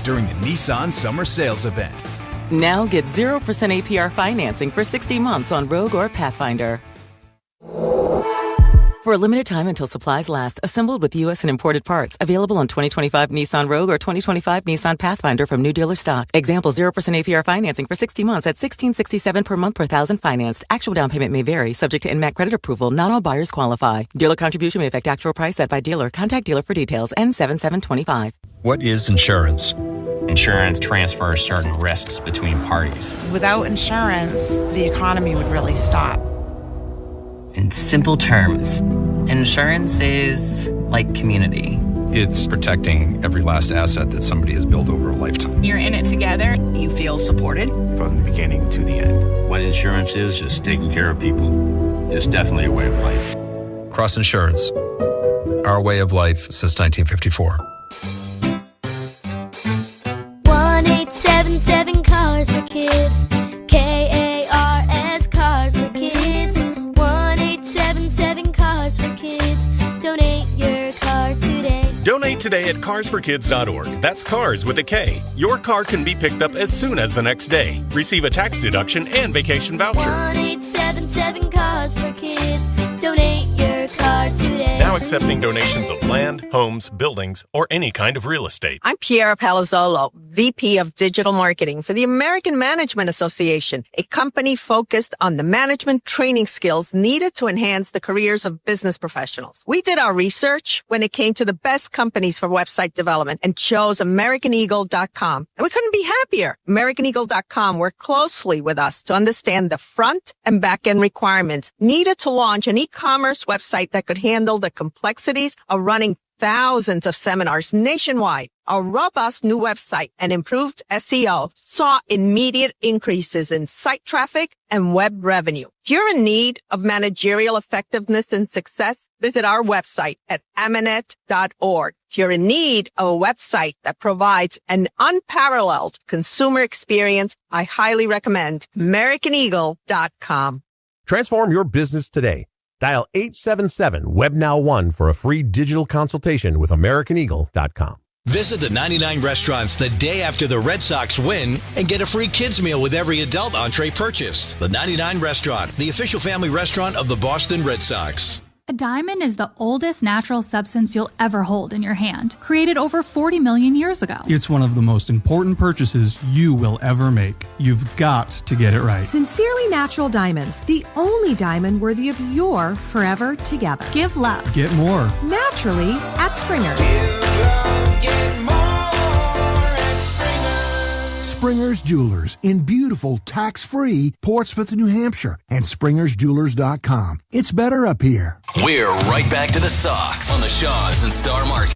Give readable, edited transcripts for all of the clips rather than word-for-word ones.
during the Nissan Summer Sales Event. Now get 0% APR financing for 60 months on Rogue or Pathfinder. For a limited time until supplies last, assembled with U.S. and imported parts. Available on 2025 Nissan Rogue or 2025 Nissan Pathfinder from new dealer stock. Example, 0% APR financing for 60 months at $1,667 per month per thousand financed. Actual down payment may vary, subject to NMAC credit approval. Not all buyers qualify. Dealer contribution may affect actual price set by dealer. Contact dealer for details. N7725. What is insurance? Insurance transfers certain risks between parties. Without insurance, the economy would really stop. In simple terms, insurance is like community. It's protecting every last asset that somebody has built over a lifetime. You're in it together. You feel supported. From the beginning to the end. What insurance is, just taking care of people. It's definitely a way of life. Cross Insurance. Our way of life since 1954. 1-877 Cars for Kids. KARS Cars for Kids. 1-877 Cars for Kids. Donate your car today. Donate today at carsforkids.org. That's cars with a K. Your car can be picked up as soon as the next day. Receive a tax deduction and vacation voucher. 1-877 Cars for Kids. Donate your car today. Now accepting donations of land, homes, buildings, or any kind of real estate. I'm Piera Palazzolo, VP of Digital Marketing for the American Management Association, a company focused on the management training skills needed to enhance the careers of business professionals. We did our research when it came to the best companies for website development and chose AmericanEagle.com. And we couldn't be happier. AmericanEagle.com worked closely with us to understand the front and back end requirements needed to launch an e-commerce website that could handle the complexities of running thousands of seminars nationwide. Our robust new website and improved SEO saw immediate increases in site traffic and web revenue. If you're in need of managerial effectiveness and success, visit our website at amanet.org. If you're in need of a website that provides an unparalleled consumer experience, I highly recommend AmericanEagle.com. Transform your business today. Dial 877-WebNow1 for a free digital consultation with AmericanEagle.com. Visit the 99 restaurants the day after the Red Sox win and get a free kids meal with every adult entree purchased. The 99 Restaurant, the official family restaurant of the Boston Red Sox. A diamond is the oldest natural substance you'll ever hold in your hand, created over 40 million years ago. It's one of the most important purchases you will ever make. You've got to get it right. Sincerely Natural Diamonds, the only diamond worthy of your forever together. Give love. Get more. Naturally at Springer's. Springer's Jewelers in beautiful, tax-free Portsmouth, New Hampshire, and SpringersJewelers.com. It's better up here. We're right back to the SOX on the Shaws and Star Market.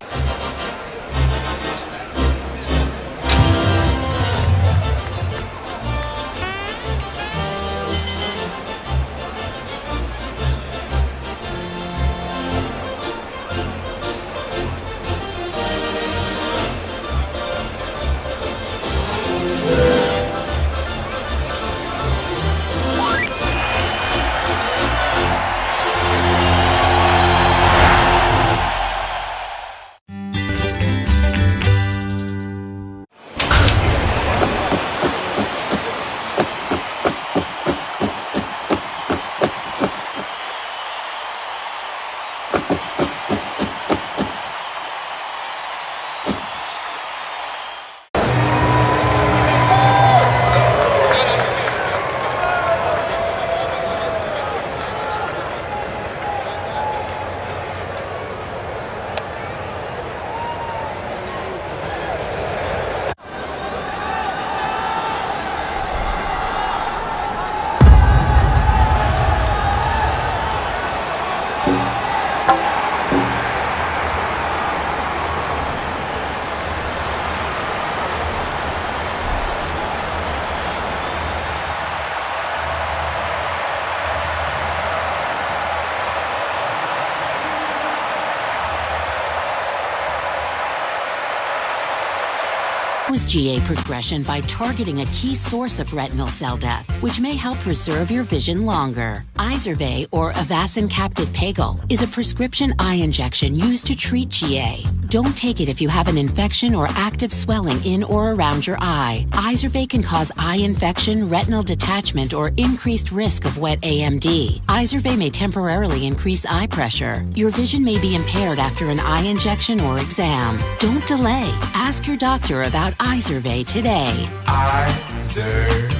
GA progression by targeting a key source of retinal cell death, which may help preserve your vision longer. Izervay, or Avastin Capted Pagel, is a prescription eye injection used to treat GA. Don't take it if you have an infection or active swelling in or around your eye. Izervay can cause eye infection, retinal detachment, or increased risk of wet AMD. Izervay may temporarily increase eye pressure. Your vision may be impaired after an eye injection or exam. Don't delay. Ask your doctor about Izervay today. Izervay,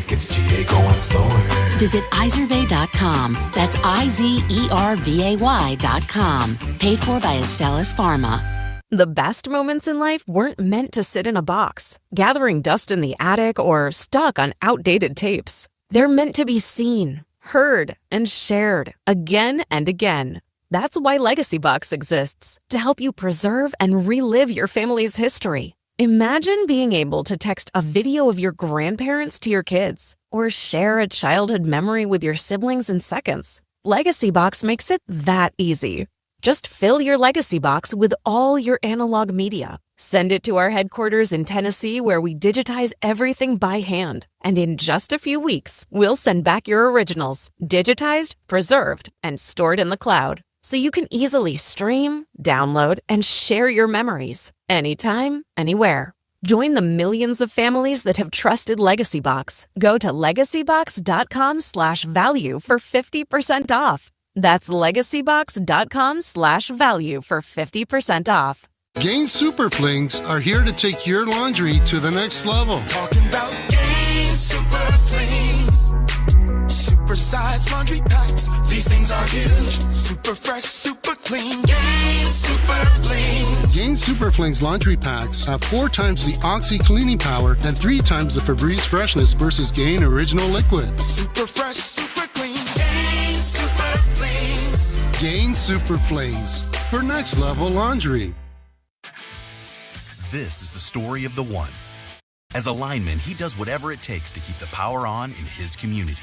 get your GA going slower. Visit Izervay.com. That's IZERVAY.com. Paid for by Astellas Pharma. The best moments in life weren't meant to sit in a box, gathering dust in the attic, or stuck on outdated tapes. They're meant to be seen, heard, and shared again and again. That's why Legacy Box exists, to help you preserve and relive your family's history. Imagine being able to text a video of your grandparents to your kids, or share a childhood memory with your siblings in seconds. Legacy Box makes it that easy. Just fill your Legacy Box with all your analog media. Send it to our headquarters in Tennessee, where we digitize everything by hand. And in just a few weeks, we'll send back your originals, digitized, preserved, and stored in the cloud, so you can easily stream, download, and share your memories anytime, anywhere. Join the millions of families that have trusted Legacy Box. Go to legacybox.com/value for 50% off. That's legacybox.com/value for 50% off. Gain Super Flings are here to take your laundry to the next level. Talking about Gain Super Flings. Super size laundry packs. These things are huge. Super fresh, super clean. Gain Super Flings. Gain Super Flings laundry packs have 4 times the Oxy cleaning power and 3 times the Febreze freshness versus Gain Original Liquid. Super fresh, super clean. Gain Super Flings. Gain Super Flings for next level laundry. This is the story of the one. As a lineman, he does whatever it takes to keep the power on in his community.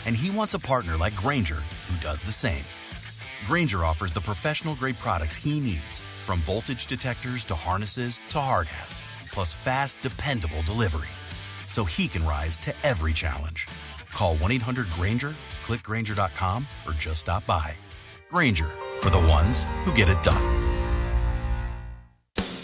And he wants a partner like Grainger who does the same. Grainger offers the professional-grade products he needs, from voltage detectors to harnesses to hard hats, plus fast, dependable delivery, so he can rise to every challenge. Call 1-800-GRAINGER, click Grainger.com, or just stop by. Grainger, for the ones who get it done.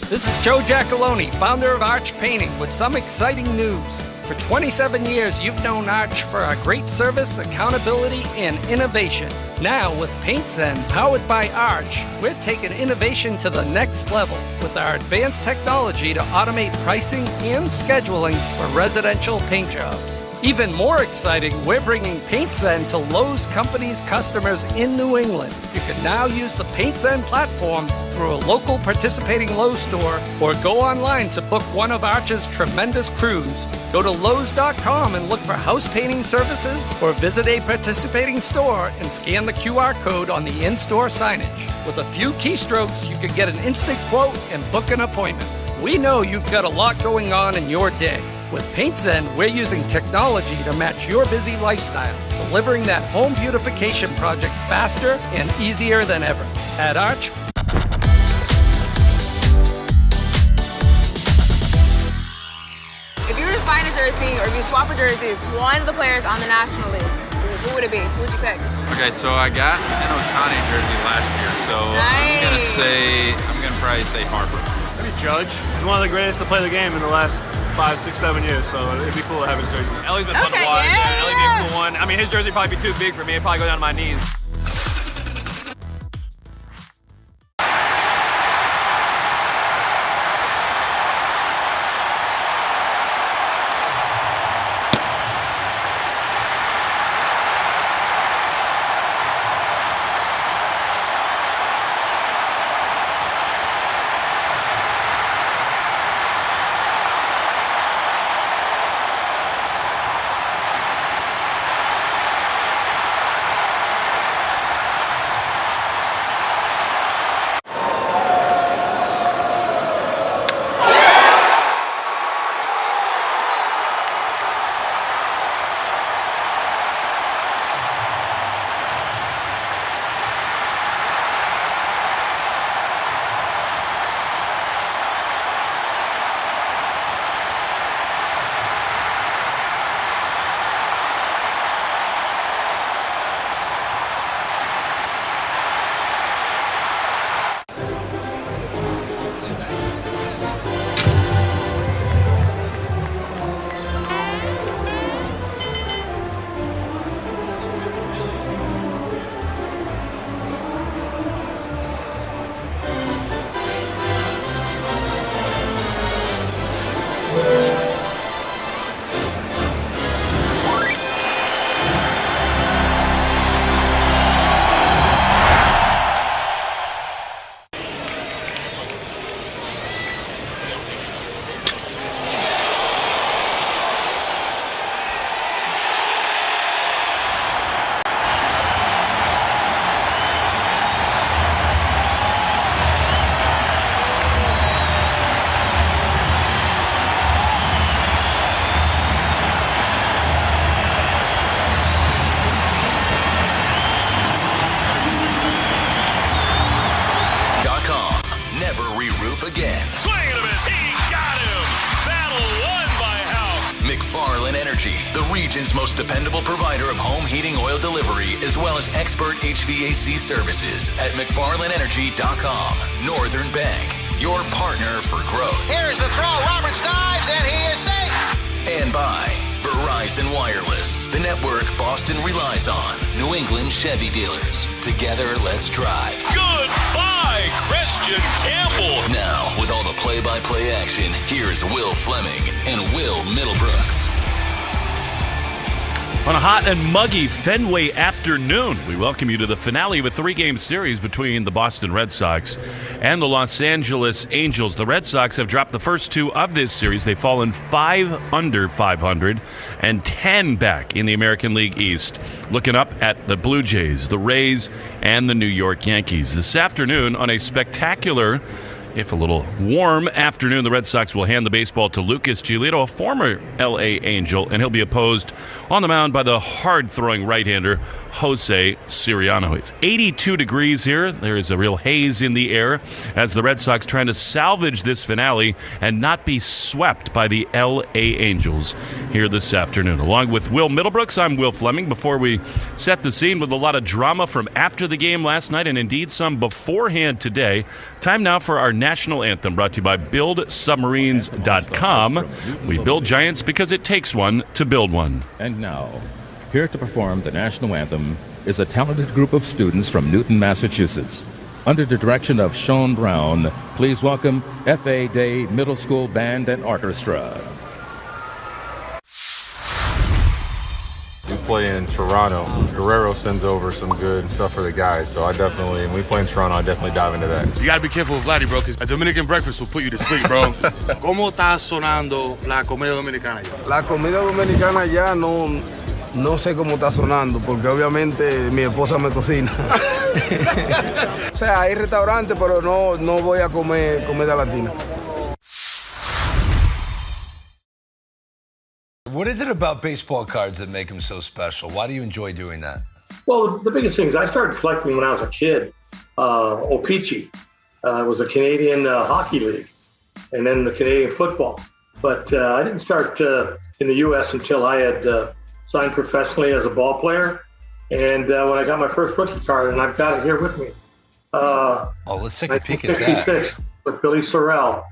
This is Joe Giacalone, founder of Arch Painting, with some exciting news. For 27 years, you've known Arch for our great service, accountability, and innovation. Now, with PaintZen, powered by Arch, we're taking innovation to the next level with our advanced technology to automate pricing and scheduling for residential paint jobs. Even more exciting, we're bringing PaintZen to Lowe's Companies customers in New England. You can now use the PaintZen platform through a local participating Lowe's store or go online to book one of Arch's tremendous crews. Go to Lowe's.com and look for house painting services or visit a participating store and scan the QR code on the in-store signage. With a few keystrokes, you can get an instant quote and book an appointment. We know you've got a lot going on in your day. With PaintZen, we're using technology to match your busy lifestyle, delivering that home beautification project faster and easier than ever. At Arch, if you were to find a jersey or if you swap a jersey with one of the players on the National League, who would it be? Who would you pick? Okay, so I got an Ohtani jersey last year, so nice. I'm gonna probably say Harper. Maybe Judge. He's one of the greatest to play the game in the last 5, 6, 7 years, so it'd be cool to have his jersey. Ellie's been fun to watch. Yeah, Ellie'd be a cool one. I mean, his jersey would probably be too big for me. It'd probably go down to my knees. Energy, the region's most dependable provider of home heating oil delivery, as well as expert HVAC services at McFarlandEnergy.com. Northern Bank, your partner for growth. Here's the throw. Roberts dives, and he is safe. And by Verizon Wireless, the network Boston relies on. New England Chevy dealers. Together, let's drive. Goodbye, Christian Campbell. Now, with all the play-by-play action, here's Will Fleming and Will Middlebrooks. On a hot and muggy Fenway afternoon, we welcome you to the finale of a 3-game series between the Boston Red Sox and the Los Angeles Angels. The Red Sox have dropped the first 2 of this series. They've fallen 5 under 500 and 10 back in the American League East. Looking up at the Blue Jays, the Rays, and the New York Yankees. This afternoon, on a spectacular, if a little warm afternoon, the Red Sox will hand the baseball to Lucas Giolito, a former L.A. Angel, and he'll be opposed on the mound by the hard-throwing right-hander Jose Siriano. It's 82 degrees here. There is a real haze in the air as the Red Sox trying to salvage this finale and not be swept by the L.A. Angels here this afternoon. Along with Will Middlebrooks, I'm Will Fleming. Before we set the scene with a lot of drama from after the game last night and indeed some beforehand today, time now for our national anthem, brought to you by BuildSubmarines.com. We build giants because it takes one to build one. And now, here to perform the national anthem is a talented group of students from Newton, Massachusetts. Under the direction of Sean Brown, please welcome F.A. Day Middle School Band and Orchestra. We play in Toronto. Guerrero sends over some good stuff for the guys, so when we play in Toronto, I definitely dive into that. You gotta be careful with Vladdy, bro, because a Dominican breakfast will put you to sleep, bro. ¿Cómo está sonando la comida dominicana ya? La comida dominicana ya no sé cómo está sonando, porque obviamente mi esposa me cocina. O sea, hay restaurantes, pero no voy a comer comida latina. What is it about baseball cards that make them so special? Why do you enjoy doing that? Well, the biggest thing is I started collecting when I was a kid. O-Pee-Chee was a Canadian hockey league, and then the Canadian football. But I didn't start in the U.S. until I had signed professionally as a ball player. And when I got my first rookie card, and I've got it here with me. Let's take a peek at that. 1956 with Billy Sorrell.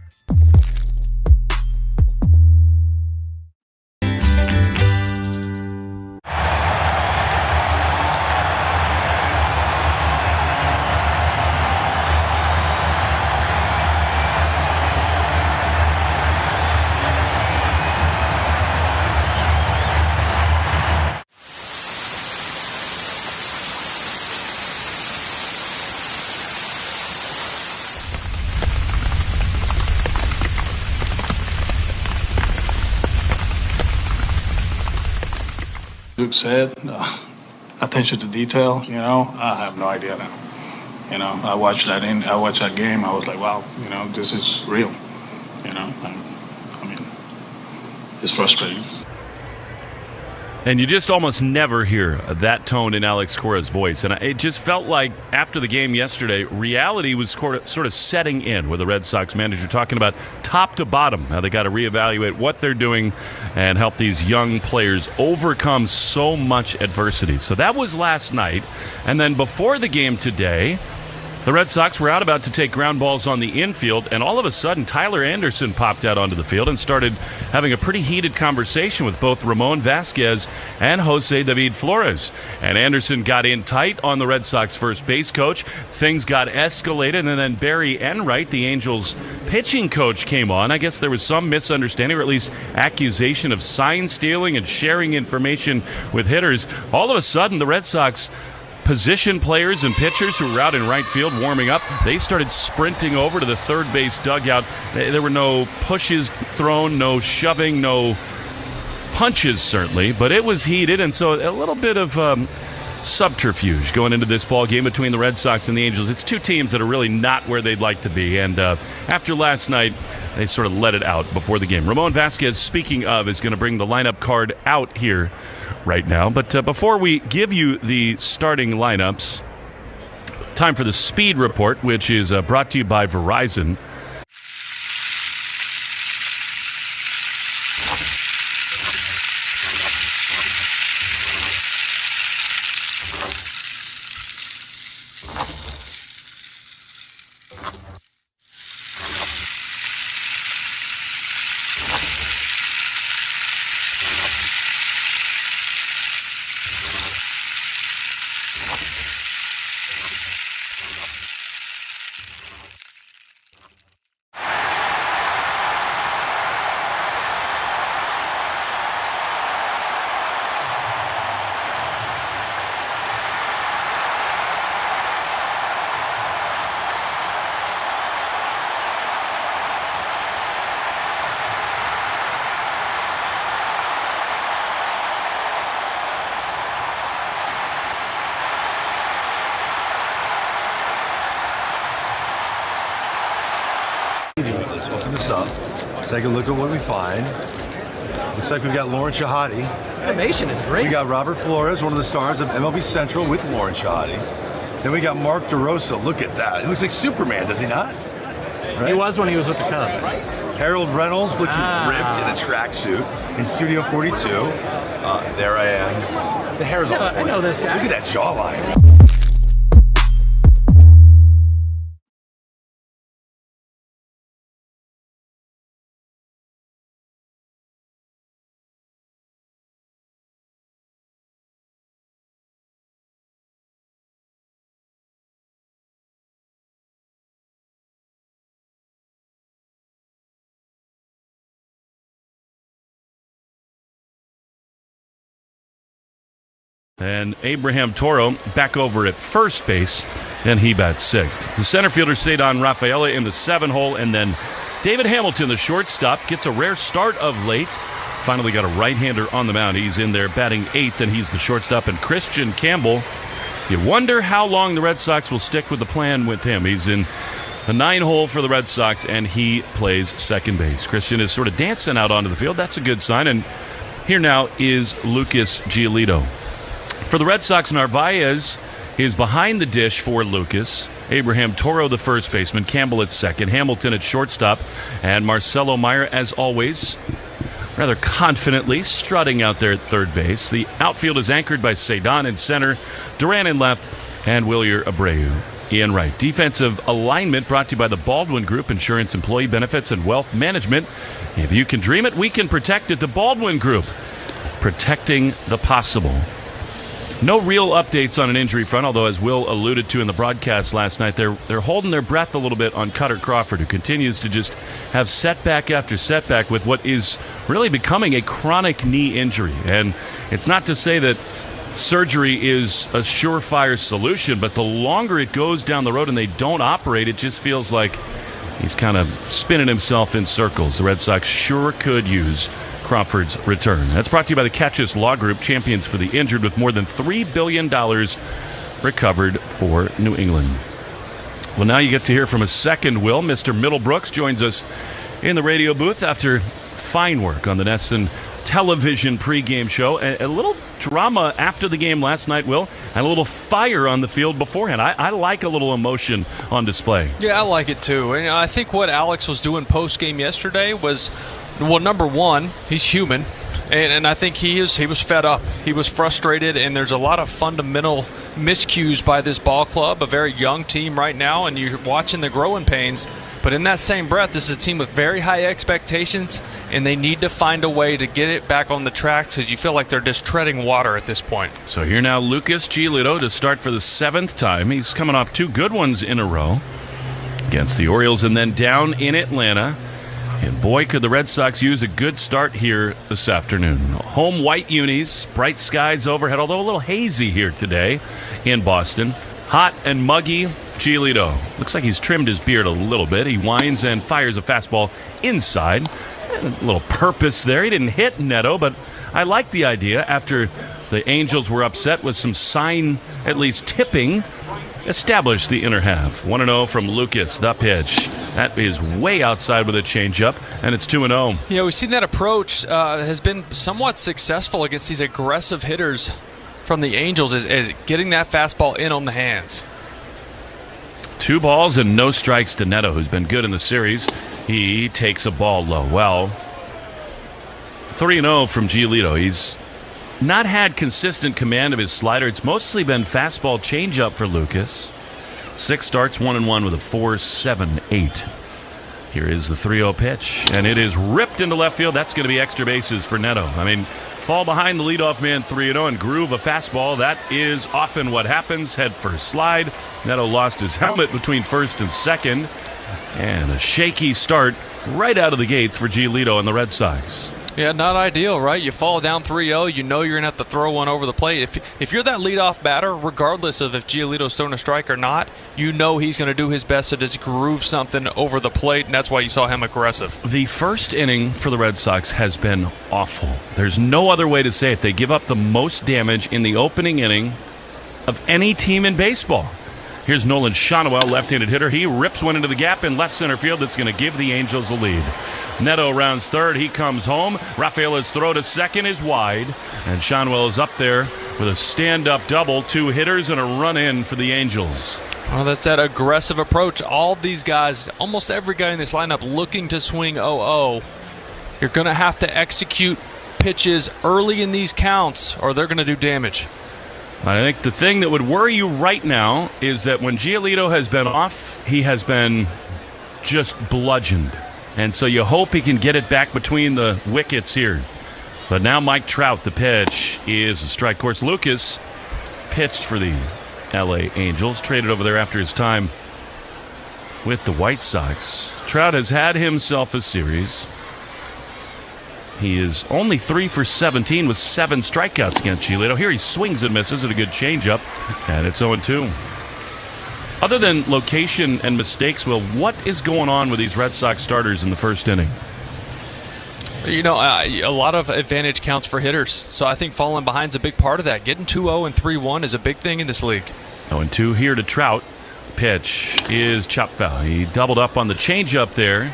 Luke said, attention to detail, I have no idea now. I watched that game, I was like, wow, this is real, it's frustrating. And you just almost never hear that tone in Alex Cora's voice. And it just felt like after the game yesterday, reality was sort of setting in with the Red Sox manager talking about top to bottom, how they got to reevaluate what they're doing and help these young players overcome so much adversity. So that was last night. And then before the game today, the Red Sox were out about to take ground balls on the infield, and all of a sudden Tyler Anderson popped out onto the field and started having a pretty heated conversation with both Ramon Vasquez and Jose David Flores. And Anderson got in tight on the Red Sox first base coach. Things got escalated, and then Barry Enright, the Angels pitching coach, came on. I guess there was some misunderstanding, or at least accusation of sign stealing and sharing information with hitters. All of a sudden, the Red Sox position players and pitchers who were out in right field warming up, they started sprinting over to the third base dugout. There were no pushes thrown, no shoving, no punches certainly, but it was heated, and so a little bit of subterfuge going into this ball game between the Red Sox and the Angels. It's two teams that are really not where they'd like to be, and after last night, they sort of let it out before the game. Ramon Vasquez, speaking of, is going to bring the lineup card out here right now. But before we give you the starting lineups, time for the Speed Report, which is brought to you by Verizon. Let's open this up. Take a look at what we find. Looks like we've got Lauren Shahadi. Animation is great. We got Robert Flores, one of the stars of MLB Central with Lauren Shahadi. Then we got Mark DeRosa. Look at that. He looks like Superman, does he not? Right? He was when he was with the Cubs. Harold Reynolds looking ripped in a tracksuit in Studio 42. There I am. The hair's all I know this guy. Look at that jawline. And Abraham Toro back over at first base, and he bats sixth. The center fielder, Cedon Rafaela, in the 7-hole, and then David Hamilton, the shortstop, gets a rare start of late. Finally got a right-hander on the mound. He's in there batting eighth, and he's the shortstop. And Christian Campbell, you wonder how long the Red Sox will stick with the plan with him. He's in the 9-hole for the Red Sox, and he plays second base. Christian is sort of dancing out onto the field. That's a good sign. And here now is Lucas Giolito. For the Red Sox, Narvaez is behind the dish for Lucas. Abraham Toro, the first baseman. Campbell at second. Hamilton at shortstop. And Marcelo Meyer, as always, rather confidently strutting out there at third base. The outfield is anchored by Cedon in center, Duran in left, and Wilyer Abreu in right. Defensive alignment brought to you by the Baldwin Group, Insurance, Employee Benefits, and Wealth Management. If you can dream it, we can protect it. The Baldwin Group, protecting the possible. No real updates on an injury front, although as Will alluded to in the broadcast last night, they're holding their breath a little bit on Cutter Crawford, who continues to just have setback after setback with what is really becoming a chronic knee injury. And it's not to say that surgery is a surefire solution, but the longer it goes down the road and they don't operate, it just feels like he's kind of spinning himself in circles. The Red Sox sure could use Crawford's return. That's brought to you by the Catches Law Group, champions for the injured, with more than $3 billion recovered for New England. Well, now you get to hear from a second Will. Mr. Middlebrooks joins us in the radio booth after fine work on the NESN television pregame show. A little drama after the game last night, Will, and a little fire on the field beforehand. I like a little emotion on display. Yeah, I like it too. And I think what Alex was doing post-game yesterday was, well, number one, he's human, and I think he was fed up. He was frustrated, and there's a lot of fundamental miscues by this ball club, a very young team right now, and you're watching the growing pains. But in that same breath, this is a team with very high expectations, and they need to find a way to get it back on the track because you feel like they're just treading water at this point. So here now, Lucas Giolito to start for the 7th time. He's coming off 2 good ones in a row against the Orioles and then down in Atlanta. And boy, could the Red Sox use a good start here this afternoon. Home white unis, bright skies overhead, although a little hazy here today in Boston. Hot and muggy. Giolito looks like he's trimmed his beard a little bit. He winds and fires a fastball inside. A little purpose there. He didn't hit Neto, but I like the idea after the Angels were upset with some sign, at least tipping, established the inner half. 1-0 from Lucas, the pitch. That is way outside with a changeup, and it's 2-0. Yeah, we've seen that approach has been somewhat successful against these aggressive hitters from the Angels, is getting that fastball in on the hands. 2 balls and no strikes to Neto, who's been good in the series. He takes a ball low. Well, 3-0 from Giolito. He's not had consistent command of his slider. It's mostly been fastball changeup for Lucas. 6 starts, 1-1 with a 4.78. Here is the 3-0 pitch, and it is ripped into left field. That's going to be extra bases for Neto. I mean, fall behind the leadoff man 3-0 and groove a fastball. That is often what happens. Head first slide. Neto lost his helmet between first and second. And a shaky start right out of the gates for Giolito and the Red Sox. Yeah, not ideal, right? You fall down 3-0, you know you're going to have to throw one over the plate. If you're that leadoff batter, regardless of if Giolito's throwing a strike or not, you know he's going to do his best to just groove something over the plate, and that's why you saw him aggressive. The first inning for the Red Sox has been awful. There's no other way to say it. They give up the most damage in the opening inning of any team in baseball. Here's Nolan Shonowell, left-handed hitter. He rips one into the gap in left center field. That's going to give the Angels a lead. Neto rounds third. He comes home. Rafaela's throw to second is wide. And Shonowell is up there with a stand-up double. 2 hitters and a run-in for the Angels. Well, that's that aggressive approach. All these guys, almost every guy in this lineup looking to swing 0-0. You're going to have to execute pitches early in these counts or they're going to do damage. I think the thing that would worry you right now is that when Giolito has been off, he has been just bludgeoned. And so you hope he can get it back between the wickets here. But now Mike Trout, the pitch, is a strike. Of course, Lucas pitched for the L.A. Angels, traded over there after his time with the White Sox. Trout has had himself a series. He is only 3 for 17 with 7 strikeouts against Giolito. Here he swings and misses at a good changeup, and it's 0-2. Other than location and mistakes, Will, what is going on with these Red Sox starters in the first inning? You know, a lot of advantage counts for hitters, so I think falling behind is a big part of that. Getting 2-0 and 3-1 is a big thing in this league. 0-2 here to Trout. Pitch is chopped foul. He doubled up on the changeup there.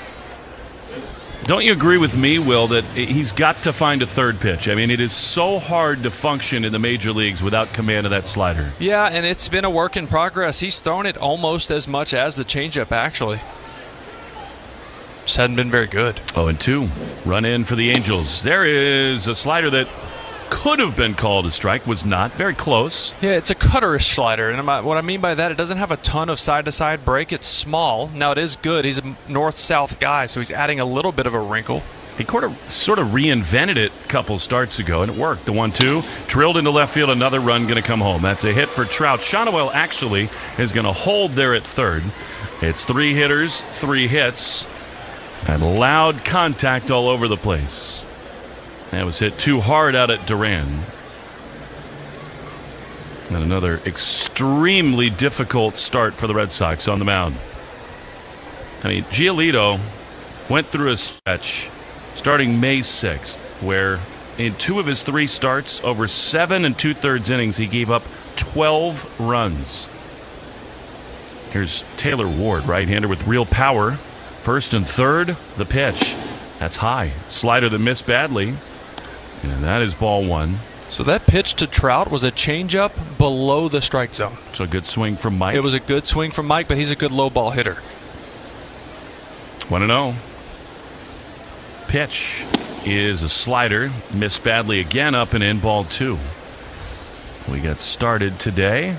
Don't you agree with me, Will, that he's got to find a third pitch? I mean, it is so hard to function in the major leagues without command of that slider. Yeah, and it's been a work in progress. He's thrown it almost as much as the changeup, actually. Just hadn't been very good. 0-2. Run in for the Angels. There is a slider that could have been called a strike, was not. Very close. Yeah, it's a cutterish slider, and what I mean by that, it doesn't have a ton of side-to-side break. It's small. Now, it is good. He's a north-south guy, so he's adding a little bit of a wrinkle. He sort of reinvented it a couple starts ago, and it worked. The 1-2, drilled into left field, another run going to come home. That's a hit for Trout. Shonowell actually is going to hold there at third. It's 3 hitters, 3 hits, and loud contact all over the place. That was hit too hard out at Duran. And another extremely difficult start for the Red Sox on the mound. I mean, Giolito went through a stretch starting May 6th where in 2 of his 3 starts over 7 2/3 innings he gave up 12 runs. Here's Taylor Ward, right-hander with real power. First and third, the pitch. That's high. Slider that missed badly. And that is ball 1. So that pitch to Trout was a changeup below the strike zone. So a good swing from Mike. It was a good swing from Mike, but he's a good low ball hitter. 1-0. Pitch is a slider. Missed badly again, up and in, ball 2. We got started today.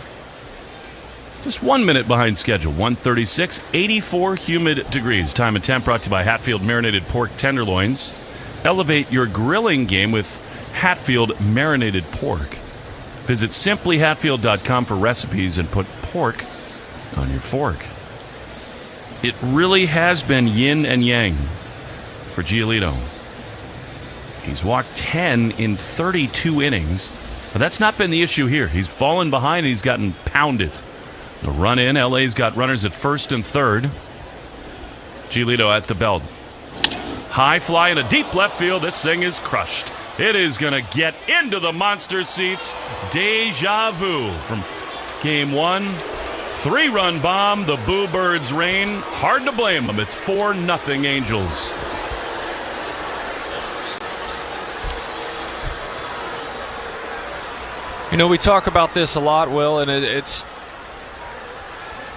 Just 1 minute behind schedule. 1:36, 84 humid degrees. Time and temp brought to you by Hatfield Marinated Pork Tenderloins. Elevate your grilling game with Hatfield Marinated Pork. Visit simplyhatfield.com for recipes and put pork on your fork. It really has been yin and yang for Giolito. He's walked 10 in 32 innings, but that's not been the issue here. He's fallen behind and he's gotten pounded. The run in, LA's got runners at first and third. Giolito at the belt. High fly in a deep left field. This thing is crushed. It is going to get into the monster seats. Deja vu from game 1. 3-run bomb. The Boo Birds reign. Hard to blame them. It's 4-0 Angels. You know, we talk about this a lot, Will, and it's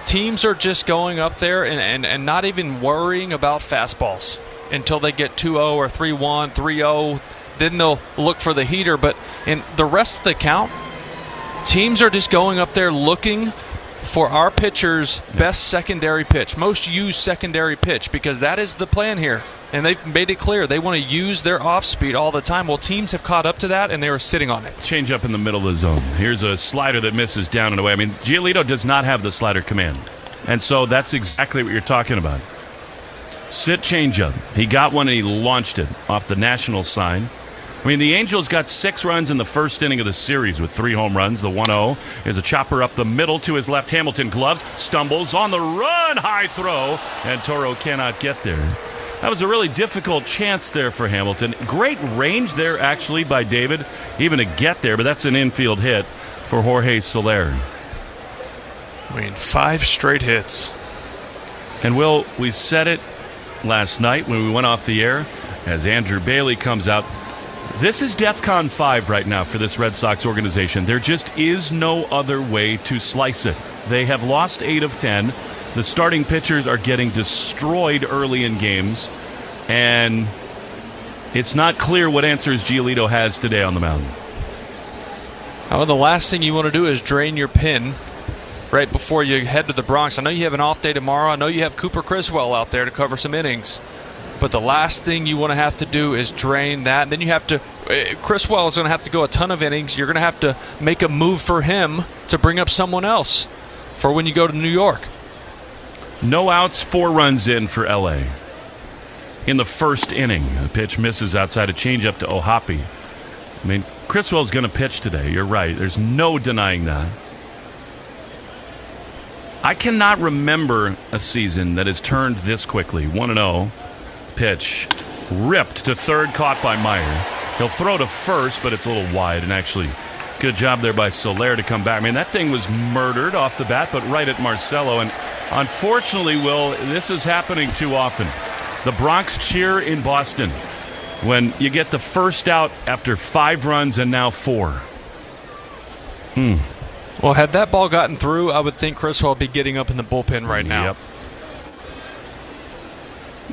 teams are just going up there and not even worrying about fastballs. until they get 2-0 or 3-1, 3-0. Then they'll look for the heater. But in the rest of the count, teams are just going up there looking for our pitcher's best secondary pitch, most used secondary pitch, because that is the plan here. And they've made it clear they want to use their off-speed all the time. Well, teams have caught up to that, and they were sitting on it. Change up in the middle of the zone. Here's a slider that misses down and away. I mean, Giolito does not have the slider command. And so that's exactly what you're talking about. Sit changeup. He got one and he launched it off the National sign. I mean, the Angels got 6 runs in the first inning of the series with 3 home runs. The 1-0 is a chopper up the middle to his left. Hamilton gloves, stumbles on the run, high throw, and Toro cannot get there. That was a really difficult chance there for Hamilton. Great range there, actually, by David, even to get there, but that's an infield hit for Jorge Soler. I mean, 5 straight hits. And, Will, we said it last night when we went off the air as Andrew Bailey comes out. This is DEFCON 5 right now for this Red Sox organization. There just is no other way to slice it. They have lost 8 of 10. The starting pitchers are getting destroyed early in games, and it's not clear what answers Giolito has today on the mound. Well, the last thing you want to do is drain your pin right before you head to the Bronx. I know you have an off day tomorrow. I know you have Cooper Criswell out there to cover some innings. But the last thing you want to have to do is drain that. And then you have to Criswell is going to have to go a ton of innings. You're going to have to make a move for him to bring up someone else for when you go to New York. No outs, 4 runs in for L.A. in the first inning. A pitch misses outside a changeup to Ohapi. I mean, Criswell's going to pitch today. You're right. There's no denying that. I cannot remember a season that has turned this quickly. 1-0. Pitch ripped to third, caught by Meyer. He'll throw to first, but it's a little wide, and actually good job there by Soler to come back. I mean, that thing was murdered off the bat, but right at Marcelo. And unfortunately, Will, this is happening too often. The Bronx cheer in Boston when you get the first out after 5 runs and now 4. Well, had that ball gotten through, I would think Criswell would be getting up in the bullpen right now. Yep.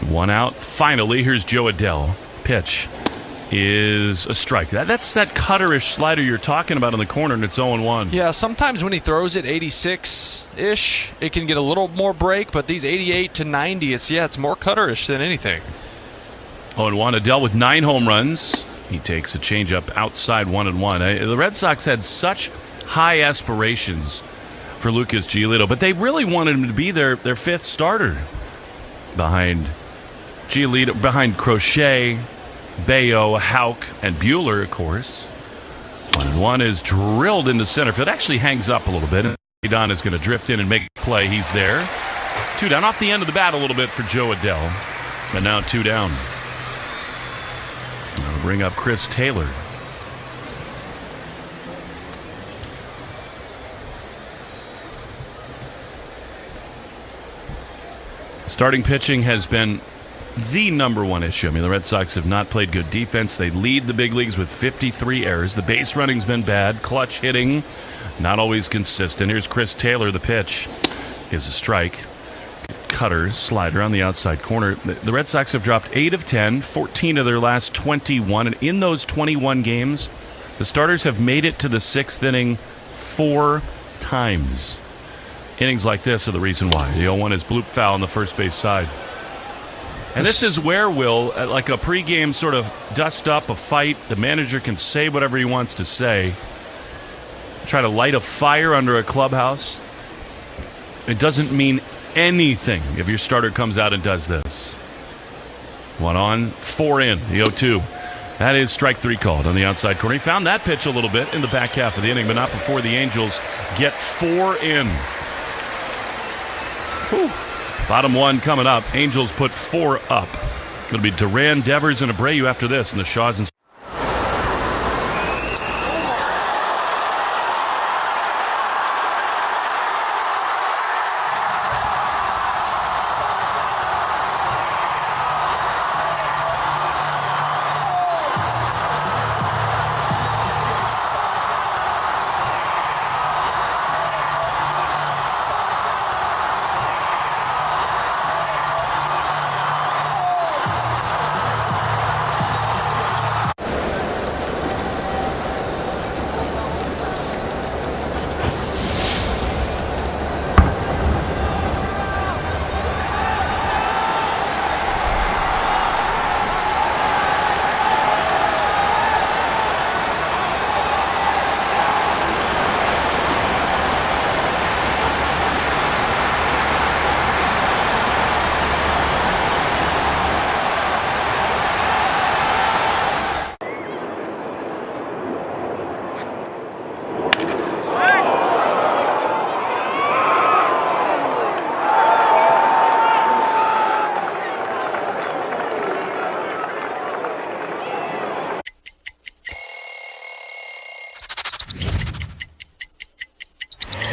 1 out. Finally, here's Joe Adell. Pitch is a strike. That's that cutterish slider you're talking about in the corner, and it's 0-1. Yeah, sometimes when he throws it 86-ish, it can get a little more break, but these 88 to 90, it's more cutterish than anything. 0-1. Adell with 9 home runs. He takes a changeup outside 1-1. The Red Sox had such high aspirations for Lucas Giolito, but they really wanted him to be their 5th starter behind Giolito, behind Crochet, Bayo, Houck, and Buehler, of course. 1-1 is drilled into center field. It actually hangs up a little bit. Don is going to drift in and make a play. He's there. 2 down. Off the end of the bat a little bit for Joe Adell. And now 2 down. I'll bring up Chris Taylor. Starting pitching has been the number one issue. I mean, the Red Sox have not played good defense. They lead the big leagues with 53 errors. The base running's been bad. Clutch hitting, not always consistent. Here's Chris Taylor. The pitch is a strike. Cutter, slider on the outside corner. The Red Sox have dropped 8 of 10, 14 of their last 21. And in those 21 games, the starters have made it to the 6th inning 4 times. Innings like this are the reason why. The 0-1 is bloop foul on the first base side. And this is where, Will, like a pregame sort of dust up, a fight, the manager can say whatever he wants to say. Try to light a fire under a clubhouse. It doesn't mean anything if your starter comes out and does this. 1 on, 4 in, the 0-2. That is strike 3 called on the outside corner. He found that pitch a little bit in the back half of the inning, but not before the Angels get 4 in. Whew. Bottom 1 coming up. Angels put 4 up. It'll be Duran, Devers, and Abreu after this, and the Shaws and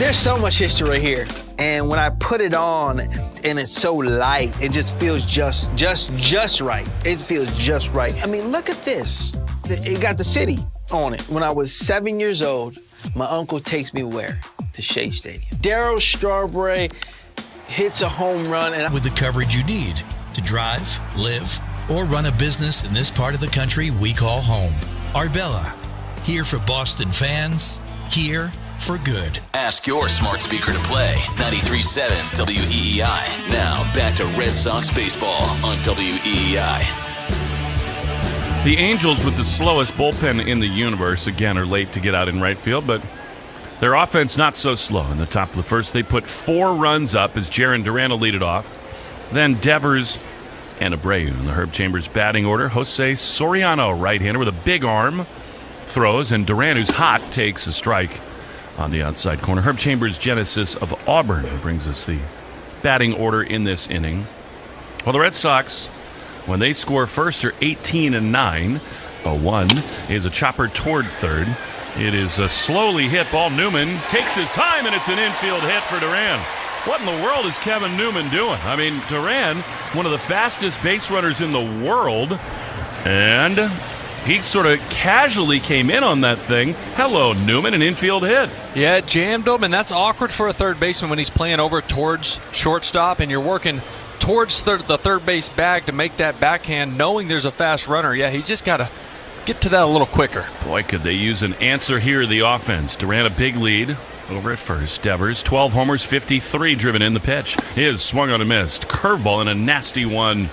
There's so much history right here. And when I put it on and it's so light, it just feels just right. It feels just right. I mean, look at this. It got the city on it. When I was 7 years old, my uncle takes me where? To Shea Stadium. Darryl Strawberry hits a home run. And with the coverage you need to drive, live, or run a business in this part of the country we call home. Arbella, here for Boston fans, here for good. Ask your smart speaker to play 93.7 WEEI. Now back to Red Sox baseball on WEEI. The Angels, with the slowest bullpen in the universe, again, are late to get out in right field, but their offense not so slow. In the top of the first, they put 4 runs up as Jarren Duran will lead it off. Then Devers and Abreu in the Herb Chambers batting order. Jose Soriano, right-hander with a big arm, throws, and Duran, who's hot, takes a strike on the outside corner. Herb Chambers, Genesis of Auburn, brings us the batting order in this inning. Well, the Red Sox, when they score first, are 18-9. A 1 is a chopper toward third. It is a slowly hit ball. Newman takes his time, and it's an infield hit for Duran. What in the world is Kevin Newman doing? I mean, Duran, one of the fastest base runners in the world, and he sort of casually came in on that thing. Hello, Newman, an infield hit. Yeah, it jammed him, and that's awkward for a third baseman when he's playing over towards shortstop and you're working towards the third base bag to make that backhand, knowing there's a fast runner. Yeah, he's just got to get to that a little quicker. Boy, could they use an answer here, the offense. Duran a big lead over at first. Devers, 12 homers, 53 driven in. The pitch is swung on and missed. Curveball and a nasty one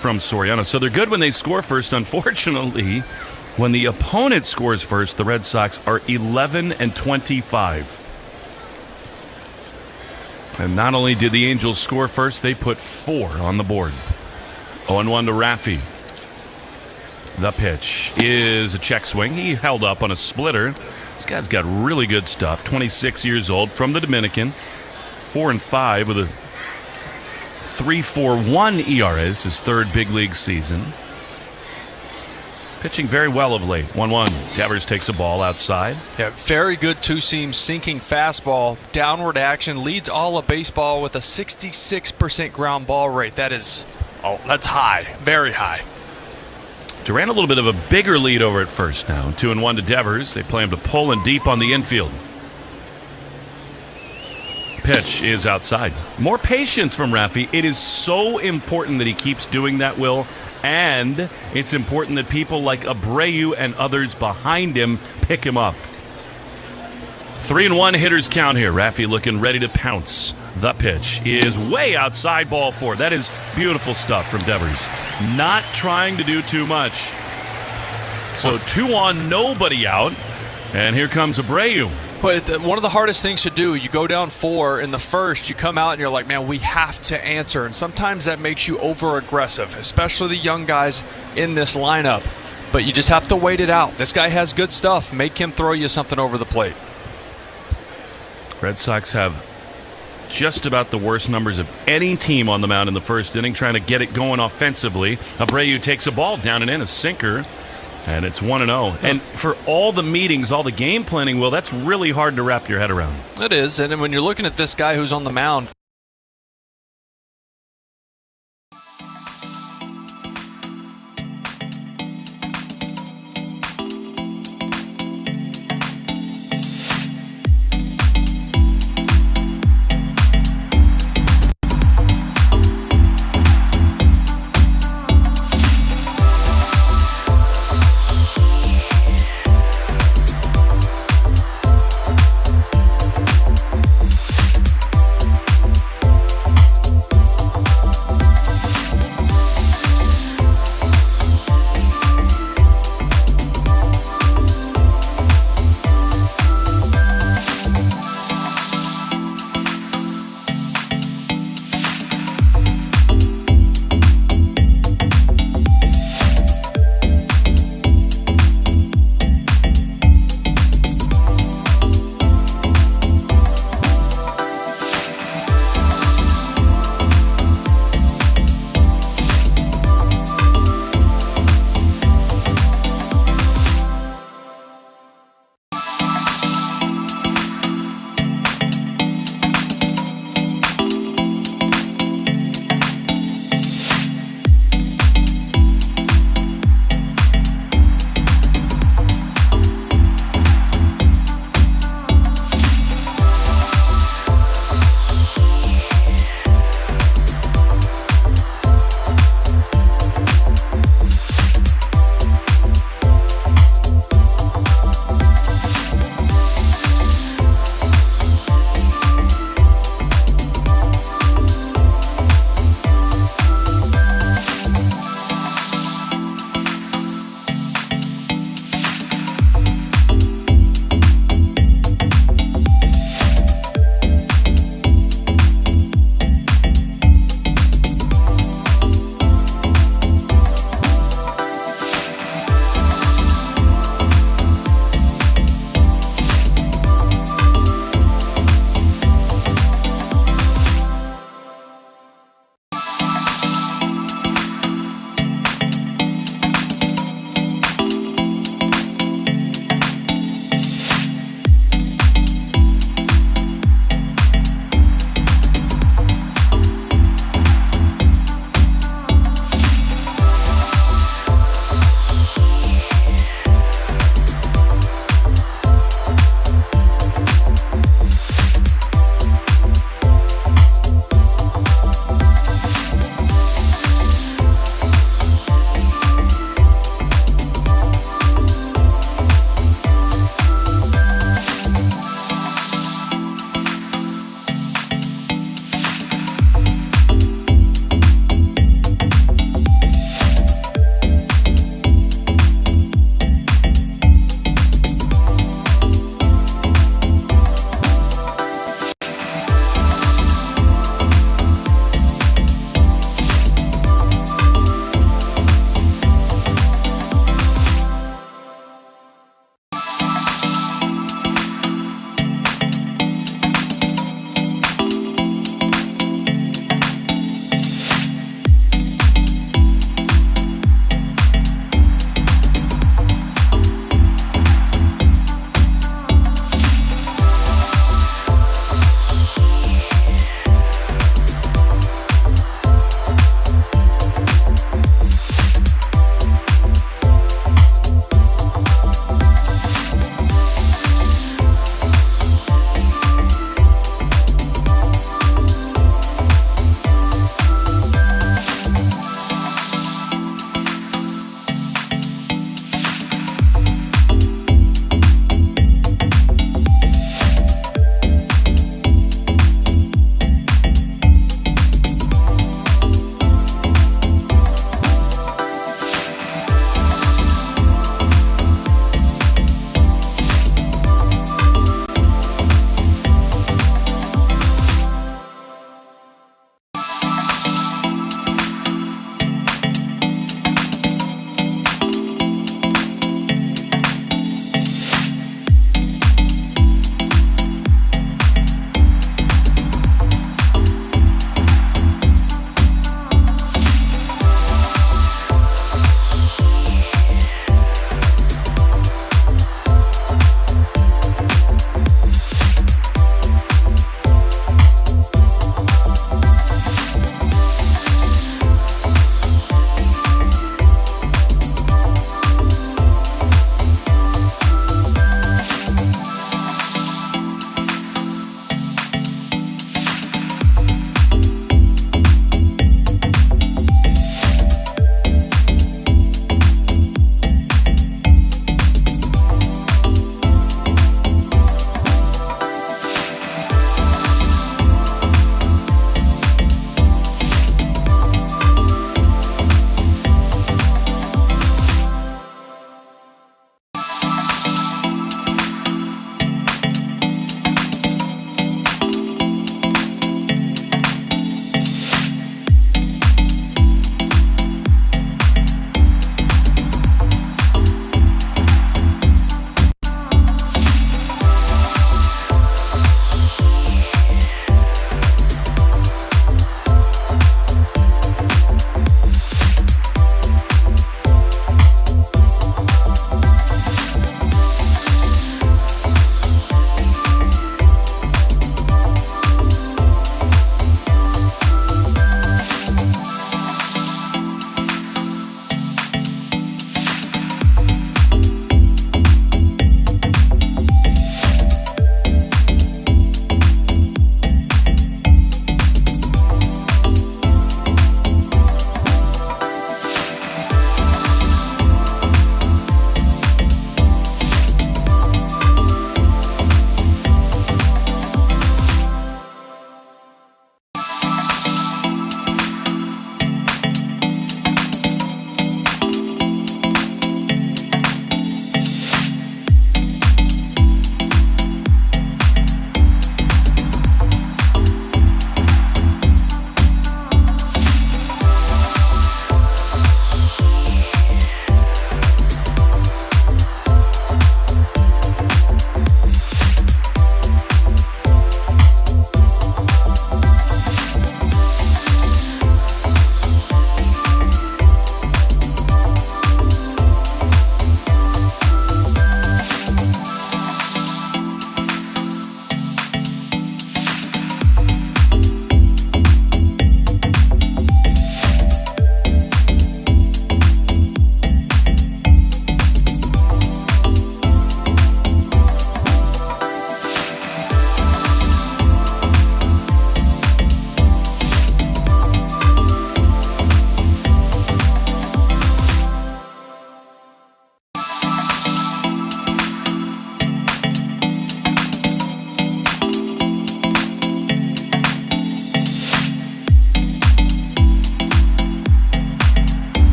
from Soriano. So they're good when they score first. Unfortunately, when the opponent scores first, the Red Sox are 11-25. And not only did the Angels score first, they put 4 on the board. 0-1 to Raffy. The pitch is a check swing. He held up on a splitter. This guy's got really good stuff. 26 years old, from the Dominican. 4-5 with a 3.41 ERA. It's his third big league season. Pitching very well of late. 1-1. Devers takes a ball outside. Yeah, very good two-seam sinking fastball. Downward action. Leads all of baseball with a 66% ground ball rate. That's high. Very high. Duran a little bit of a bigger lead over at first now. 2-1 to Devers. They play him to pull and deep on the infield. Pitch is outside. More patience from Raffy. It is so important that he keeps doing that, Will. And it's important that people like Abreu and others behind him pick him up. 3-1 hitters count here. Raffy looking ready to pounce. The pitch is way outside, ball 4. That is beautiful stuff from Devers. Not trying to do too much. So 2 on, nobody out. And here comes Abreu. But one of the hardest things to do, you go down 4 in the first, you come out and you're like, man, we have to answer. And sometimes that makes you over-aggressive, especially the young guys in this lineup. But you just have to wait it out. This guy has good stuff. Make him throw you something over the plate. Red Sox have just about the worst numbers of any team on the mound in the first inning, trying to get it going offensively. Abreu takes a ball down and in, a sinker, and it's 1-0. And for all the meetings, all the game planning, Will, that's really hard to wrap your head around. It is, and when you're looking at this guy who's on the mound,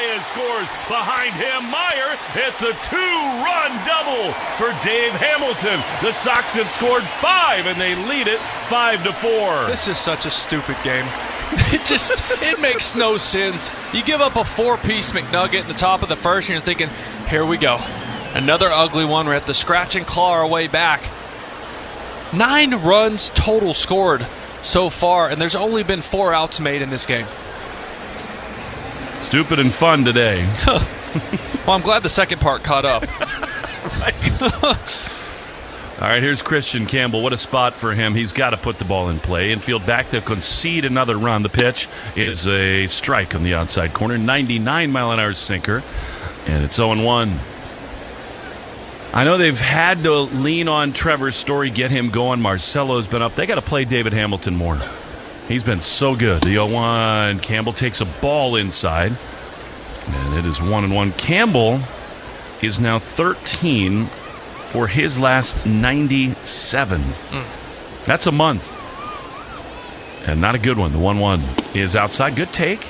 Baez scores. Behind him, Meyer. It's a 2-run double for Dave Hamilton. The Sox have scored 5, and they lead it 5-4. This is such a stupid game. It makes no sense. You give up a 4-piece McNugget in the top of the first, and you're thinking, here we go. Another ugly one. We're at the scratch and claw our way back. 9 runs total scored so far, and there's only been 4 outs made in this game. Stupid and fun today. Well, I'm glad the second part caught up. All right, here's Christian Campbell. What a spot for him. He's got to put the ball in play. Infield back to concede another run. The pitch is a strike on the outside corner. 99-mile-an-hour sinker, and it's 0-1. I know they've had to lean on Trevor Story, get him going. Marcelo's been up. They got to play David Hamilton more. He's been so good. The 0-1. Campbell takes a ball inside, and it is 1-1. Campbell is now 13 for his last 97. That's a month. And not a good one. The 1-1 is outside. Good take.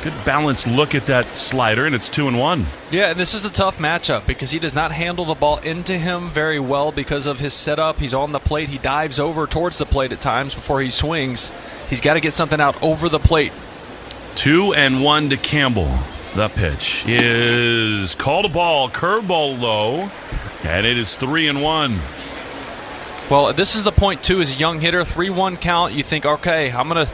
Good balanced look at that slider, and it's 2-1. Yeah, and this is a tough matchup because he does not handle the ball into him very well because of his setup. He's on the plate. He dives over towards the plate at times before he swings. He's got to get something out over the plate. 2-1 to Campbell. The pitch is called a ball. Curveball low. And it is 3-1. Well, this is the point, too, as a young hitter. 3-1 count. You think, okay, I'm going to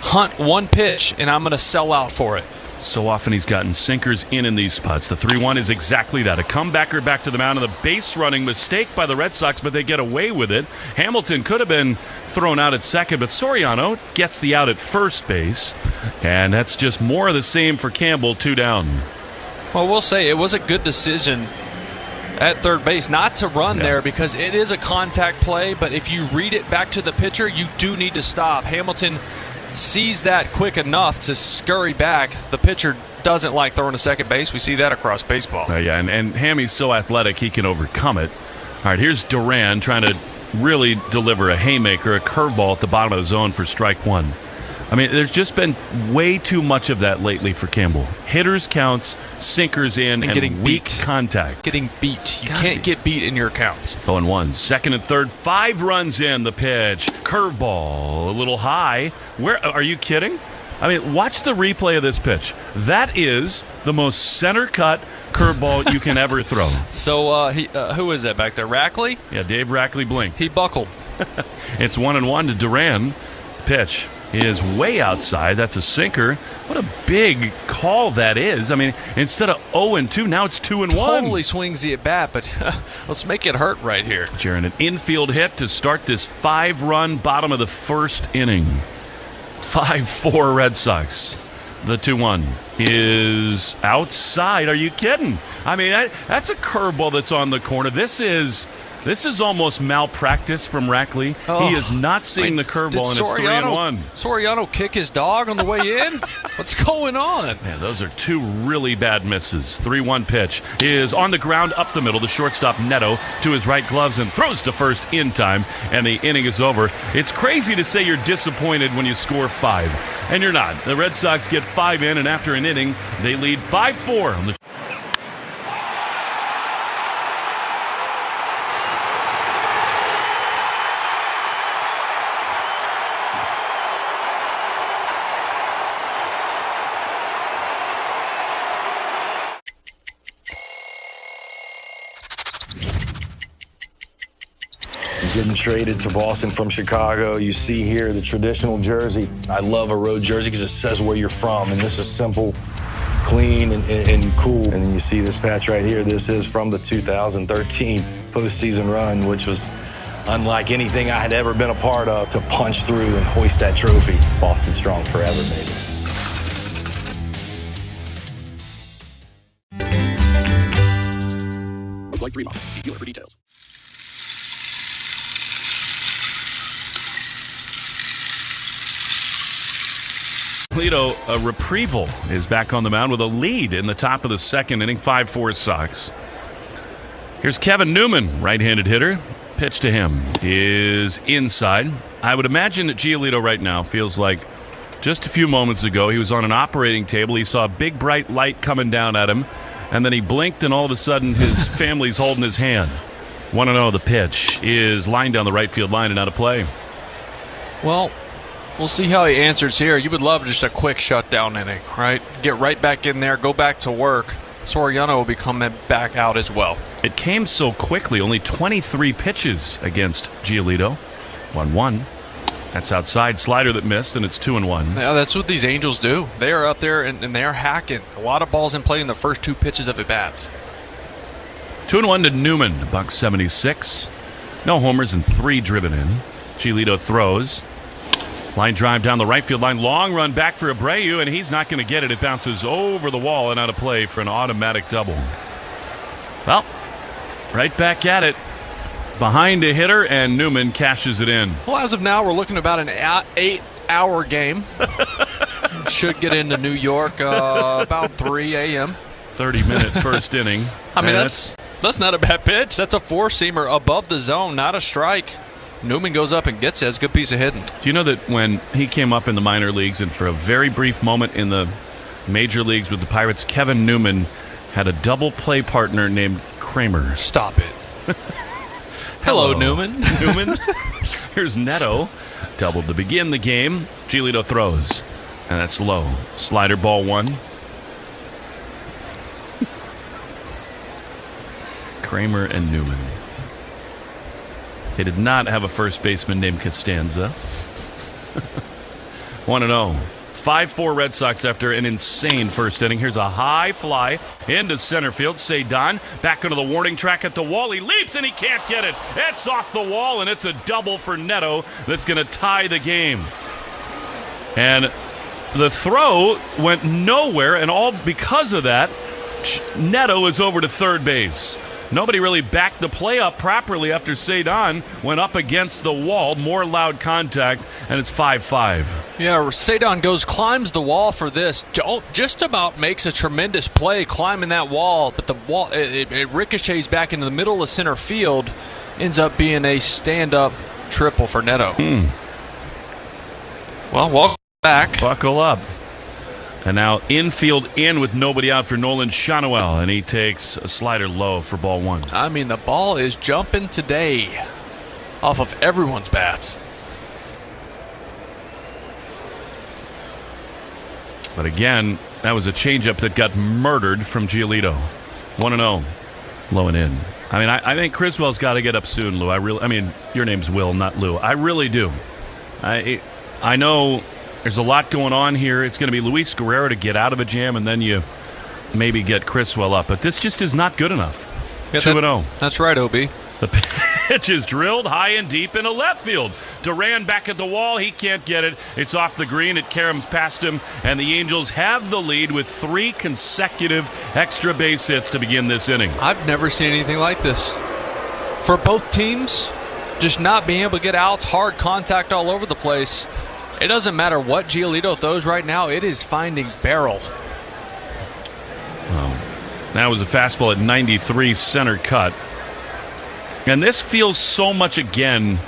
hunt one pitch, and I'm going to sell out for it. So often he's gotten sinkers in these spots. The 3-1 is exactly that. A comebacker back to the mound, and the base-running mistake by the Red Sox, but they get away with it. Hamilton could have been thrown out at second, but Soriano gets the out at first base. And that's just more of the same for Campbell, 2 down. Well, we'll say it was a good decision at third base not to run there because it is a contact play, but if you read it back to the pitcher, you do need to stop. Hamilton sees that quick enough to scurry back. The pitcher doesn't like throwing to second base. We see that across baseball. And Hammy's so athletic he can overcome it. All right, here's Duran trying to really deliver a haymaker, a curveball at the bottom of the zone for strike 1. I mean, there's just been way too much of that lately for Campbell. Hitters counts, sinkers in, and getting weak beat. Contact. Getting beat. You can't get beat in your counts. 0-1. Second and third, 5 runs in. The pitch. Curveball, a little high. Where are you kidding? I mean, watch the replay of this pitch. That is the most center-cut curveball you can ever throw. So, who is that back there? Rackley? Yeah, Dave Rackley blinked. He buckled. It's 1-1 to Duran. Pitch is way outside. That's a sinker. What a big call that is. I mean, instead of 0-2, now it's 2-1. Totally swings the at bat, but let's make it hurt right here. Jaron, an infield hit to start this 5-run bottom of the first inning. 5-4 Red Sox. The 2-1 is outside. Are you kidding? I mean, that's a curveball that's on the corner. This is almost malpractice from Rackley. Oh, he is not seeing the curveball, and it's 3-1. Soriano kick his dog on the way in? What's going on? Man, those are 2 really bad misses. 3-1 pitch is on the ground up the middle. The shortstop Neto to his right gloves and throws to first in time, and the inning is over. It's crazy to say you're disappointed when you score 5, and you're not. The Red Sox get 5 in, and after an inning, they lead 5-4 on the Getting traded to Boston from Chicago. You see here the traditional jersey. I love a road jersey because it says where you're from, and this is simple, clean, and cool. And then you see this patch right here. This is from the 2013 postseason run, which was unlike anything I had ever been a part of. To punch through and hoist that trophy. Boston strong forever, baby. Like 3 models. See dealer for details. Cleto, a reprieval, is back on the mound with a lead in the top of the second inning, 5-4 Sox. Here's Kevin Newman, right-handed hitter. Pitch to him is inside. I would imagine that Giolito right now feels like Just a few moments ago, he was on an operating table. He saw a big, bright light coming down at him, and then he blinked, and all of a sudden his family's holding his hand. 1-0, the pitch is lined down the right field line and out of play. Well, we'll see how he answers here. You would love just a quick shutdown inning, right? Get right back in there, go back to work. Soriano will be coming back out as well. It came so quickly, only 23 pitches against Giolito. 1-1. That's outside, slider that missed, and it's 2-1. Yeah, that's what these Angels do. They are out there and they are hacking. A lot of balls in play in the first 2 pitches of at bats. 2-1 to Newman, $176. No homers and 3 driven in. Giolito throws. Line drive down the right field line. Long run back for Abreu, and he's not going to get it. It bounces over the wall and out of play for an automatic double. Well, right back at it. Behind a hitter, and Newman cashes it in. Well, as of now, we're looking about an 8-hour game. Should get into New York about 3 a.m. 30-minute first inning. I mean, that's not a bad pitch. That's a 4-seamer above the zone, not a strike. Newman goes up and gets it. It's a good piece of hitting. Do you know that when he came up in the minor leagues and for a very brief moment in the major leagues with the Pirates, Kevin Newman had a double play partner named Kramer? Stop it. Hello, Newman. Newman. Here's Neto. Doubled to begin the game. Giolito throws. And that's low. Slider, ball 1. Kramer and Newman. They did not have a first baseman named Costanza. 1-0. 5-4 Red Sox after an insane first inning. Here's a high fly into center field. Cedon back into the warning track at the wall. He leaps and he can't get it. It's off the wall, and it's a double for Neto that's going to tie the game. And the throw went nowhere, and all because of that, Neto is over to third base. Nobody really backed the play up properly after Cedon went up against the wall. More loud contact, and it's 5-5. Yeah, Cedon climbs the wall for this. Just about makes a tremendous play climbing that wall, but the wall it ricochets back into the middle of center field. Ends up being a stand-up triple for Neto. Well, welcome back. Buckle up. And now infield in with nobody out for Nolan Shanuel, and he takes a slider low for ball 1. I mean, the ball is jumping today off of everyone's bats. But again, that was a changeup that got murdered from Giolito. 1-0, low and in. I mean, I think Criswell's got to get up soon, Lou. I mean, your name's Will, not Lou. I really do. I know there's a lot going on here. It's going to be Luis Guerrero to get out of a jam, and then you maybe get Criswell up. But this just is not good enough. 2-0. That's right, OB. The pitch is drilled high and deep into left field. Duran back at the wall. He can't get it. It's off the green. It caroms past him, and the Angels have the lead with 3 consecutive extra base hits to begin this inning. I've never seen anything like this. For both teams, just not being able to get outs, hard contact all over the place. It doesn't matter what Giolito throws right now. It is finding barrel. That was a fastball at 93, center cut. And this feels so much again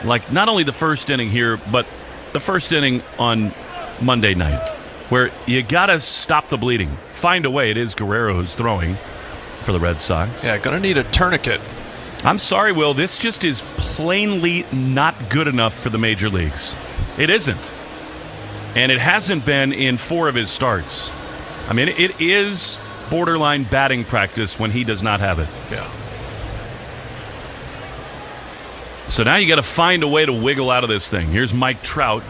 like not only the first inning here, but the first inning on Monday night, where you got to stop the bleeding. Find a way. It is Guerrero who's throwing for the Red Sox. Yeah, going to need a tourniquet. I'm sorry, Will. This just is plainly not good enough for the major leagues. It isn't. And it hasn't been in 4 of his starts. I mean, it is borderline batting practice when he does not have it. Yeah. So now you got to find a way to wiggle out of this thing. Here's Mike Trout.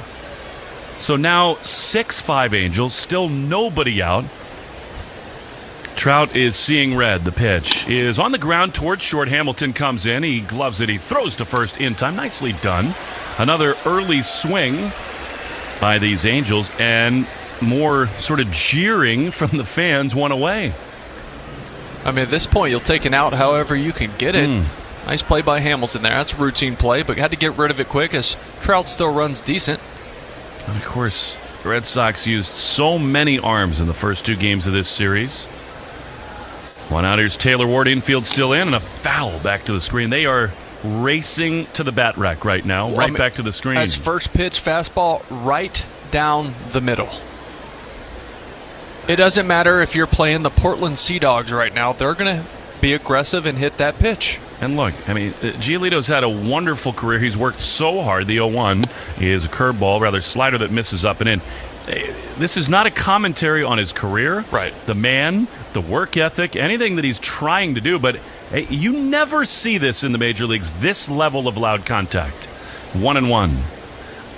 So now 6-5 Angels, still nobody out. Trout is seeing red. The pitch is on the ground towards short. Hamilton comes in. He gloves it. He throws to first in time. Nicely done. Another early swing by these Angels, and more sort of jeering from the fans, 1 away. I mean, at this point, you'll take an out however you can get it. Nice play by Hamilton there. That's a routine play, but had to get rid of it quick as Trout still runs decent. And, of course, the Red Sox used so many arms in the first 2 games of this series. 1 out. Here's Taylor Ward, infield still in, and a foul back to the screen. They are racing to the bat rack right now, back to the screen. As first pitch fastball right down the middle. It doesn't matter if you're playing the Portland Sea Dogs right now. They're going to be aggressive and hit that pitch. And look, I mean, Giolito's had a wonderful career. He's worked so hard. The 0-1 is a curveball, rather slider that misses up and in. This is not a commentary on his career. Right. The man, the work ethic, anything that he's trying to do. But you never see this in the major leagues, this level of loud contact. 1-1.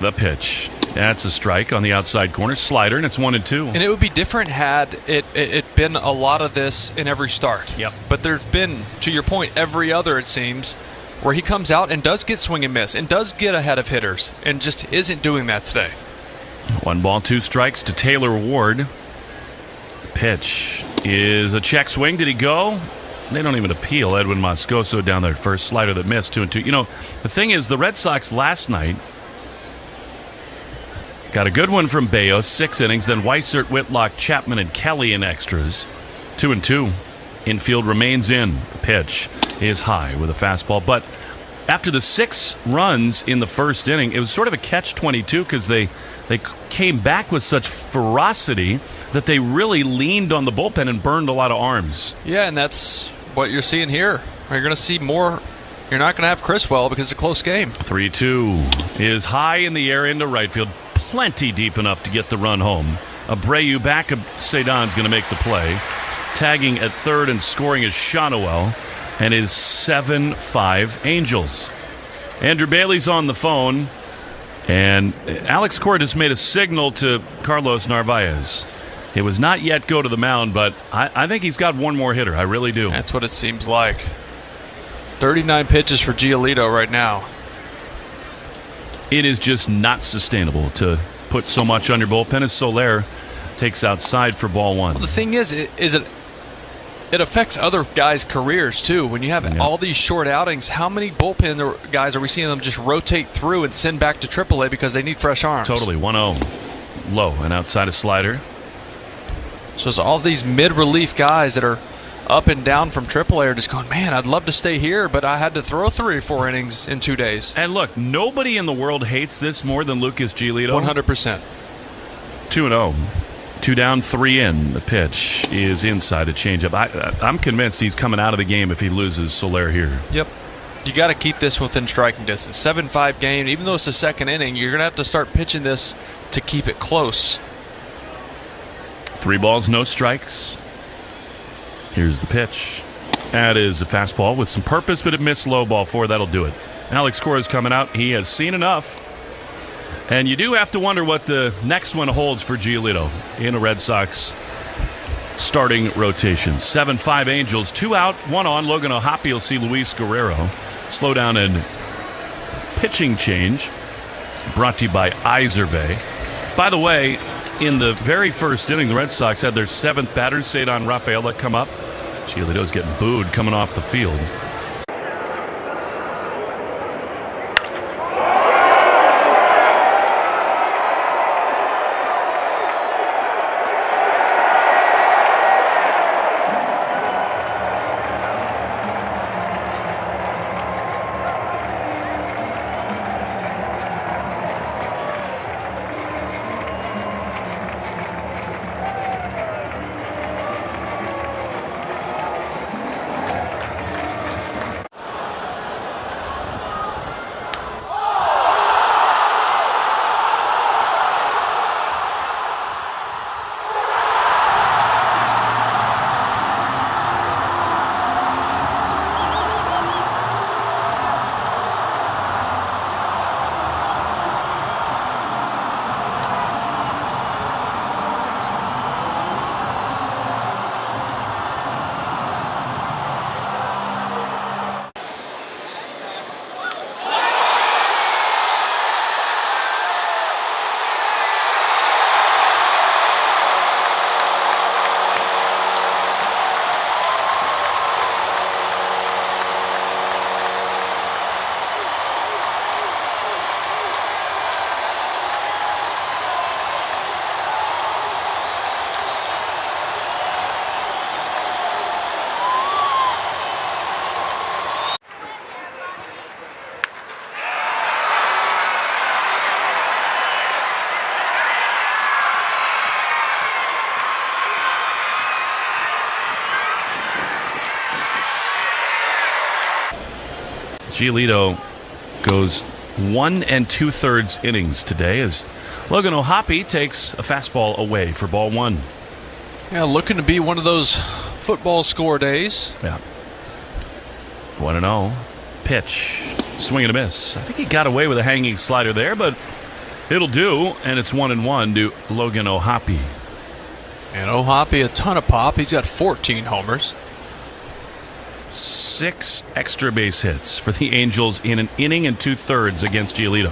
The pitch. That's a strike on the outside corner. Slider, and it's 1-2. And it would be different had it been a lot of this in every start. Yep. But there's been, to your point, every other, it seems, where he comes out and does get swing and miss and does get ahead of hitters and just isn't doing that today. 1 ball, 2 strikes to Taylor Ward. The pitch is a check swing. Did he go? They don't even appeal. Edwin Moscoso down there at first. Slider that missed, 2-2. You know, the thing is, the Red Sox last night got a good one from Bayo, 6 innings. Then Weissert, Whitlock, Chapman, and Kelly in extras. 2-2. Infield remains in. The pitch is high with a fastball. But after the 6 runs in the first inning, it was sort of a catch-22 because they came back with such ferocity that they really leaned on the bullpen and burned a lot of arms. Yeah, and that's what you're seeing here. You're going to see more. You're not going to have Criswell because it's a close game. 3-2 is high in the air into right field. Plenty deep enough to get the run home. Abreu back of Cedon's going to make the play. Tagging at third and scoring is Shawnuel and his 7-5 Angels. Andrew Bailey's on the phone, and Alex Cora just made a signal to Carlos Narvaez. It was not yet go to the mound, but I think he's got one more hitter. I really do. That's what it seems like. 39 pitches for Giolito right now. It is just not sustainable to put so much on your bullpen as Soler takes outside for ball 1. Well, the thing is it affects other guys' careers, too. When you have all these short outings, how many bullpen guys are we seeing them just rotate through and send back to AAA because they need fresh arms? Totally. 1-0. Low and outside a slider. So it's all these mid-relief guys that are up and down from AAA are just going, man, I'd love to stay here, but I had to throw 3 or 4 innings in 2 days. And look, nobody in the world hates this more than Lucas Giolito. 100%. 2-0. 2 down, 3 in. The pitch is inside a changeup. I'm convinced he's coming out of the game if he loses Soler here. Yep. You got to keep this within striking distance. 7-5 game. Even though it's the second inning, you're going to have to start pitching this to keep it close. 3 balls, no strikes. Here's the pitch. That is a fastball with some purpose, but it missed low ball 4. That'll do it. Alex Cora's coming out. He has seen enough. And you do have to wonder what the next one holds for Giolito in a Red Sox starting rotation. 7-5 Angels, 2 out, 1 on. Logan O'Hoppe will see Luis Guerrero. Slow down and pitching change brought to you by Izervay. By the way, in the very first inning, the Red Sox had their 7th batter, Cedon Rafaela, come up. Giolito's getting booed coming off the field. Giolito goes 1 2/3 innings today as Logan O'Hoppe takes a fastball away for ball 1. Yeah, looking to be one of those football score days. Yeah. 1-0. Pitch. Swing and a miss. I think he got away with a hanging slider there, but it'll do, and it's 1-1 to Logan O'Hoppe. And O'Hoppe, a ton of pop. He's got 14 homers. 6 extra base hits for the Angels in an inning and 2/3 against Giolito.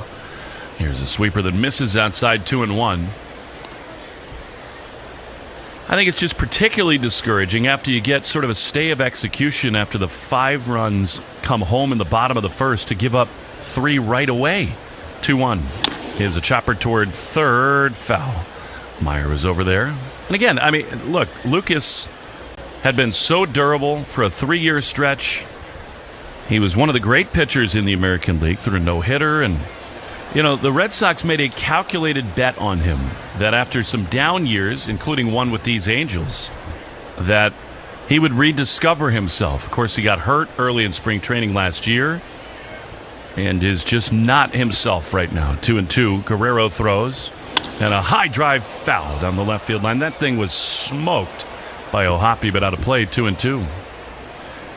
Here's a sweeper that misses outside 2-1. I think it's just particularly discouraging after you get sort of a stay of execution after the 5 runs come home in the bottom of the first to give up 3 right away. 2-1. Here's a chopper toward third, foul. Meyer was over there. And again, I mean, look, Lucas had been so durable for a 3-year stretch. He was one of the great pitchers in the American League through a no-hitter. And, you know, the Red Sox made a calculated bet on him that after some down years, including one with these Angels, that he would rediscover himself. Of course, he got hurt early in spring training last year and is just not himself right now. 2-2. Guerrero throws. And a high drive foul down the left field line. That thing was smoked by O'Hoppe, but out of play. 2-2.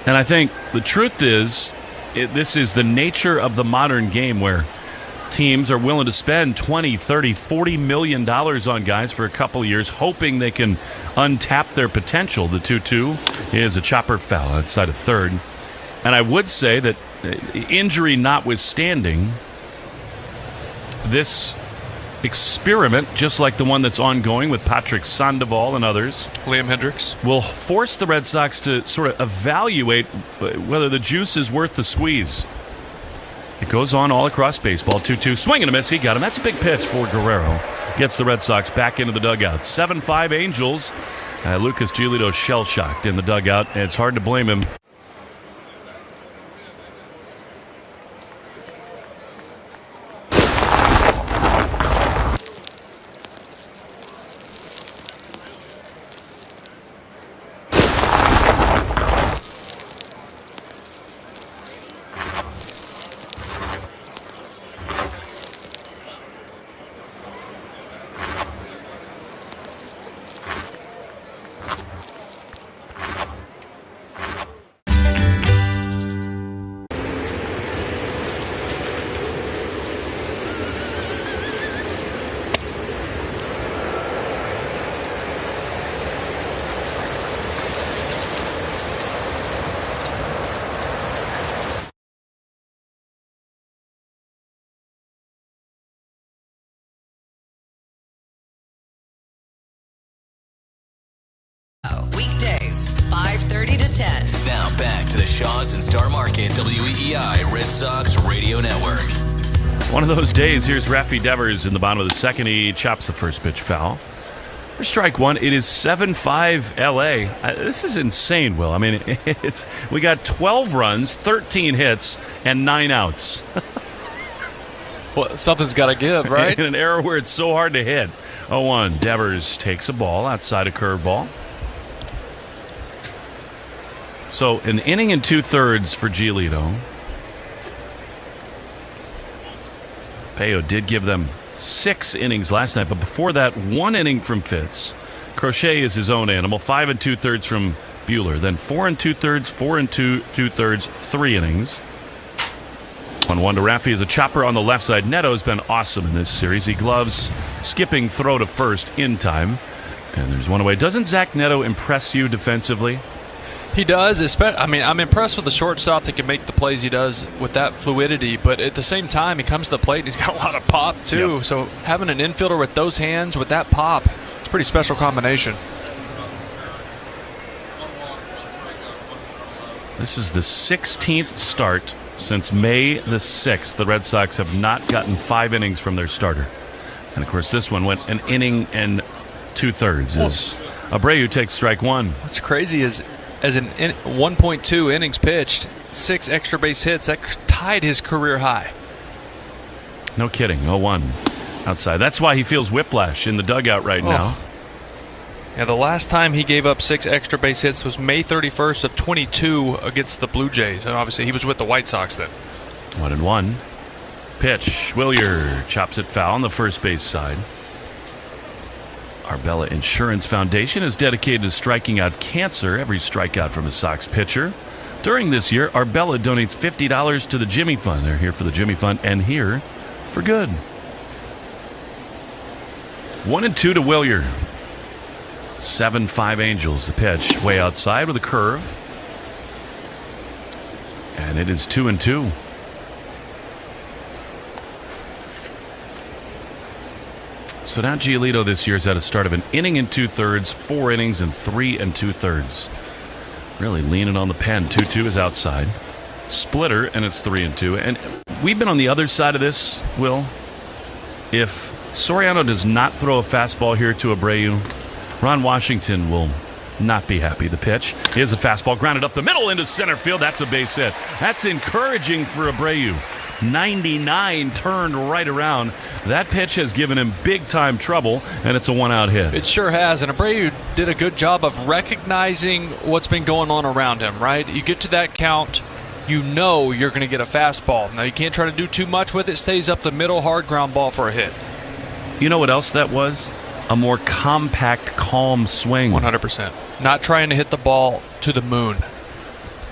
And I think the truth is, this is the nature of the modern game where teams are willing to spend $20, $30, $40 million on guys for a couple of years, hoping they can untap their potential. The 2-2 is a chopper foul outside of third. And I would say that, injury notwithstanding, this experiment, just like the one that's ongoing with Patrick Sandoval and others, Liam Hendricks, will force the Red Sox to sort of evaluate whether the juice is worth the squeeze. It goes on all across baseball. 2-2. Swing and a miss. He got him. That's a big pitch for Guerrero. Gets the Red Sox back into the dugout. 7-5 Angels. Lucas Giolito shell-shocked in the dugout, and it's hard to blame him. Weekdays, 5:30 to 10. Now back to the Shaws and Star Market WEEI Red Sox Radio Network. One of those days. Here's Rafi Devers in the bottom of the second. He chops the first pitch foul. For strike one, it is 7-5 LA. This is insane, Will. I mean, we got 12 runs, 13 hits, and 9 outs. Well, something's got to give, right? In an era where it's so hard to hit. 0-1. Devers takes a ball outside a curveball. So an inning and 2/3 for Giolito. Peo did give them 6 innings last night, but before that, 1 inning from Fitz. Crochet is his own animal. 5 2/3 from Buehler. Then 4 2/3, 4 2/3, 3 innings. 1-1 to Rafi as a chopper on the left side. Neto's been awesome in this series. He gloves skipping throw to first in time. And there's one away. Doesn't Zach Neto impress you defensively? He does. I mean, I'm impressed with the shortstop that can make the plays he does with that fluidity, but at the same time, he comes to the plate and he's got a lot of pop, too. Yep. So having an infielder with those hands, with that pop, it's a pretty special combination. This is the 16th start since May the 6th. The Red Sox have not gotten 5 innings from their starter. And, of course, this one went an inning and 2/3 as Abreu takes strike one. What's crazy is, as an 1.2 innings pitched, 6 extra base hits, that tied his career high. No kidding. 0-1 outside. That's why he feels whiplash in the dugout right now. Yeah, the last time he gave up 6 extra base hits was May 31st of 22 against the Blue Jays, and obviously he was with the White Sox then. 1-1. Pitch. Willier chops it foul on the first base side. Arbella Insurance Foundation is dedicated to striking out cancer. Every strikeout from a Sox pitcher. During this year, Arbella donates $50 to the Jimmy Fund. They're here for the Jimmy Fund and here for good. 1-2 to Willier. 7-5 Angels. The pitch way outside with a curve. And it is 2-2. So now Giolito this year has had a start of an inning and 2/3, 4 innings and 3 2/3. Really leaning on the pen. 2-2 is outside. Splitter, and it's 3-2. And we've been on the other side of this, Will. If Soriano does not throw a fastball here to Abreu, Ron Washington will not be happy. The pitch. Here's a fastball grounded up the middle into center field. That's a base hit. That's encouraging for Abreu. 99 turned right around. That pitch has given him big-time trouble, and it's a one-out hit. It sure has, and Abreu did a good job of recognizing what's been going on around him, right? You get to that count, you know you're going to get a fastball. Now, you can't try to do too much with it. Stays up the middle, hard ground ball for a hit. You know what else that was? A more compact, calm swing. 100%. Not trying to hit the ball to the moon.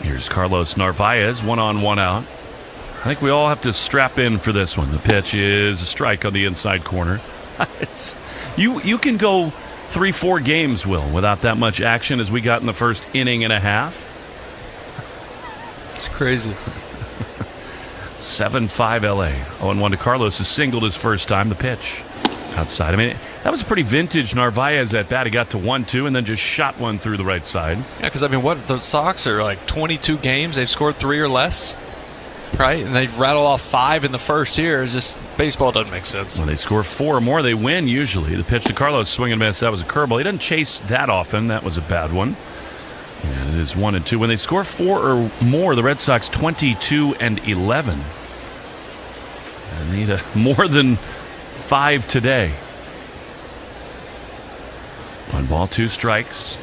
Here's Carlos Narvaez, 1-on, 1-out. I think we all have to strap in for this one. The pitch is a strike on the inside corner. You can go 3-4 games, Will, without that much action as we got in the first inning and a half. It's crazy. 7-5 LA. 0-1 to Carlos, who singled his first time. The pitch outside. I mean, that was a pretty vintage Narvaez at bat. He got to 1-2 and then just shot one through the right side. Yeah, because, I mean, what the Sox are like 22 games. They've scored 3 or less. Right, and they've rattled off 5 in the first year. It's just baseball doesn't make sense. When they score 4 or more, they win usually. The pitch to Carlos, swing and miss. That was a curveball. He doesn't chase that often. That was a bad one. And it is 1-2. When they score 4 or more, the Red Sox 22-11. And need more than 5 today. 1 ball, 2 strikes.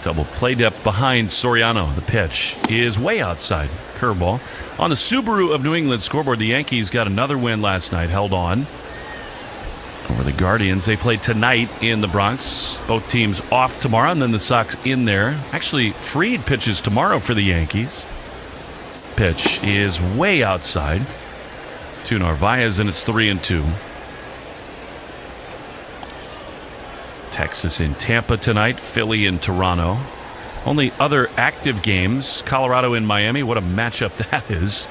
Double play depth behind Soriano. The pitch is way outside. Curveball. On the Subaru of New England scoreboard, the Yankees got another win last night. Held on over the Guardians. They play tonight in the Bronx. Both teams off tomorrow, and then the Sox in there. Actually, Fried pitches tomorrow for the Yankees. Pitch is way outside to Narvaez, and it's 3-2. Texas in Tampa tonight, Philly in Toronto. Only other active games, Colorado in Miami. What a matchup that is.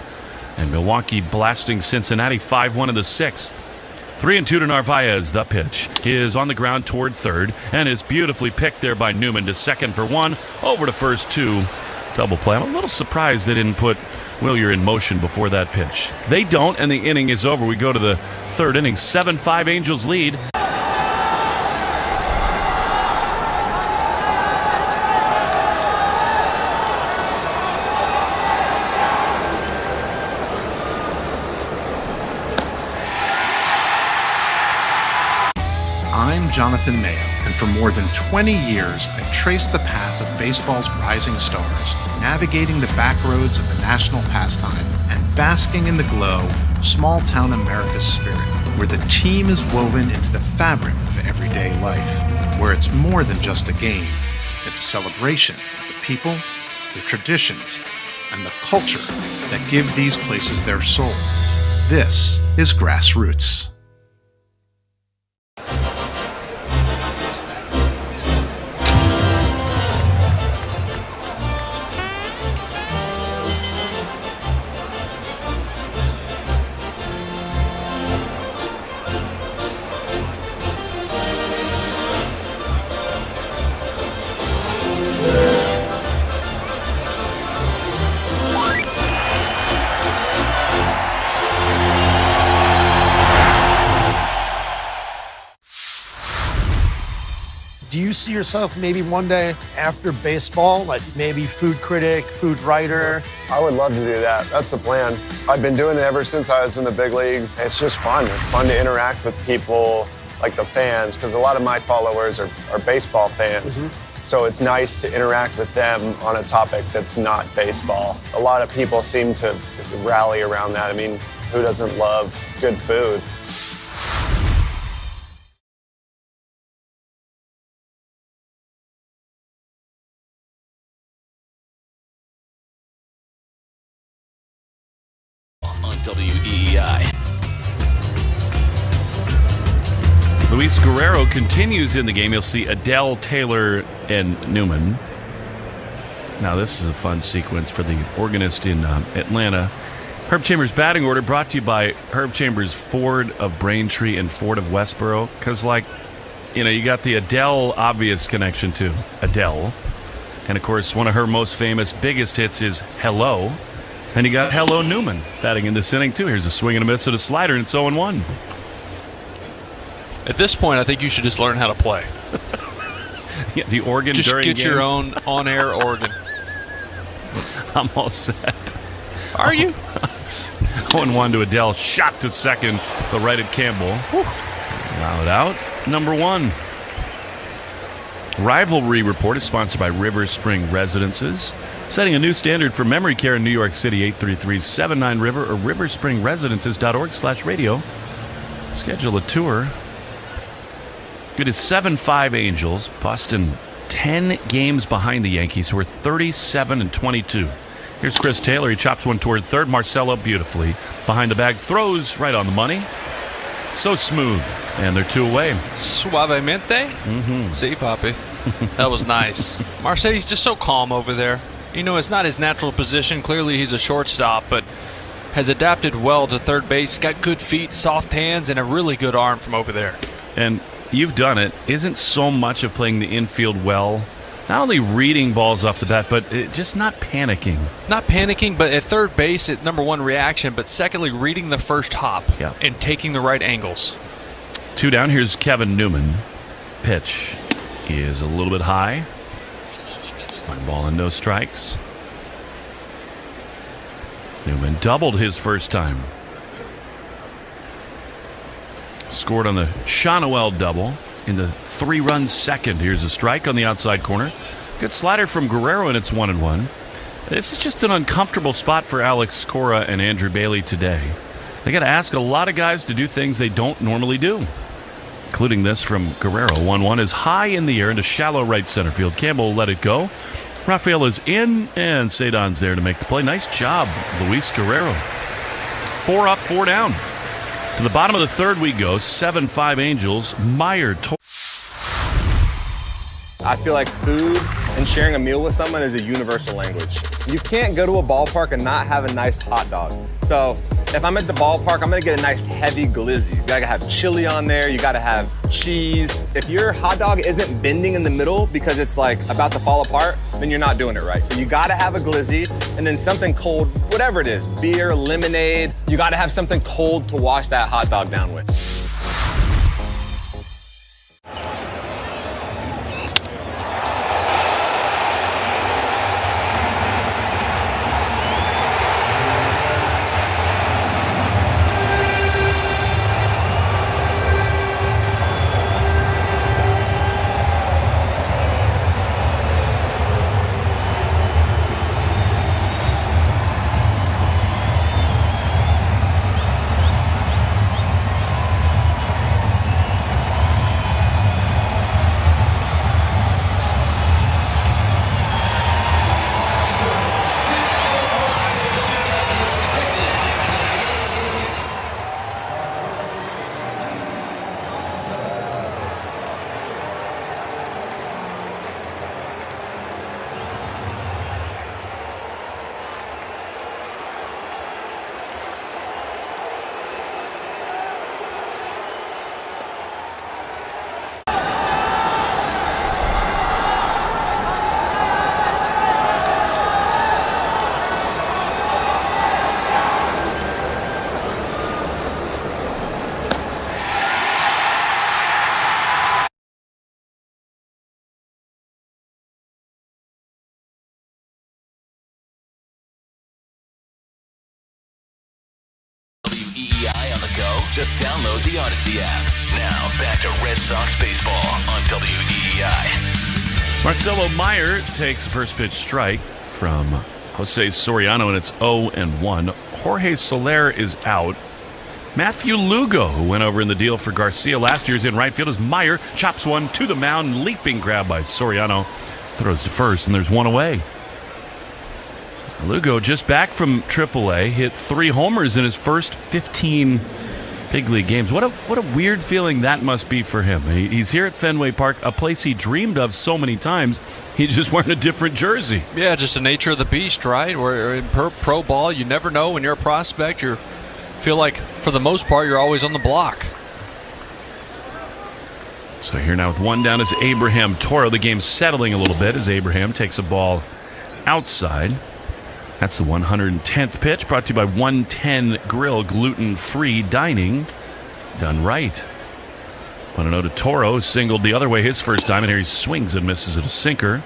And Milwaukee blasting Cincinnati 5-1 in the 6th. 3-2 to Narvaez. The pitch is on the ground toward third and is beautifully picked there by Newman to second for 1. Over to first 2. Double play. I'm a little surprised they didn't put Willier in motion before that pitch. They don't, and the inning is over. We go to the 3rd inning. 7-5 Angels lead. I'm Jonathan Mayo, and for more than 20 years, I've traced the path of baseball's rising stars, navigating the back roads of the national pastime and basking in the glow of small-town America's spirit, where the team is woven into the fabric of everyday life, where it's more than just a game. It's a celebration of the people, the traditions, and the culture that give these places their soul. This is Grassroots. Do you see yourself maybe one day after baseball, like maybe food critic, food writer? I would love to do that. That's the plan. I've been doing it ever since I was in the big leagues. It's just fun. It's fun to interact with people like the fans, because a lot of my followers are baseball fans. So it's nice to interact with them on a topic that's not baseball. A lot of people seem to rally around that. I mean, who doesn't love good food? On WEEI. Luis Guerrero continues in the game. You'll see Adele, Taylor, and Newman. Now, this is a fun sequence for the organist in Atlanta. Herb Chambers' batting order brought to you by Herb Chambers, Ford of Braintree and Ford of Westboro. Because, you got the Adele obvious connection to Adele. And, of course, one of her most famous, biggest hits is Hello. And you got Hello Newman batting in this inning, too. Here's a swing and a miss at a slider, and it's 0-1. At this point, I think you should just learn how to play. Yeah, the organ just during get games. your own on-air organ. I'm all set. Are you? 0-1 to Adele. Shot to second. The right at Campbell. Now it out. Number 1. Rivalry Report is sponsored by River Spring Residences. Setting a new standard for memory care in New York City. 833-79-RIVER or riverspringresidences.org/radio. Schedule a tour. It is 7-5 Angels. Boston 10 games behind the Yankees, who are 37-22. Here's Chris Taylor. He chops one toward third. Marcelo beautifully behind the bag. Throws right on the money. So smooth. And they're 2 away. Suavemente? Mm-hmm. See, Poppy. That was nice. Marcel's just so calm over there. It's not his natural position. Clearly he's a shortstop, but has adapted well to third base. Got good feet, soft hands, and a really good arm from over there. And you've done it. Isn't so much of playing the infield well, not only reading balls off the bat, but just not panicking. Not panicking, but at third base, number one, reaction, but secondly, reading the first hop and taking the right angles. 2 down. Here's Kevin Newman. Pitch is a little bit high. 1 ball and no strikes. Newman doubled his first time. Scored on the Shawnoel double in the 3-run second. Here's a strike on the outside corner. Good slider from Guerrero, and it's 1-1. This is just an uncomfortable spot for Alex Cora and Andrew Bailey today. They got to ask a lot of guys to do things they don't normally do, including this from Guerrero. 1-1 is high in the air into shallow right center field. Campbell let it go. Rafael is in, and Cedon's there to make the play. Nice job, Luis Guerrero. 4 up, 4 down. To the bottom of the third we go. 7-5 Angels. Meyer. I feel like food and sharing a meal with someone is a universal language. You can't go to a ballpark and not have a nice hot dog. So if I'm at the ballpark, I'm gonna get a nice heavy glizzy. You gotta have chili on there, you gotta have cheese. If your hot dog isn't bending in the middle because it's about to fall apart, then you're not doing it right. So you gotta have a glizzy and then something cold, whatever it is, beer, lemonade. You gotta have something cold to wash that hot dog down with. WEEI on the go? Just download the Odyssey app. Now, back to Red Sox baseball on WEEI. Marcelo Meyer takes the first pitch strike from Jose Soriano, and it's 0-1. Jorge Soler is out. Matthew Lugo, who went over in the deal for Garcia last year, is in right field as Meyer chops one to the mound. Leaping grab by Soriano. Throws to first, and there's one away. Lugo, just back from AAA, hit 3 homers in his first 15 big league games. What a weird feeling that must be for him. He's here at Fenway Park, a place he dreamed of so many times. He's just wearing a different jersey. Yeah, just the nature of the beast, right? Where in pro ball, you never know when you're a prospect. You feel like, for the most part, you're always on the block. So here now with one down is Abraham Toro. The game's settling a little bit as Abraham takes a ball outside. That's the 110th pitch, brought to you by 110 Grill, gluten-free dining done right. 1-0 to Toro, singled the other way his first time, and here he swings and misses at a sinker.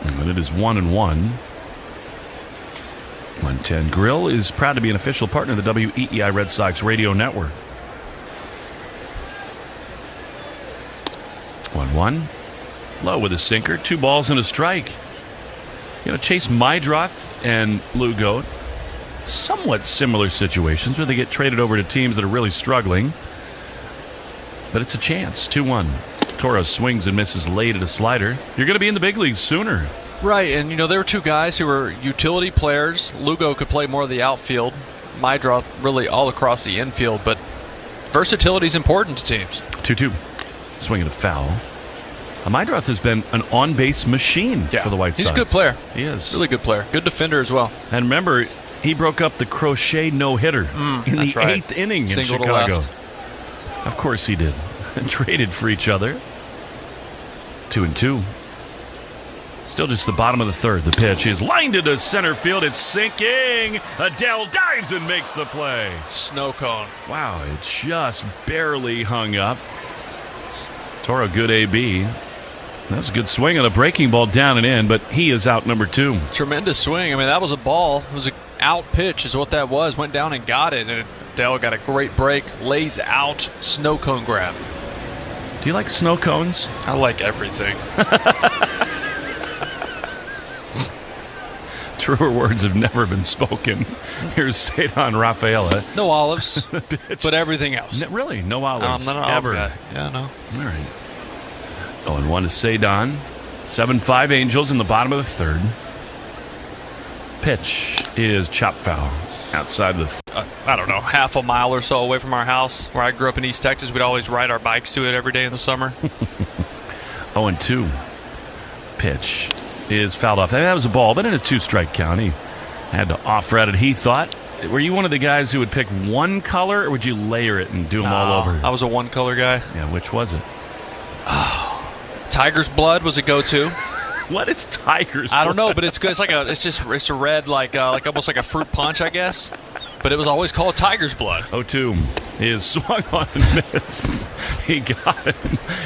And it is 1-1. 110 Grill is proud to be an official partner of the WEEI Red Sox radio network. 1-1. Low with a sinker, 2 balls and a strike. You know, Chase Mydroth and Lugo, somewhat similar situations where they get traded over to teams that are really struggling. But it's a chance. 2-1. Toro swings and misses late at a slider. You're going to be in the big leagues sooner. Right, and you know, there were 2 guys who were utility players. Lugo could play more of the outfield. Mydroth really all across the infield, but versatility is important to teams. 2-2. Swinging a foul. Mydroth has been an on-base machine for the White Sox. He's a good player. He is. Really good player. Good defender as well. And remember, he broke up the Crochet no-hitter in the 8th inning in Single Chicago. To left. Of course he did. And traded for each other. 2-2. Still just the bottom of the third. The pitch is lined into center field. It's sinking. Adele dives and makes the play. Snow cone. Wow, it just barely hung up. Toro, good AB. That was a good swing on a breaking ball down and in, but he is out number 2. Tremendous swing. I mean, that was a ball. It was an out pitch is what that was. Went down and got it. And Adele got a great break. Lays out. Snow cone grab. Do you like snow cones? I like everything. Truer words have never been spoken. Here's Cedon Rafaela. No olives, but everything else. Really? No olives? I'm not an ever. olive guy. Yeah, no. All right. 0-1 to Cedon. 7-5 Angels in the bottom of the third. Pitch is chop foul outside the I don't know, half a mile or so away from our house where I grew up in East Texas. We'd always ride our bikes to it every day in the summer. 0-2. Pitch is fouled off. That was a ball, but in a 2-strike count. He had to offer at it, he thought. Were you one of the guys who would pick one color, or would you layer it and do them all over? I was a one-color guy. Yeah, which was it? Tiger's blood was a go-to. What is tiger's blood? I don't know, but it's good. It's a red, like almost like a fruit punch, I guess. But it was always called tiger's blood. 0-2 is swung on and missed. He got it.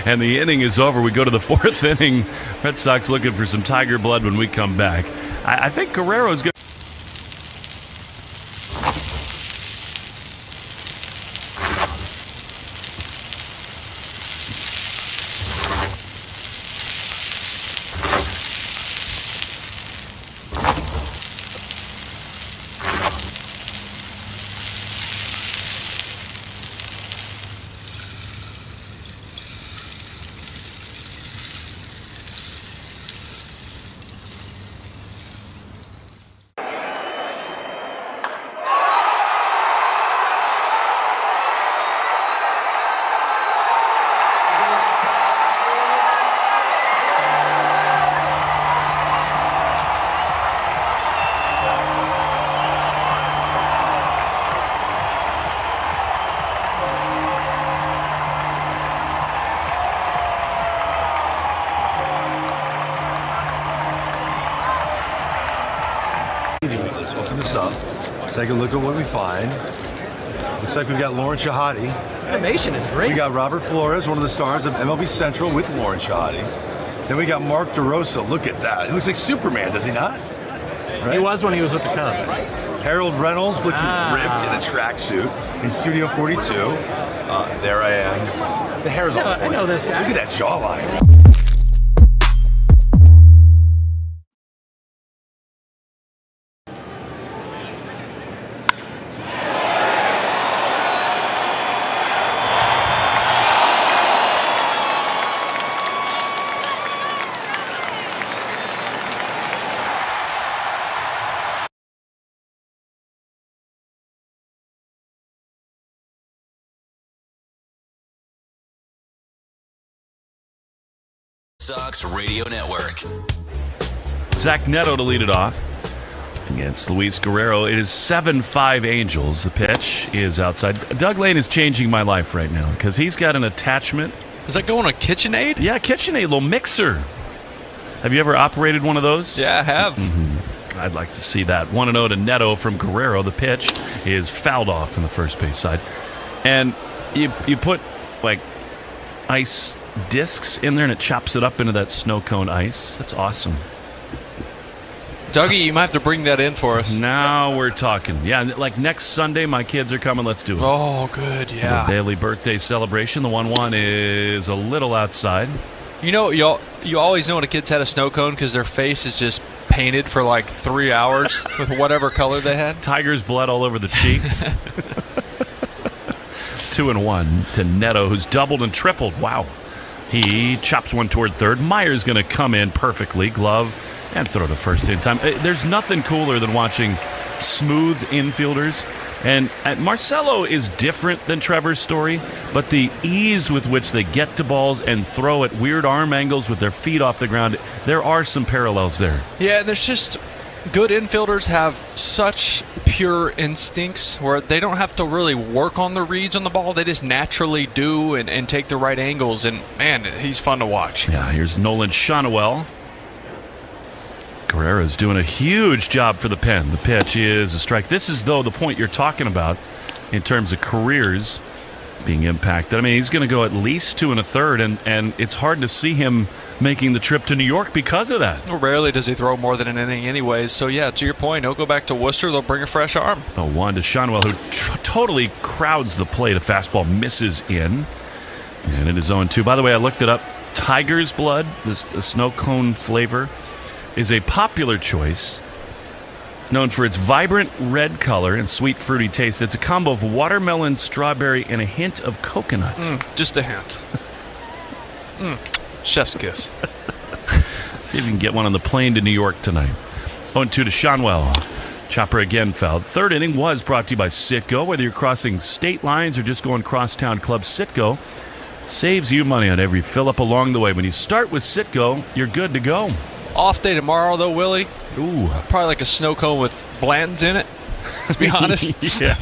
And the inning is over. We go to the 4th inning. Red Sox looking for some tiger blood when we come back. I think Guerrero's going to... Take a look at what we find. Looks like we've got Lauren Shahadi. Animation is great. We got Robert Flores, one of the stars of MLB Central with Lauren Shahadi. Then we got Mark DeRosa. Look at that. He looks like Superman, does he not? Right? He was when he was with the Cubs. Harold Reynolds looking ripped in a tracksuit in Studio 42. There I am. The hair's all I know this guy. Look at that jawline. Sox Radio Network. Zach Neto to lead it off against Luis Guerrero. It is 7-5 Angels. The pitch is outside. Doug Lane is changing my life right now because he's got an attachment. Is that going to KitchenAid? Yeah, KitchenAid, little mixer. Have you ever operated one of those? Yeah, I have. Mm-hmm. I'd like to see that. 1-0 to Neto from Guerrero. The pitch is fouled off in the first base side. And you put, like, ice discs in there and it chops it up into that snow cone ice. That's awesome. Dougie, you might have to bring that in for us. Now we're talking. Yeah, like next Sunday, my kids are coming. Let's do it. Oh, good, yeah. The daily birthday celebration. The 1-1 is a little outside. You know, you always know when a kid's had a snow cone because their face is just painted for like 3 hours with whatever color they had. Tiger's blood all over the cheeks. 2-1 to Neto, who's doubled and tripled. Wow. He chops one toward third. Meyer's going to come in perfectly, glove, and throw to first in time. There's nothing cooler than watching smooth infielders. And Marcelo is different than Trevor's Story, but the ease with which they get to balls and throw at weird arm angles with their feet off the ground, there are some parallels there. Yeah, and there's just good infielders have such pure instincts where they don't have to really work on the reads on the ball. They just naturally do and take the right angles. And, man, he's fun to watch. Yeah, here's Nolan Shonowell. Guerrero's doing a huge job for the pen. The pitch is a strike. This is, though, the point you're talking about in terms of careers being impacted. I mean, he's going to go at least 2 1/3, and it's hard to see him making the trip to New York because of that. Well, rarely does he throw more than an inning anyways. So, yeah, to your point, he'll go back to Worcester. They'll bring a fresh arm. 1 to Shonwell, who totally crowds the plate. A fastball misses in, and it is 0-2. By the way, I looked it up. Tiger's blood, the snow cone flavor, is a popular choice known for its vibrant red color and sweet fruity taste. It's a combo of watermelon, strawberry, and a hint of coconut. Just a hint. Chef's kiss. See if you can get one on the plane to New York tonight. 0-2 to Shonwell. Chopper again fouled. Third inning was brought to you by Citgo. Whether you're crossing state lines or just going cross-town club, Citgo saves you money on every fill-up along the way. When you start with Citgo, you're good to go. Off day tomorrow, though, Willie. Ooh. Probably like a snow cone with Blanton's in it, to be honest. Yeah.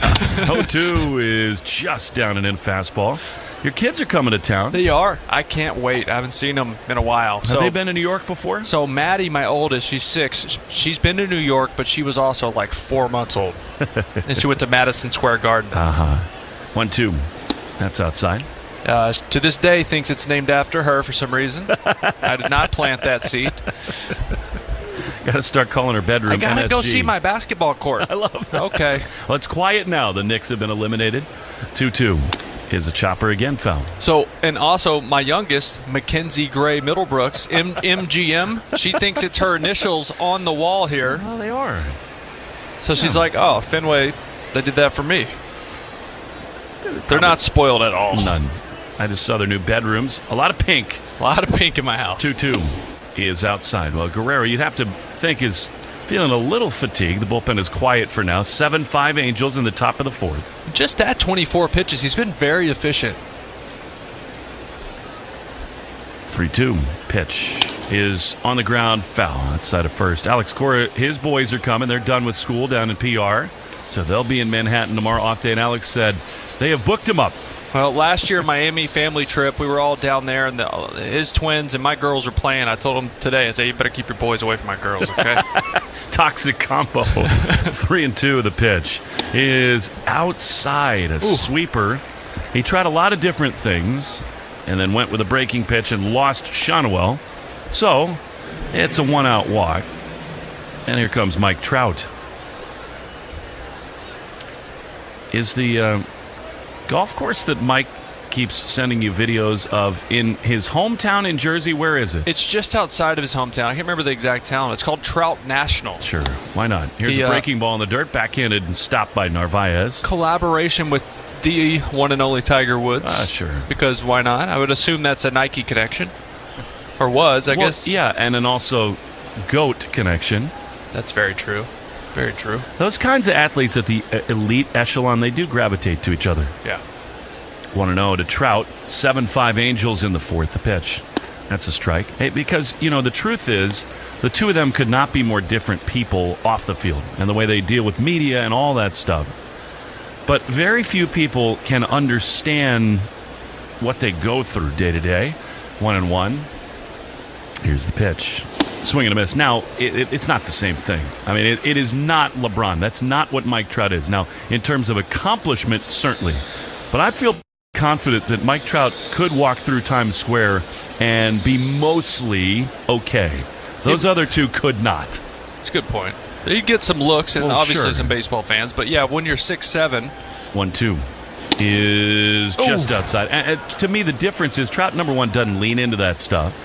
0-2 is just down and in fastball. Your kids are coming to town. They are. I can't wait. I haven't seen them in a while. Have they been to New York before? So Maddie, my oldest, she's 6. She's been to New York, but she was also like 4 months old. And she went to Madison Square Garden. 1-2. That's outside. To this day, thinks it's named after her for some reason. I did not plant that seed. Got to start calling her bedroom I gotta MSG. go see my basketball court. I love that. Okay. Well, it's quiet now. The Knicks have been eliminated. 2-2 is a chopper again foul. So, and also my youngest, Mackenzie Gray Middlebrooks, MGM, she thinks it's her initials on the wall here. Oh, they are. So she's like, oh, Fenway, they did that for me. They're not spoiled at all. None. I just saw their new bedrooms. A lot of pink. A lot of pink in my house. 2-2 is outside. Well, Guerrero, you'd have to think, is feeling a little fatigued. The bullpen is quiet for now. 7-5 Angels in the top of the fourth. Just at 24 pitches, he's been very efficient. 3-2. Pitch is on the ground, foul outside of first. Alex Cora, his boys are coming. They're done with school down in PR, so they'll be in Manhattan tomorrow off day, and Alex said they have booked him up. Well, last year, Miami family trip, we were all down there, and his twins and my girls were playing. I told them today, I said, you better keep your boys away from my girls, okay? Toxic combo. 3-2. The pitch is outside. A sweeper. He tried a lot of different things and then went with a breaking pitch and lost Shonowell. So it's a 1-out walk. And here comes Mike Trout. Is the golf course that Mike keeps sending you videos of in his hometown in Jersey, where is it? It's just outside of his hometown. I can't remember the exact town. It's called Trout National. Sure, why not? Here's a breaking ball in the dirt, backhanded and stopped by Narvaez. Collaboration with the one and only Tiger Woods. Sure. Because why not? I would assume that's a Nike connection. Or was, I guess. Yeah, and then also GOAT connection. That's very true. Very true. Those kinds of athletes at the elite echelon, they do gravitate to each other. Yeah. 1-0 to Trout. 7-5 Angels in the fourth. The pitch That's a strike. Hey, because, the truth is, the two of them could not be more different people off the field and the way they deal with media and all that stuff. But very few people can understand what they go through day to day. 1-1. Here's the pitch. Swing and a miss. Now, it's not the same thing. I mean, it is not LeBron. That's not what Mike Trout is. Now, in terms of accomplishment, certainly. But I feel confident that Mike Trout could walk through Times Square and be mostly okay. Those other two could not. That's a good point. You get some looks, and obviously some baseball fans. But, yeah, when you're 6'7". 1-2 is just outside. And to me, the difference is Trout, number one, doesn't lean into that stuff.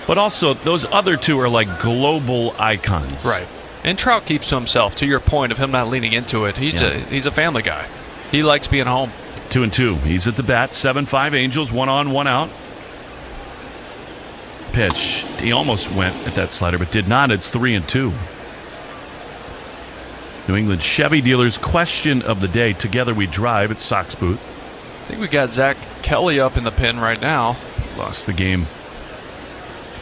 But also, those other two are like global icons. Right. And Trout keeps to himself, to your point of him not leaning into it. He's a family guy. He likes being home. 2-2. He's at the bat. 7-5 Angels. 1 on, 1 out. Pitch. He almost went at that slider, but did not. It's 3-2. New England Chevy dealers question of the day. Together we drive at Sox booth. I think we got Zach Kelly up in the pen right now. Lost the game.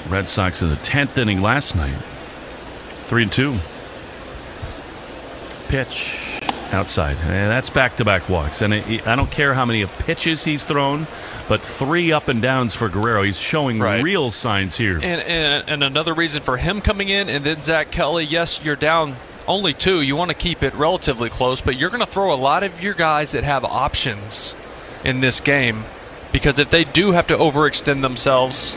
Red Sox in the 10th inning last night. 3-2. Pitch. Outside. And that's back-to-back walks. And I don't care how many pitches he's thrown, but 3 up and downs for Guerrero. He's showing real signs here. And another reason for him coming in, and then Zach Kelly, yes, you're down only 2. You want to keep it relatively close, but you're going to throw a lot of your guys that have options in this game, because if they do have to overextend themselves,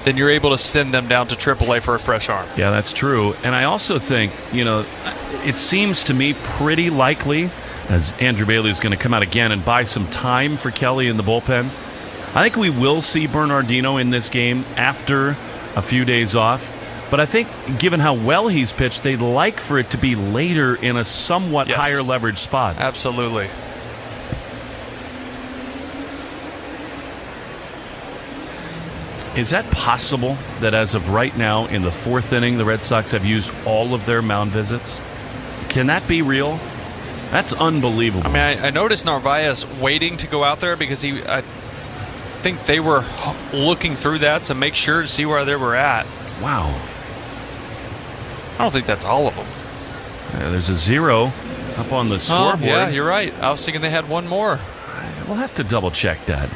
then you're able to send them down to AAA for a fresh arm. Yeah, that's true. And I also think, it seems to me pretty likely, as Andrew Bailey is going to come out again and buy some time for Kelly in the bullpen, I think we will see Bernardino in this game after a few days off. But I think, given how well he's pitched, they'd like for it to be later in a somewhat higher leverage spot. Absolutely. Is that possible that as of right now, in the 4th inning, the Red Sox have used all of their mound visits? Can that be real? That's unbelievable. I mean, I noticed Narvaez waiting to go out there because I think they were looking through that to make sure to see where they were at. Wow. I don't think that's all of them. There's a 0 up on the scoreboard. Yeah, you're right. I was thinking they had one more. We'll have to double-check that.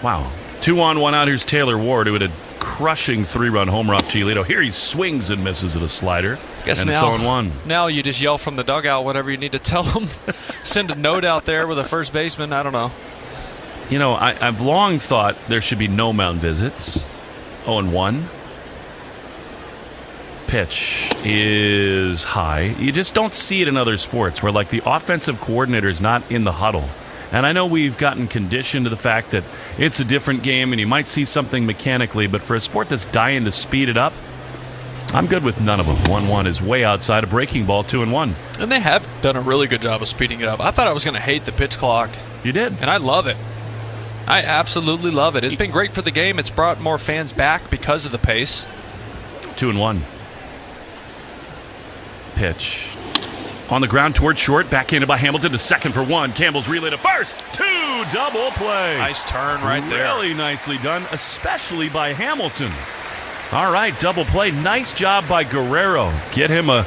Wow. 2 on, 1 out. Here's Taylor Ward, who had a crushing 3-run homer off Giolito. Here he swings and misses at a slider. Guess and now, it's 0-1. Now you just yell from the dugout whatever you need to tell them. Send a note out there with a first baseman. I don't know. I've long thought there should be no mound visits. 0-1. Pitch is high. You just don't see it in other sports where, like, the offensive coordinator is not in the huddle. And I know we've gotten conditioned to the fact that it's a different game and you might see something mechanically, but for a sport that's dying to speed it up, I'm good with none of them. 1-1 is way outside a breaking ball. 2-1. And they have done a really good job of speeding it up. I thought I was going to hate the pitch clock. You did. And I love it. I absolutely love it. It's been great for the game. It's brought more fans back because of the pace. 2-1. Pitch. On the ground toward short, backhanded by Hamilton to second for 1. Campbell's relay to first. 2, double play. Nice turn right there. Really nicely done, especially by Hamilton. All right, double play. Nice job by Guerrero. Get him a...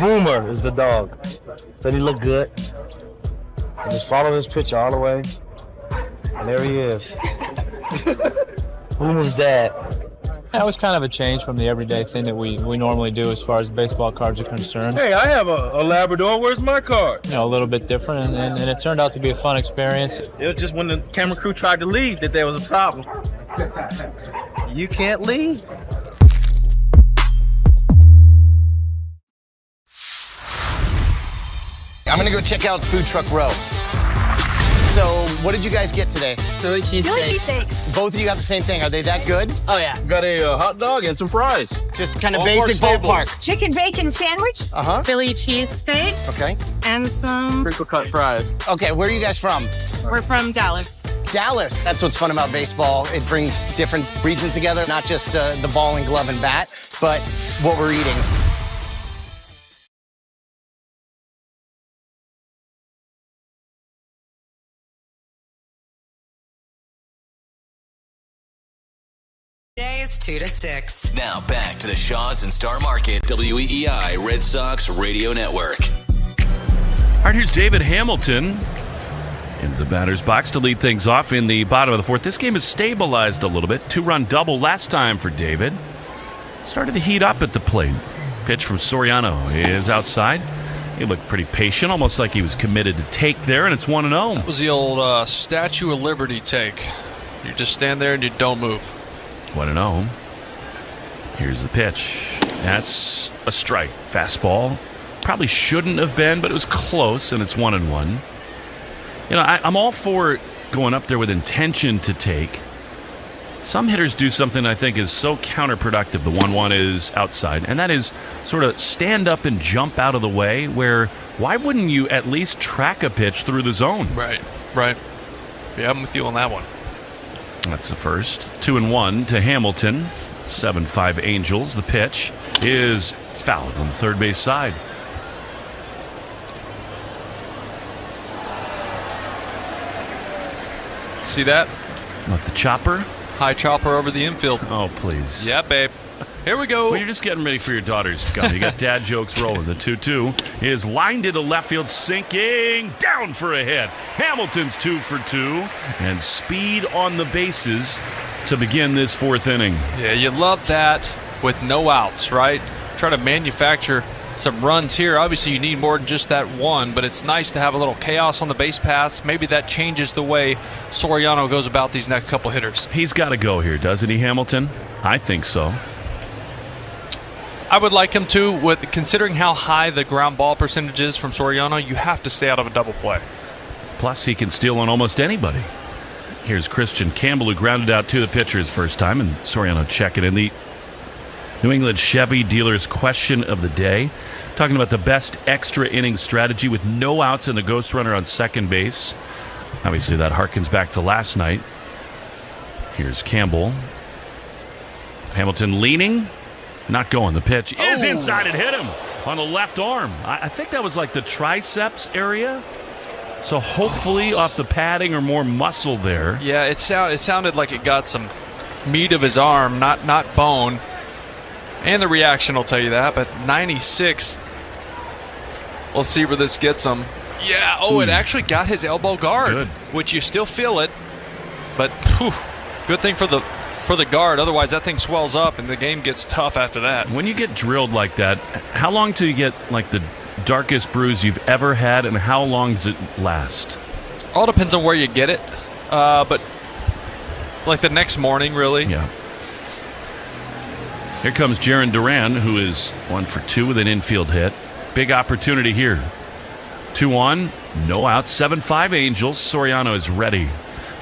Boomer is the dog. Said he looked good. I just followed his picture all the way. And there he is. Boomer's dad. That was kind of a change from the everyday thing that we normally do as far as baseball cards are concerned. Hey, I have a Labrador. Where's my card? A little bit different, and it turned out to be a fun experience. It was just when the camera crew tried to leave that there was a problem. You can't leave. I'm gonna go check out Food Truck Row. So, what did you guys get today? Philly cheesesteaks. Both of you got the same thing. Are they that good? Oh, yeah. Got a hot dog and some fries. Just kind of Ballpark basic staples. ballpark. Chicken bacon sandwich. Uh-huh. Philly cheesesteak. Okay. And some Crinkle cut fries. Okay, where are you guys from? We're from Dallas. Dallas. That's what's fun about baseball. It brings different regions together, not just the ball and glove and bat, but what we're eating. Days 2 to 6. Now back to the Shaws and Star Market, WEEI Red Sox Radio Network. All right, here's David Hamilton in the batter's box to lead things off in the bottom of the fourth. This game has stabilized a little bit. 2-run double last time for David. Started to heat up at the plate. Pitch from Soriano is outside. He looked pretty patient, almost like he was committed to take there, and it's 1-0. That was the old Statue of Liberty take. You just stand there and you don't move. 1-0. Here's the pitch. That's a strike. Fastball. Probably shouldn't have been, but it was close, and it's 1-1. You know, I'm all for going up there with intention to take. Some hitters do something I think is so counterproductive. The 1-1 is outside, and that is sort of stand up and jump out of the way, where why wouldn't you at least track a pitch through the zone? Right. Yeah, I'm with you on that one. That's the first. 2-1 to Hamilton. 7-5 Angels. The pitch is fouled on the third base side. See that? What, the chopper? High chopper over the infield. Oh, please. Yeah, babe. Here we go. Well, you're just getting ready for your daughters to come. You got dad jokes rolling. The 2-2 is lined into left field, sinking down for a hit. Hamilton's 2 for 2, and speed on the bases to begin this fourth inning. Yeah, you love that with no outs, right? Try to manufacture some runs here. Obviously, you need more than just that one, but it's nice to have a little chaos on the base paths. Maybe that changes the way Soriano goes about these next couple hitters. He's got to go here, doesn't he, Hamilton? I think so. I would like him to, with considering how high the ground ball percentage is from Soriano. You have to stay out of a double play. Plus, he can steal on almost anybody. Here's Christian Campbell, who grounded out to the pitcher his first time, and Soriano checking in. The New England Chevy dealer's question of the day, talking about the best extra inning strategy with no outs and the ghost runner on second base. Obviously, that harkens back to last night. Here's Campbell. Hamilton leaning. Not going. The pitch is inside. It hit him on the left arm. I think that was like the triceps area. So hopefully off the padding or more muscle there. Yeah, it sounded like it got some meat of his arm, not bone. And the reaction will tell you that. But 96. We'll see where this gets him. Yeah. It actually got his elbow guard. Good. Which you still feel it. But good thing for the guard. Otherwise, that thing swells up and the game gets tough after that. When you get drilled like that, how long till you get like the darkest bruise you've ever had, and how long does it last? All depends on where you get it. But like the next morning, really. Yeah. Here comes Jarren Duran, who is 1 for 2 with an infield hit. Big opportunity here. 2-1, no out, 7-5 Angels. Soriano is ready.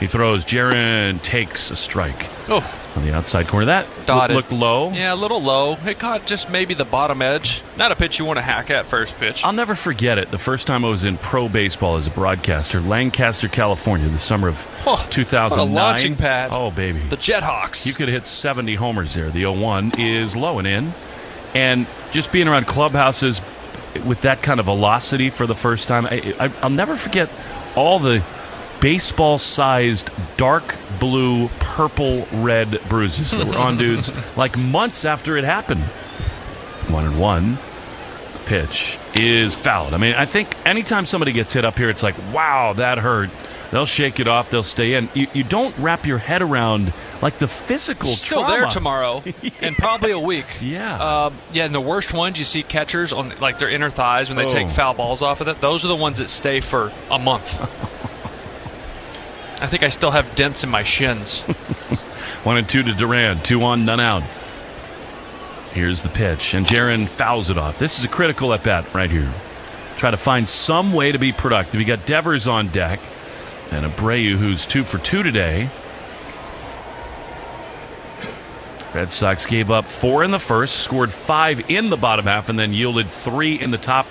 He throws. Jarren takes a strike. On the outside corner. That looked low. Yeah, a little low. It caught just maybe the bottom edge. Not a pitch you want to hack at first pitch. I'll never forget it. The first time I was in pro baseball as a broadcaster, Lancaster, California, the summer of 2009. What a launching pad. Oh, baby. The Jethawks. You could have hit 70 homers there. The 0-1 is low and in. And just being around clubhouses with that kind of velocity for the first time, I'll never forget all the baseball-sized dark blue, purple, red bruises that were on dudes like months after it happened. 1-1. Pitch is fouled. I mean, I think anytime somebody gets hit up here, it's like, wow, that hurt. They'll shake it off. They'll stay in. You don't wrap your head around like the physical Still trauma. there tomorrow and probably a week. Yeah. And the worst ones you see catchers on like their inner thighs when they take foul balls off of it. Those are the ones that stay for a month. I think I still have dents in my shins. 1-2 to Duran. 2 on, none out. Here's the pitch, and JUN fouls it off. This is a critical at-bat right here. Try to find some way to be productive. You got Devers on deck, and Abreu, who's 2 for 2 today. Red Sox gave up 4 in the first, scored 5 in the bottom half, and then yielded 3 in the top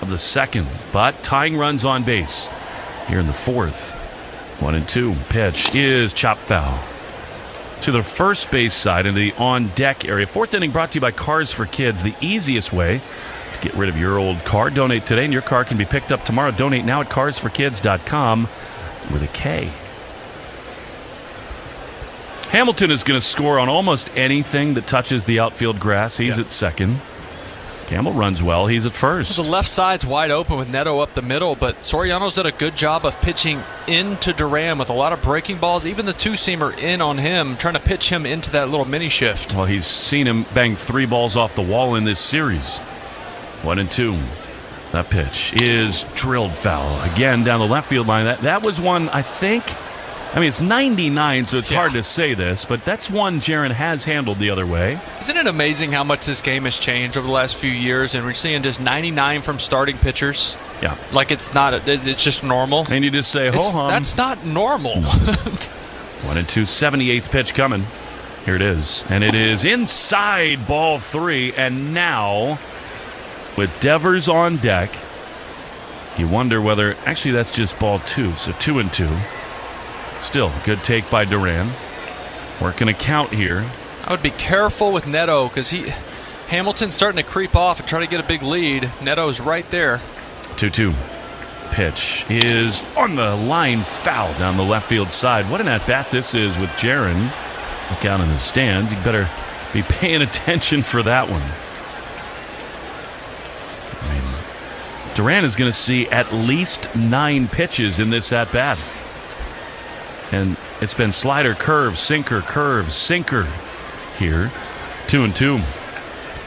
of the second. But tying runs on base here in the fourth. 1-2. Pitch is chop foul to the first base side into the on-deck area. Fourth inning brought to you by Cars for Kids, the easiest way to get rid of your old car. Donate today, and your car can be picked up tomorrow. Donate now at carsforkids.com with a K. Hamilton is going to score on almost anything that touches the outfield grass. He's at second. Campbell runs well. He's at first. The left side's wide open with Neto up the middle, but Soriano's done a good job of pitching into Duran with a lot of breaking balls. Even the two-seamer in on him, trying to pitch him into that little mini shift. Well, he's seen him bang 3 balls off the wall in this series. 1-2. That pitch is drilled foul. Again, down the left field line. That was one, I think. I mean, it's 99, so it's hard to say this, but that's one JUN has handled the other way. Isn't it amazing how much this game has changed over the last few years, and we're seeing just 99 from starting pitchers? Yeah. Like it's just normal. And you just say, ho-hum. That's not normal. 1-2, 78th pitch coming. Here it is. And it is inside ball 3, and now with Devers on deck, you wonder whether, actually that's just ball 2, so 2-2. Still, good take by Duran. Working a count here. I would be careful with Neto because Hamilton's starting to creep off and try to get a big lead. Neto's right there. 2-2. Pitch is on the line, foul down the left field side. What an at-bat this is with JUN. Look out in the stands. You better be paying attention for that one. I mean, Duran is going to see at least 9 pitches in this at-bat. And it's been slider, curve, sinker here. 2-2.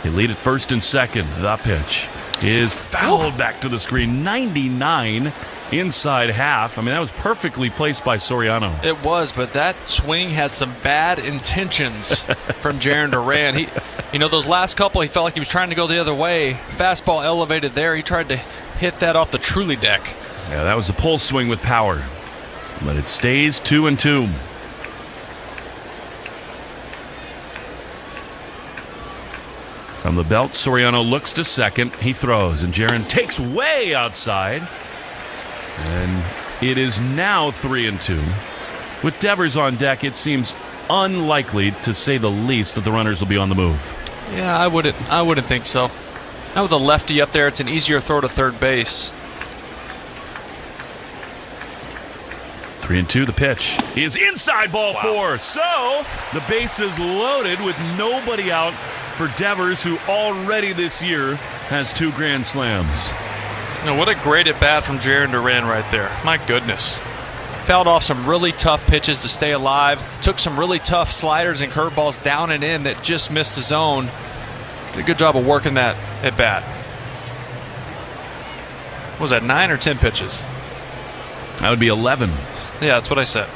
They lead at first and second. The pitch is fouled back to the screen. 99 inside half. I mean, that was perfectly placed by Soriano. It was, but that swing had some bad intentions from Jarren Duran. Those last couple, he felt like he was trying to go the other way. Fastball elevated there. He tried to hit that off the truly deck. Yeah, that was a pull swing with power. But it stays 2-2. From the belt, Soriano looks to second. He throws, and JUN takes way outside. And it is now 3-2. With Devers on deck, it seems unlikely, to say the least, that the runners will be on the move. Yeah, I wouldn't think so. Now with a lefty up there, it's an easier throw to third base. 3-2, the pitch is inside ball 4. So the base is loaded with nobody out for Devers, who already this year has 2 grand slams. Now, what a great at-bat from Jarren Duran right there. My goodness. Fouled off some really tough pitches to stay alive. Took some really tough sliders and curveballs down and in that just missed the zone. Did a good job of working that at-bat. What was that, 9 or 10 pitches? That would be 11. Yeah, that's what I said.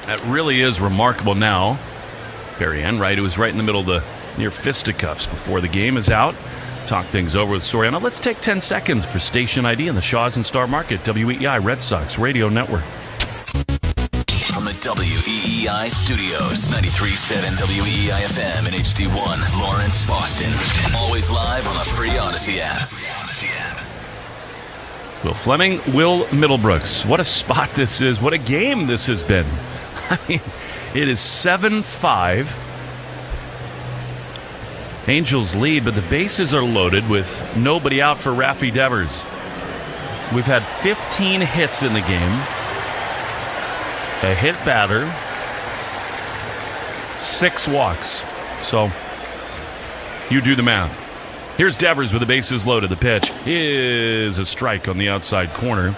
That really is remarkable now. Barry Enright, who was right in the middle of the near fisticuffs before the game, is out. Talk things over with Soriano. Let's take 10 seconds for station ID in the Shaw's and Star Market, WEEI Red Sox Radio Network. From the WEEI studios, 93.7 WEEI FM and HD1, Lawrence, Boston. Always live on the free Odyssey app. Will Fleming, Will Middlebrooks. What a spot this is. What a game this has been. I mean, it is 7-5. Angels lead, but the bases are loaded with nobody out for Rafi Devers. We've had 15 hits in the game. A hit batter. 6 walks. So, you do the math. Here's Devers with the bases loaded. The pitch is a strike on the outside corner.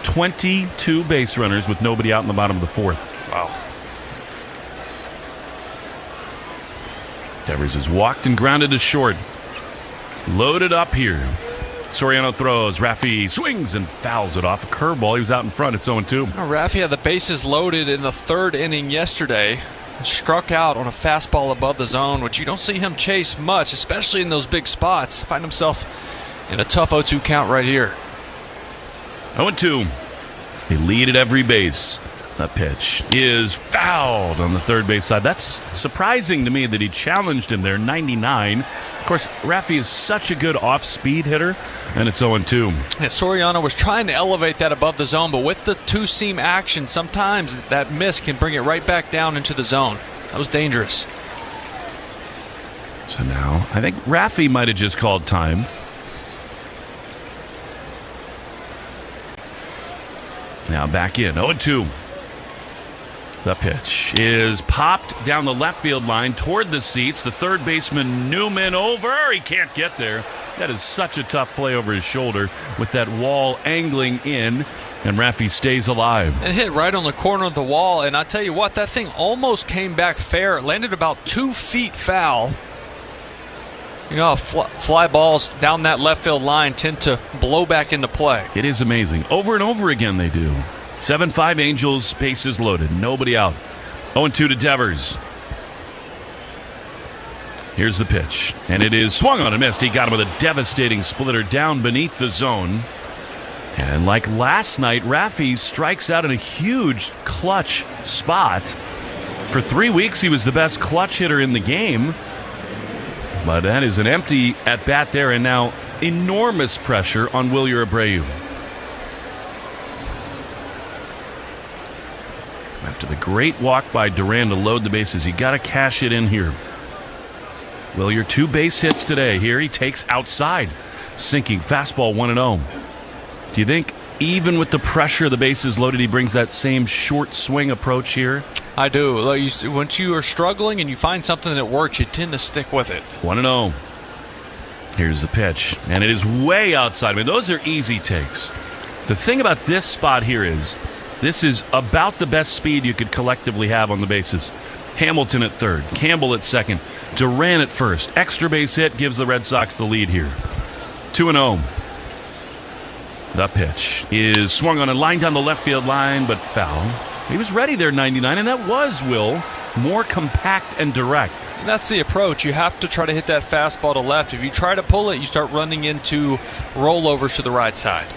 22 base runners with nobody out in the bottom of the 4th. Wow. Devers is walked and grounded to short. Loaded up here. Soriano throws. Raffi swings and fouls it off. A curveball. He was out in front. It's 0-2. Raffi had the bases loaded in the third inning yesterday. Struck out on a fastball above the zone, which you don't see him chase much, especially in those big spots. Find himself in a tough 0-2 count right here. 0-2. They lead at every base. The pitch is fouled on the third base side. That's surprising to me that he challenged him there. 99. Of course, Raffi is such a good off-speed hitter, and it's 0-2. Yeah, Soriano was trying to elevate that above the zone, but with the two-seam action, sometimes that miss can bring it right back down into the zone. That was dangerous. So now, I think Raffi might have just called time. Now back in, 0-2. The pitch is popped down the left field line toward the seats. The third baseman Newman over. He can't get there. That is such a tough play over his shoulder with that wall angling in, and Raffi stays alive. It hit right on the corner of the wall, and I tell you what, that thing almost came back fair. It landed about 2 feet foul. You know, fly balls down that left field line tend to blow back into play. It is amazing. Over and over again they do. 7-5 Angels, bases loaded, nobody out. 0-2 to Devers. Here's the pitch, and it is swung on and missed. He got him with a devastating splitter down beneath the zone. And like last night, Raffi strikes out in a huge clutch spot. For 3 weeks, he was the best clutch hitter in the game. But that is an empty at bat there, and now enormous pressure on Wilyer Abreu. After the great walk by Duran to load the bases, you got to cash it in here. Wilyer, 2 base hits today. Here he takes outside, sinking fastball 1-0. Do you think even with the pressure of the bases loaded, he brings that same short swing approach here? I do. Once you are struggling and you find something that works, you tend to stick with it. 1-0. Here's the pitch, and it is way outside. I mean, those are easy takes. The thing about this spot here is this is about the best speed you could collectively have on the bases. Hamilton at third, Campbell at second, Duran at first. Extra base hit gives the Red Sox the lead here. 2-0. The pitch is swung on a line down the left field line, but foul. He was ready there, 99, and that was, Will, more compact and direct. And that's the approach. You have to try to hit that fastball to left. If you try to pull it, you start running into rollovers to the right side.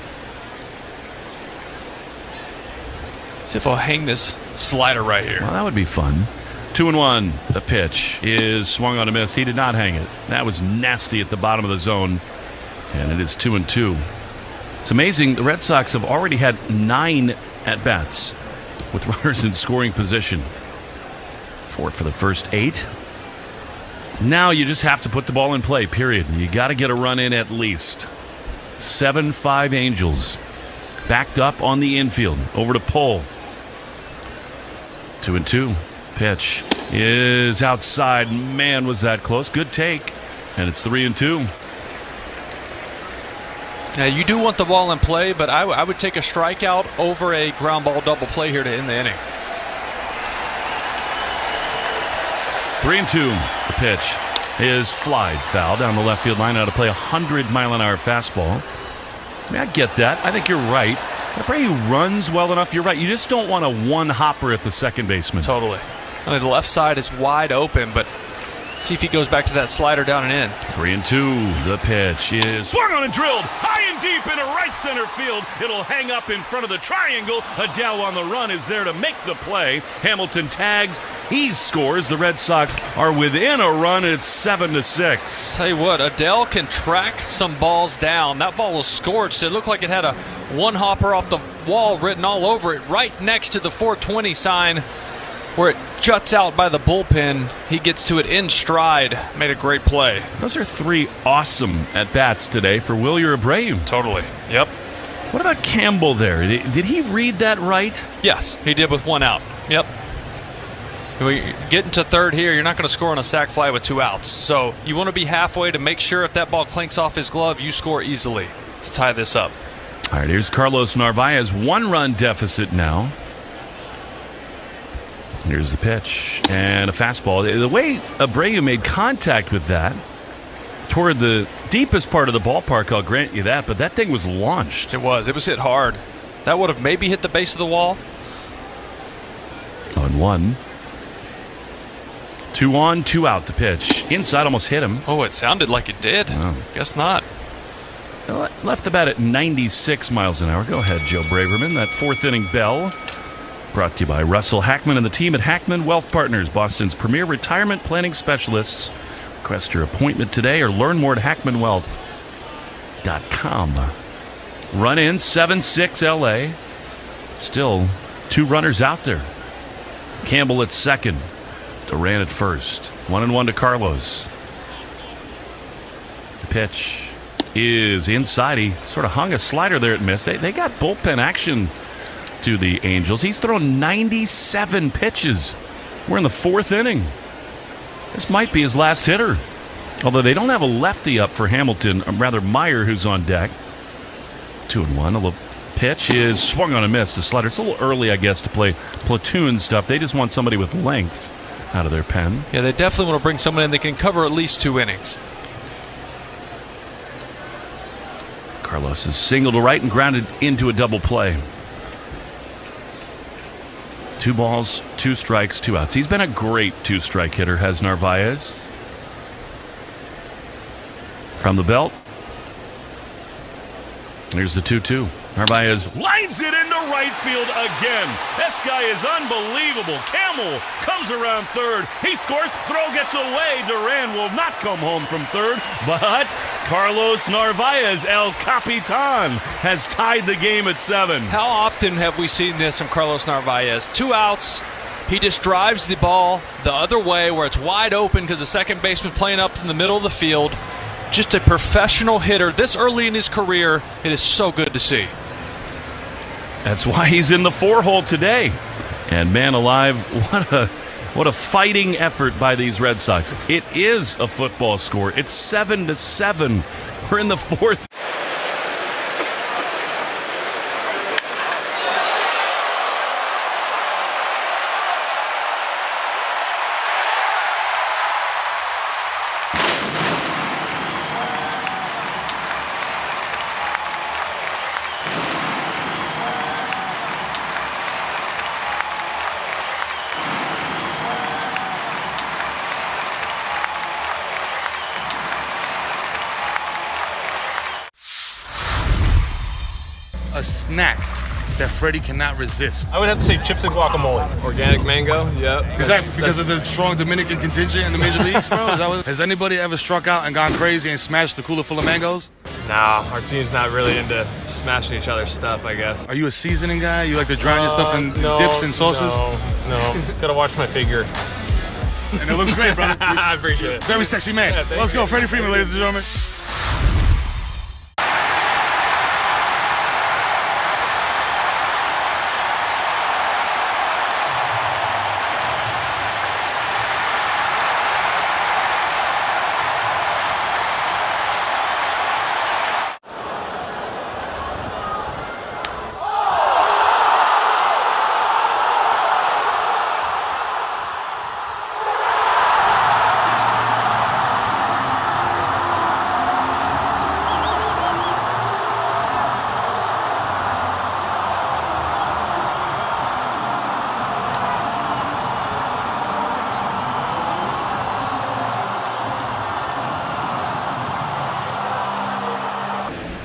See if I'll hang this slider right here. Well, that would be fun. 2-1. The pitch is swung on a miss. He did not hang it. That was nasty at the bottom of the zone, and it is 2-2. It's amazing. The Red Sox have already had 9 at-bats with runners in scoring position. 4 for the first 8. Now you just have to put the ball in play, period. You got to get a run in at least. 7-5 Angels. Backed up on the infield. Over to Pohl. 2-2. Pitch is outside. Man, was that close. Good take. And it's 3-2. Now, you do want the ball in play, but I would take a strikeout over a ground ball double play here to end the inning. 3-2. The pitch is flied foul down the left field line. Out to play 100-mile-an-hour fastball. I mean, I get that. I think you're right. Abreu runs well enough. You're right. You just don't want a one-hopper at the second baseman. Totally. I mean, the left side is wide open, but see if he goes back to that slider down and in. 3-2. The pitch is swung on and drilled high and deep into right center field. It'll hang up in front of the triangle. Adele on the run is there to make the play. Hamilton tags. He scores. The Red Sox are within a run. It's 7-6. Tell you what, Adele can track some balls down. That ball was scorched. It looked like it had a one-hopper off the wall written all over it, right next to the 420 sign, where it juts out by the bullpen. He gets to it in stride. Made a great play. Those are 3 awesome at-bats today for Wilyer Abreu. Totally. Yep. What about Campbell there? Did he read that right? Yes, he did with 1 out. Yep. Getting to third here, you're not going to score on a sac fly with 2 outs. So you want to be halfway to make sure if that ball clanks off his glove, you score easily to tie this up. All right, here's Carlos Narvaez. 1-run deficit now. Here's the pitch and a fastball. The way Abreu made contact with that, toward the deepest part of the ballpark, I'll grant you that, but that thing was launched. It was hit hard. That would have maybe hit the base of the wall. 0-1. 2 on, 2 out the pitch. Inside almost hit him. Oh, it sounded like it did. Oh. Guess not. Left about at 96 miles an hour. Go ahead, Joe Braverman. That 4th inning bell brought to you by Russell Hackman and the team at Hackman Wealth Partners, Boston's premier retirement planning specialists. Request your appointment today or learn more at hackmanwealth.com. Run in, 7-6 LA. Still 2 runners out there. Campbell at second. Duran at first. 1-1 to Carlos. The pitch is inside. He sort of hung a slider there at miss. They got bullpen action to the Angels. He's thrown 97 pitches. We're in the 4th inning. This might be his last hitter. Although they don't have a lefty up for Hamilton, rather Meyer, who's on deck. 2-1. The pitch is swung on a miss. The slider. It's a little early, I guess, to play platoon stuff. They just want somebody with length out of their pen. Yeah, they definitely want to bring someone in that can cover at least 2 innings. Carlos is single to right and grounded into a double play. 2 balls, 2 strikes, 2 outs. He's been a great 2-strike hitter, has Narvaez. From the belt. Here's the 2-2. Narvaez lines it into right field again. This guy is unbelievable. Campbell comes around third. He scores. Throw gets away. Duran will not come home from third. But Carlos Narvaez, El Capitan, has tied the game at 7. How often have we seen this from Carlos Narvaez? 2 outs. He just drives the ball the other way where it's wide open because the second baseman playing up in the middle of the field. Just a professional hitter this early in his career. It is so good to see. That's why he's in the 4-hole today. And man alive, what a fighting effort by these Red Sox. It is a football score. It's 7-7. We're in the 4th. A snack that Freddie cannot resist. I would have to say chips and guacamole. Organic mango, yeah. Is that because of the strong Dominican contingent in the major leagues, bro? Has anybody ever struck out and gone crazy and smashed the cooler full of mangoes? Nah, our team's not really into smashing each other's stuff, I guess. Are you a seasoning guy? You like to drown your stuff in dips and sauces? No. Gotta watch my figure. And it looks great, brother. I appreciate it. Very sexy man. Yeah, Let's go, Freddie Freeman, ladies and gentlemen.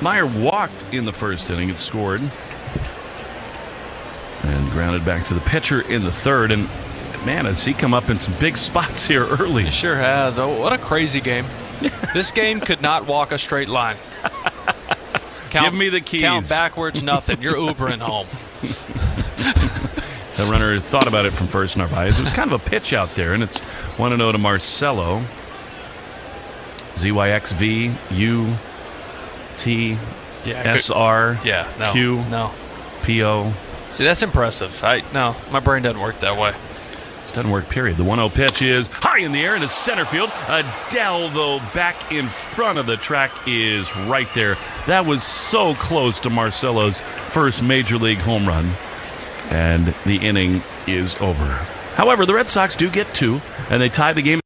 Meyer walked in the 1st inning and scored. And grounded back to the pitcher in the 3rd. And man, has he come up in some big spots here early. He sure has. Oh, what a crazy game. This game could not walk a straight line. Give me the keys. Count backwards, nothing. You're Ubering home. The runner thought about it from first, Narvaez. It was kind of a pitch out there, and it's 1-0 to Marcelo. ZYXVUTSRQ See, that's impressive. No, my brain doesn't work that way. Doesn't work, period. The 1-0 pitch is high in the air into center field. Adele, though, back in front of the track is right there. That was so close to Marcelo's first major league home run. And the inning is over. However, the Red Sox do get 2, and they tie the game.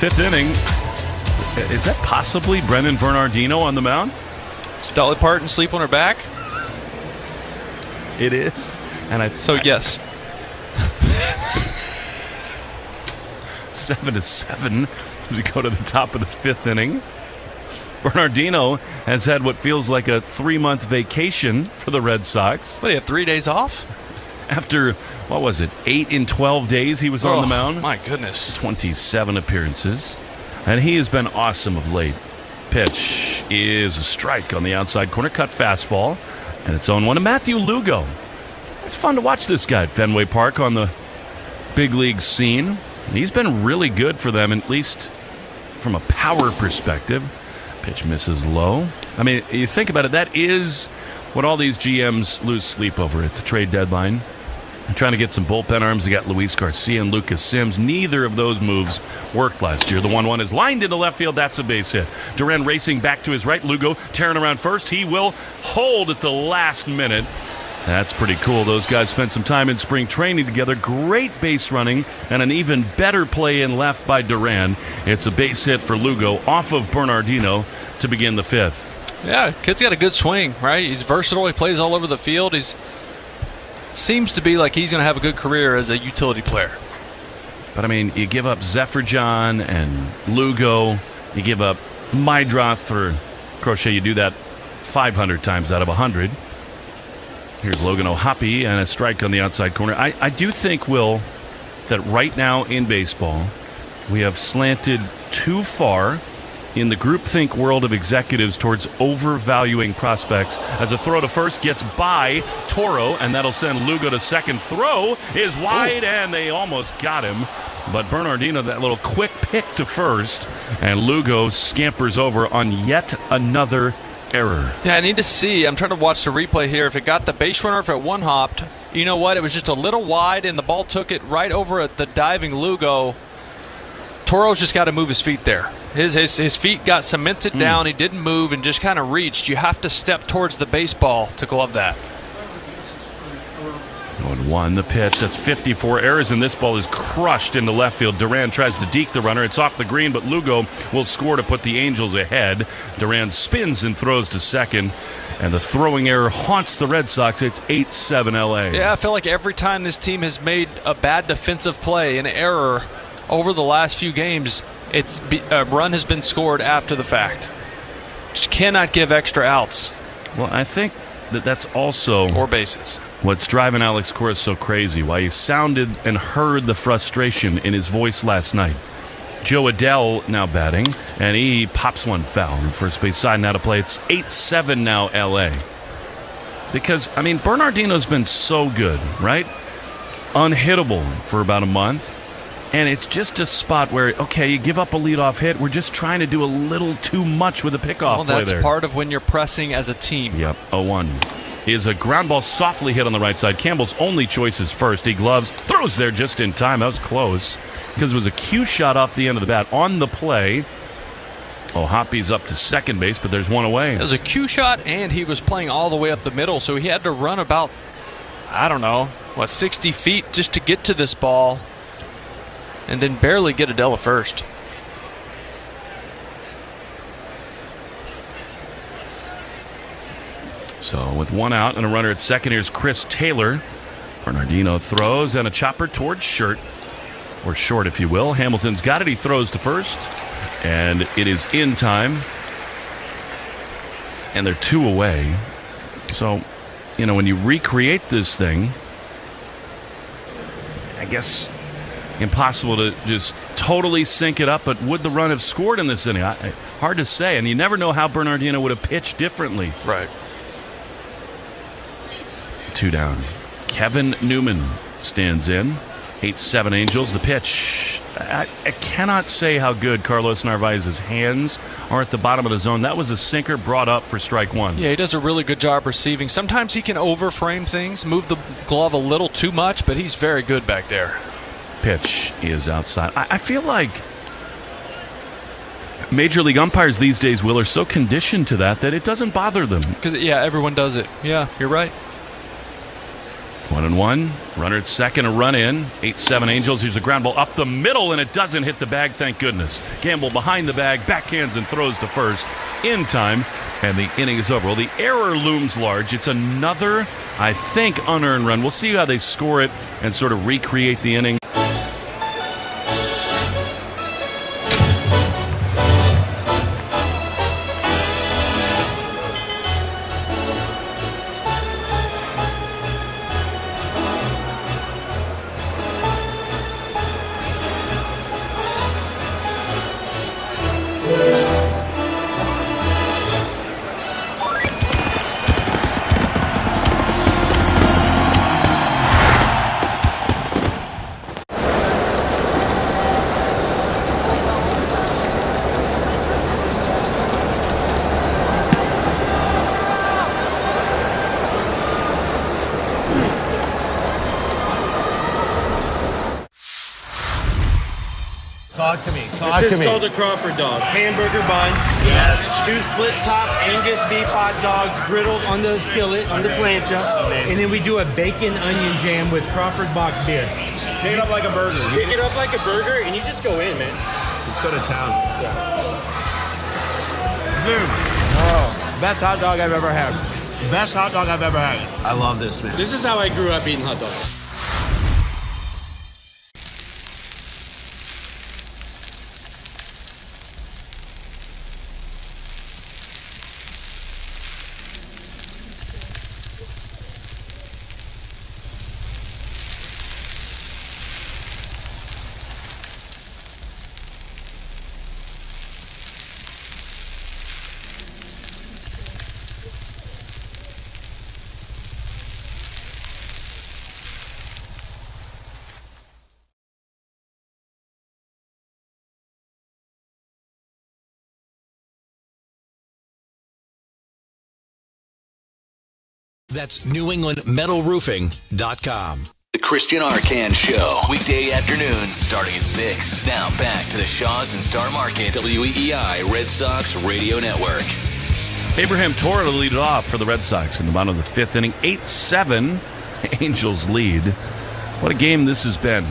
fifth inning. Is that possibly Brennan Bernardino on the mound? Is Dolly Parton sleep on her back? It is. Yes. 7-7 as we go to the top of the fifth inning. Bernardino has had what feels like a 3-month vacation for the Red Sox. What, do you have 3 days off? After, 8 in 12 days he was on the mound? My goodness. 27 appearances. And he has been awesome of late. Pitch is a strike on the outside corner, cut fastball, and it's 0-1 to Matthew Lugo. It's fun to watch this guy at Fenway Park on the big league scene. He's been really good for them, at least from a power perspective. Pitch misses low. I mean, you think about it, that is what all these GMs lose sleep over at the trade deadline. I'm trying to get some bullpen arms. They got Luis Garcia and Lucas Sims. Neither of those moves worked last year. The 1-1 is lined into left field. That's a base hit. Duran racing back to his right. Lugo tearing around first. He will hold at the last minute. That's pretty cool. Those guys spent some time in spring training together. Great base running and an even better play in left by Duran. It's a base hit for Lugo off of Bernardino to begin the fifth. Yeah, kid's got a good swing, right? He's versatile. He plays all over the field. Seems to be like he's going to have a good career as a utility player. But, I mean, you give up Zephyr-John and Lugo. You give up Mydroth for Crochet. You do that 500 times out of 100. Here's Logan O'Hoppe and a strike on the outside corner. I do think, Will, that right now in baseball, we have slanted too far in the groupthink world of executives towards overvaluing prospects. As a throw to first gets by Toro, and that'll send Lugo to second. Throw is wide, and they almost got him. But Bernardino, that little quick pick to first, and Lugo scampers over on yet another error. Yeah, I need to see. I'm trying to watch the replay here. If it got the base runner, if it one-hopped, you know what? It was just a little wide, and the ball took it right over at the diving Lugo. Toro's just got to move his feet there. His feet got cemented down. He didn't move and just kind of reached. You have to step towards the baseball to glove that. 0-1 the pitch. That's 54 errors, and this ball is crushed into left field. Duran tries to deke the runner. It's off the green, but Lugo will score to put the Angels ahead. Duran spins and throws to second, and the throwing error haunts the Red Sox. It's 8-7 LA. Yeah, I feel like every time this team has made a bad defensive play, an error, over the last few games, a run has been scored after the fact. Just cannot give extra outs. Well, I think that's also or bases. What's driving Alex Cora so crazy, why you sounded and heard the frustration in his voice last night. Joe Adell now batting, and he pops one foul on the first base side. Now to play. It's 8-7 now LA. Because, I mean, Bernardino's been so good, right? Unhittable for about a month. And it's just a spot where, okay, you give up a leadoff hit. We're just trying to do a little too much with a pickoff well, that's play there. part of when you're pressing as a team. Yep, 0-1. Is a ground ball softly hit on the right side. Campbell's only choice is first. He gloves, throws there just in time. That was close because it was a cue shot off the end of the bat on the play. O'Hoppe's up to second base, but there's one away. It was a cue shot, and he was playing all the way up the middle, so he had to run about, 60 feet just to get to this ball. And then barely get Adell first. So with one out and a runner at second, here's Chris Taylor. Bernardino throws and a chopper towards short, or short if you will. Hamilton's got it. He throws to first, and it is in time. And they're two away. So, when you recreate this thing, I guess impossible to just totally sync it up, but would the run have scored in this inning? Hard to say, and you never know how Bernardino would have pitched differently. Right. 2 down. Kevin Newman stands in. 8-7 Angels. The pitch. I cannot say how good Carlos Narvaez's hands are at the bottom of the zone. That was a sinker brought up for strike one. Yeah, he does a really good job receiving. Sometimes he can overframe things, move the glove a little too much, but he's very good back there. Pitch is outside. I feel like Major League umpires these days, Will, are so conditioned to that it doesn't bother them. Because, everyone does it. Yeah, you're right. 1-1. Runner at second, a run in. 8-7 Angels. Here's a ground ball up the middle, and it doesn't hit the bag, thank goodness. Gamble behind the bag, backhands and throws to first in time, and the inning is over. Well, the error looms large. It's another, I think, unearned run. We'll see how they score it and sort of recreate the inning. Talk to me. This is called a Crawford dog. Hamburger bun. Yes. 2 split top Angus beef hot dogs griddled on the skillet, on the plancha. And then we do a bacon onion jam with Crawford Bach beer. Pick it up like a burger. Pick it up like a burger and you just go in, man. Let's go to town. Dude. Oh, best hot dog I've ever had. Best hot dog I've ever had. I love this, man. This is how I grew up eating hot dogs. That's NewEnglandMetalRoofing.com. The Christian Arcan Show, weekday afternoons starting at 6. Now back to the Shaws and Star Market, WEEI Red Sox Radio Network. Abraham Toro to lead it off for the Red Sox in the bottom of the 5th inning. 8-7, Angels lead. What a game this has been.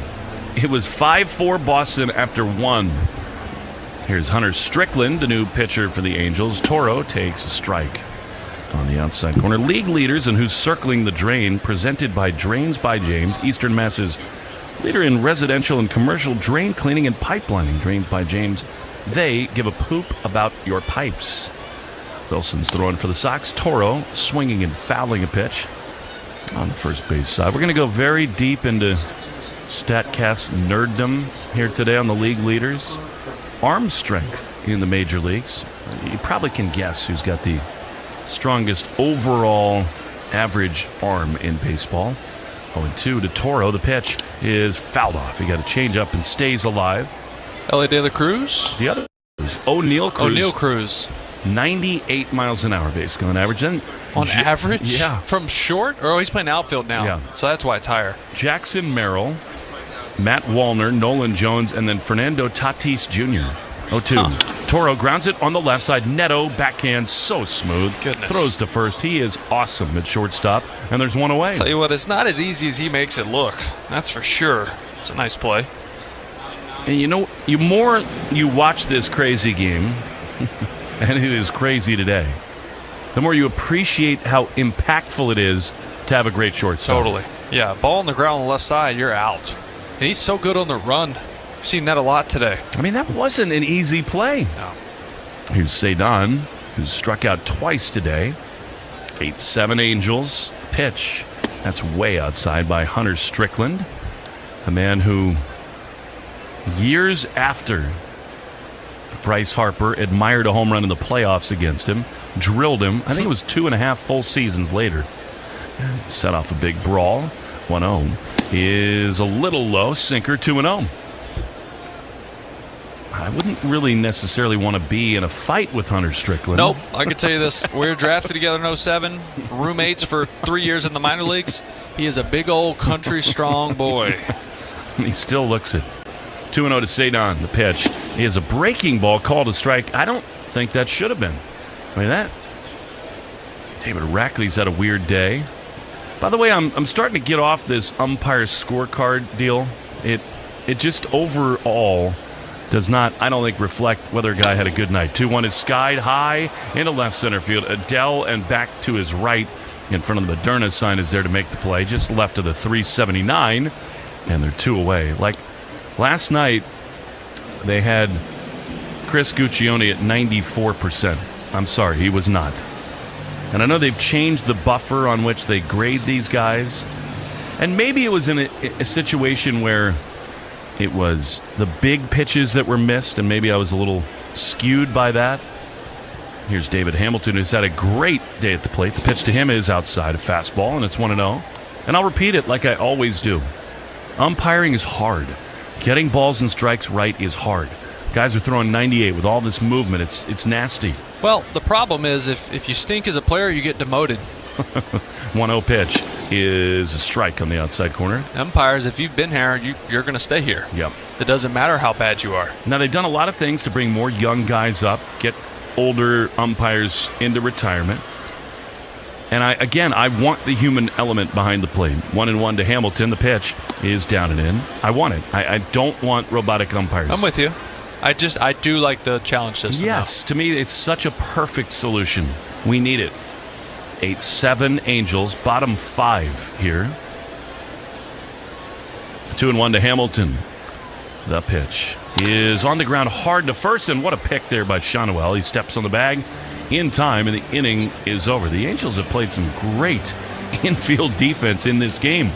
It was 5-4 Boston after 1. Here's Hunter Strickland, the new pitcher for the Angels. Toro takes a strike on the outside corner. League leaders and who's circling the drain, presented by Drains by James, Eastern Mass's leader in residential and commercial drain cleaning and pipelining. Drains by James, they give a poop about your pipes. Wilson's throwing for the Sox. Toro swinging and fouling a pitch on the first base side. We're going to go very deep into StatCast nerddom here today on the league leaders. Arm strength in the major leagues. You probably can guess who's got the strongest overall average arm in baseball. 0-2 to Toro. The pitch is fouled off. He got a change up and stays alive. L.A. De La Cruz? The other is O'Neill Cruz. O'Neill Cruz. 98 miles an hour basically on average. Then on average? Yeah. From short? Or he's playing outfield now. Yeah. So that's why it's higher. Jackson Merrill, Matt Wallner, Nolan Jones, and then Fernando Tatis Jr. 0-2. Toro grounds it on the left side. Neto backhand, so smooth. Goodness. Throws to first. He is awesome at shortstop. And there's one away. Tell you what, it's not as easy as he makes it look. That's for sure. It's a nice play. And you know, you more you watch this crazy game, and it is crazy today, the more you appreciate how impactful it is to have a great shortstop. Totally. Yeah, ball on the ground on the left side, you're out. And he's so good on the run. I've seen that a lot today. I mean, that wasn't an easy play. No. Here's Cedon, who's struck out twice today. 8-7 Angels. Pitch. That's way outside by Hunter Strickland, a man who, years after Bryce Harper admired a home run in the playoffs against him, drilled him, I think it was 2.5 full seasons later, and set off a big brawl. 1-0 is a little low. Sinker. 2-0. I wouldn't really necessarily want to be in a fight with Hunter Strickland. Nope. I can tell you this. We were drafted together in 07, roommates for 3 years in the minor leagues. He is a big old country strong boy. He still looks it. 2-0 to Cedon. The pitch. He has a breaking ball called a strike. I don't think that should have been. I mean, that. David Rackley's had a weird day. By the way, I'm starting to get off this umpire scorecard deal. It just overall does not, I don't think, reflect whether a guy had a good night. 2-1 is skied high into left center field. Adele and back to his right in front of the Moderna sign is there to make the play. Just left of the 379, and they're 2 away. Like last night, they had Chris Guccione at 94%. I'm sorry, he was not. And I know they've changed the buffer on which they grade these guys. And maybe it was in a situation where it was the big pitches that were missed, and maybe I was a little skewed by that. Here's David Hamilton, who's had a great day at the plate. The pitch to him is outside a fastball, and it's 1-0. And I'll repeat it like I always do. Umpiring is hard. Getting balls and strikes right is hard. Guys are throwing 98 with all this movement. It's nasty. Well, the problem is if you stink as a player, you get demoted. 1-0 pitch is a strike on the outside corner. Umpires, if you've been here, you're going to stay here. Yep. It doesn't matter how bad you are. Now, they've done a lot of things to bring more young guys up, get older umpires into retirement. And I want the human element behind the plate. 1-1 to Hamilton. The pitch is down and in. I want it. I don't want robotic umpires. I'm with you. I do like the challenge system. Yes, to me, it's such a perfect solution. We need it. 8-7 Angels, bottom 5 here. 2-1 to Hamilton. The pitch is on the ground hard to first, and what a pick there by Shanoel. He steps on the bag in time, and the inning is over. The Angels have played some great infield defense in this game.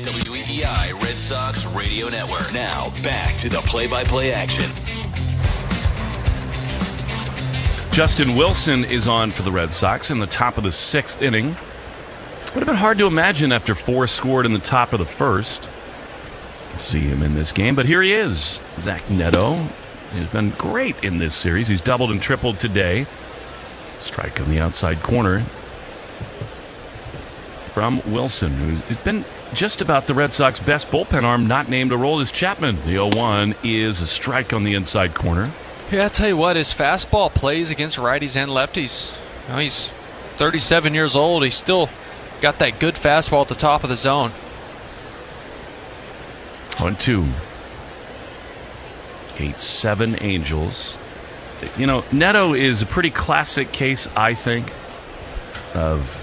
WEEI Red Sox Radio Network. Now, back to the play-by-play action. Justin Wilson is on for the Red Sox in the top of the 6th inning. Would have been hard to imagine after 4 scored in the top of the 1st. See him in this game, but here he is. Zach Neto has been great in this series. He's doubled and tripled today. Strike on the outside corner from Wilson, who's been just about the Red Sox best bullpen arm, not named Aroldis Chapman. The 0-1 is a strike on the inside corner. Yeah, I'll tell you what, his fastball plays against righties and lefties. You know, he's 37 years old. He's still got that good fastball at the top of the zone. 1-2. 8-7 Angels. You know, Neto is a pretty classic case, I think, of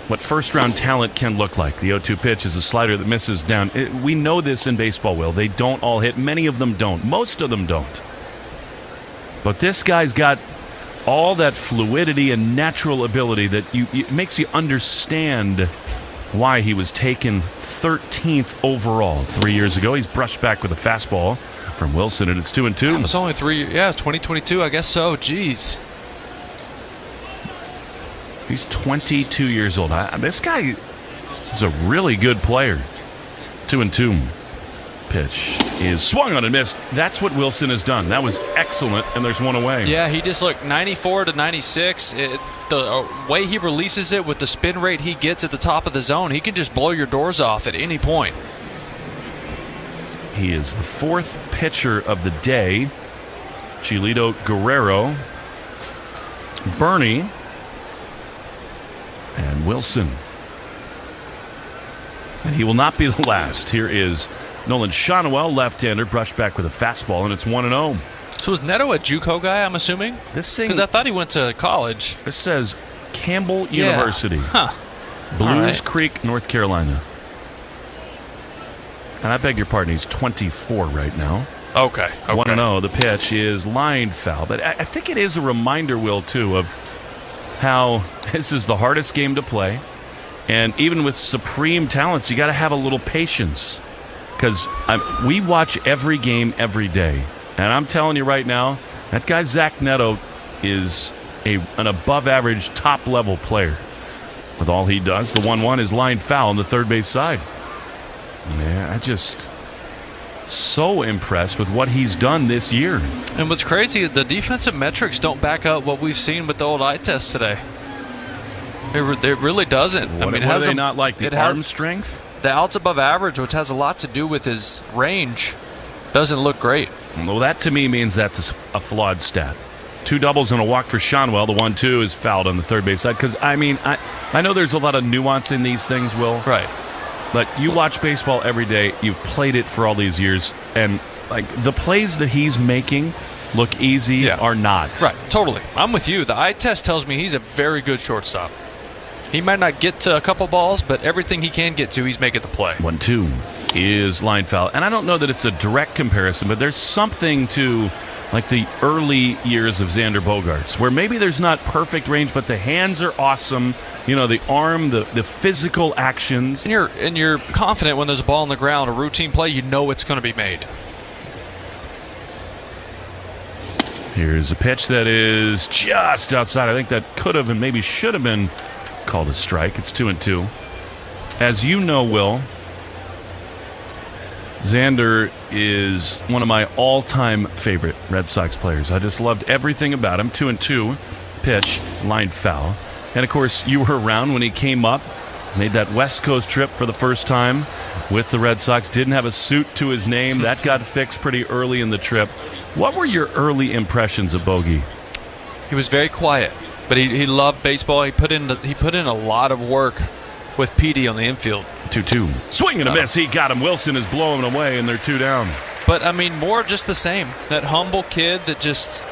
what first-round talent can look like. The 0-2 pitch is a slider that misses down. We know this in baseball, Will. They don't all hit. Many of them don't. Most of them don't. But this guy's got all that fluidity and natural ability that it makes you understand why he was taken 13th overall 3 years ago. He's brushed back with a fastball from Wilson, and it's 2-2. It was only 2022, I guguess so. Jeez. He's 22 years old. This guy is a really good player. 2-2. Pitch is swung on and missed. That's what Wilson has done. That was excellent, and there's one away. Yeah, he just looked 94 to 96. The way he releases it with the spin rate he gets at the top of the zone, he can just blow your doors off at any point. He is the fourth pitcher of the day. Chilito Guerrero, Bernie, and Wilson. And he will not be the last. Here is Nolan Shonwell, left-hander, brushed back with a fastball, and it's 1-0. So is Neto a JUCO guy, I'm assuming? Because I thought he went to college. This says Campbell University. Huh. Blues Creek, North Carolina. And I beg your pardon, he's 24 right now. Okay. 1-0. The pitch is line foul. But I think it is a reminder, Will, too, of how this is the hardest game to play. And even with supreme talents, you got to have a little patience. Because we watch every game every day. And I'm telling you right now, that guy Zach Neto is an above-average, top-level player. With all he does, the 1-1 is line foul on the third base side. Man, I just so impressed with what he's done this year. And what's crazy, the defensive metrics don't back up what we've seen with the old eye test today. It really doesn't. What do they not like? The arm strength? The outs above average, which has a lot to do with his range, doesn't look great. Well, that to me means that's a flawed stat. 2 doubles and a walk for Shonwell. The 1-2 is fouled on the third base side. Because, I know there's a lot of nuance in these things, Will. Right. But you watch baseball every day. You've played it for all these years. And, the plays that he's making look easy or not. Right, totally. I'm with you. The eye test tells me he's a very good shortstop. He might not get to a couple balls, but everything he can get to, he's making the play. 1-2 is line foul. And I don't know that it's a direct comparison, but there's something to the early years of Xander Bogaerts, where maybe there's not perfect range, but the hands are awesome. The arm, the physical actions. And you're confident when there's a ball on the ground, a routine play, you know it's going to be made. Here's a pitch that is just outside. I think that could have and maybe should have been called a strike. It's 2-2. As you know, Will, Xander is one of my all-time favorite Red Sox players. I just loved everything about him. 2-2, pitch, line foul. And, of course, you were around when he came up, made that West Coast trip for the first time with the Red Sox. Didn't have a suit to his name. That got fixed pretty early in the trip. What were your early impressions of Bogey? He was very quiet, but he loved baseball. He put in a lot of work with PD on the infield. 2-2. Swing and a miss. He got him. Wilson is blowing away, and they're 2 down. But, more of just the same. That humble kid that just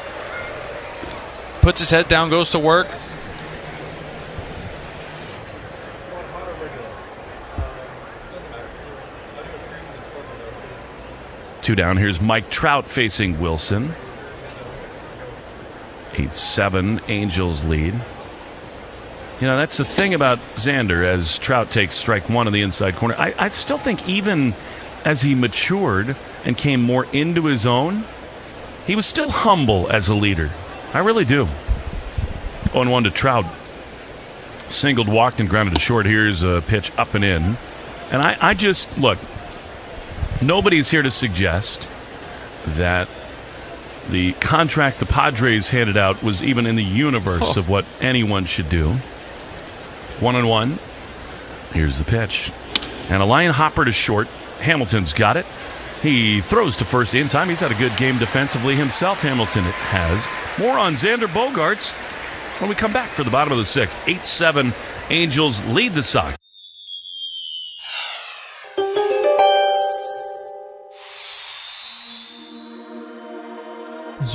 puts his head down, goes to work. Two down. Here's Mike Trout facing Wilson. 8-7. Angels lead. That's the thing about Xander as Trout takes strike one in the inside corner. I still think even as he matured and came more into his own, he was still humble as a leader. I really do. 0-1 to Trout. Singled, walked, and grounded to short. Here's a pitch up and in. And I just, look, nobody's here to suggest that the contract the Padres handed out was even in the universe of what anyone should do. 1-1. Here's the pitch. And a line hopper to short. Hamilton's got it. He throws to first in time. He's had a good game defensively himself. Hamilton has. More on Xander Bogaerts when we come back for the bottom of the 6th. 8-7. Angels lead the Sox.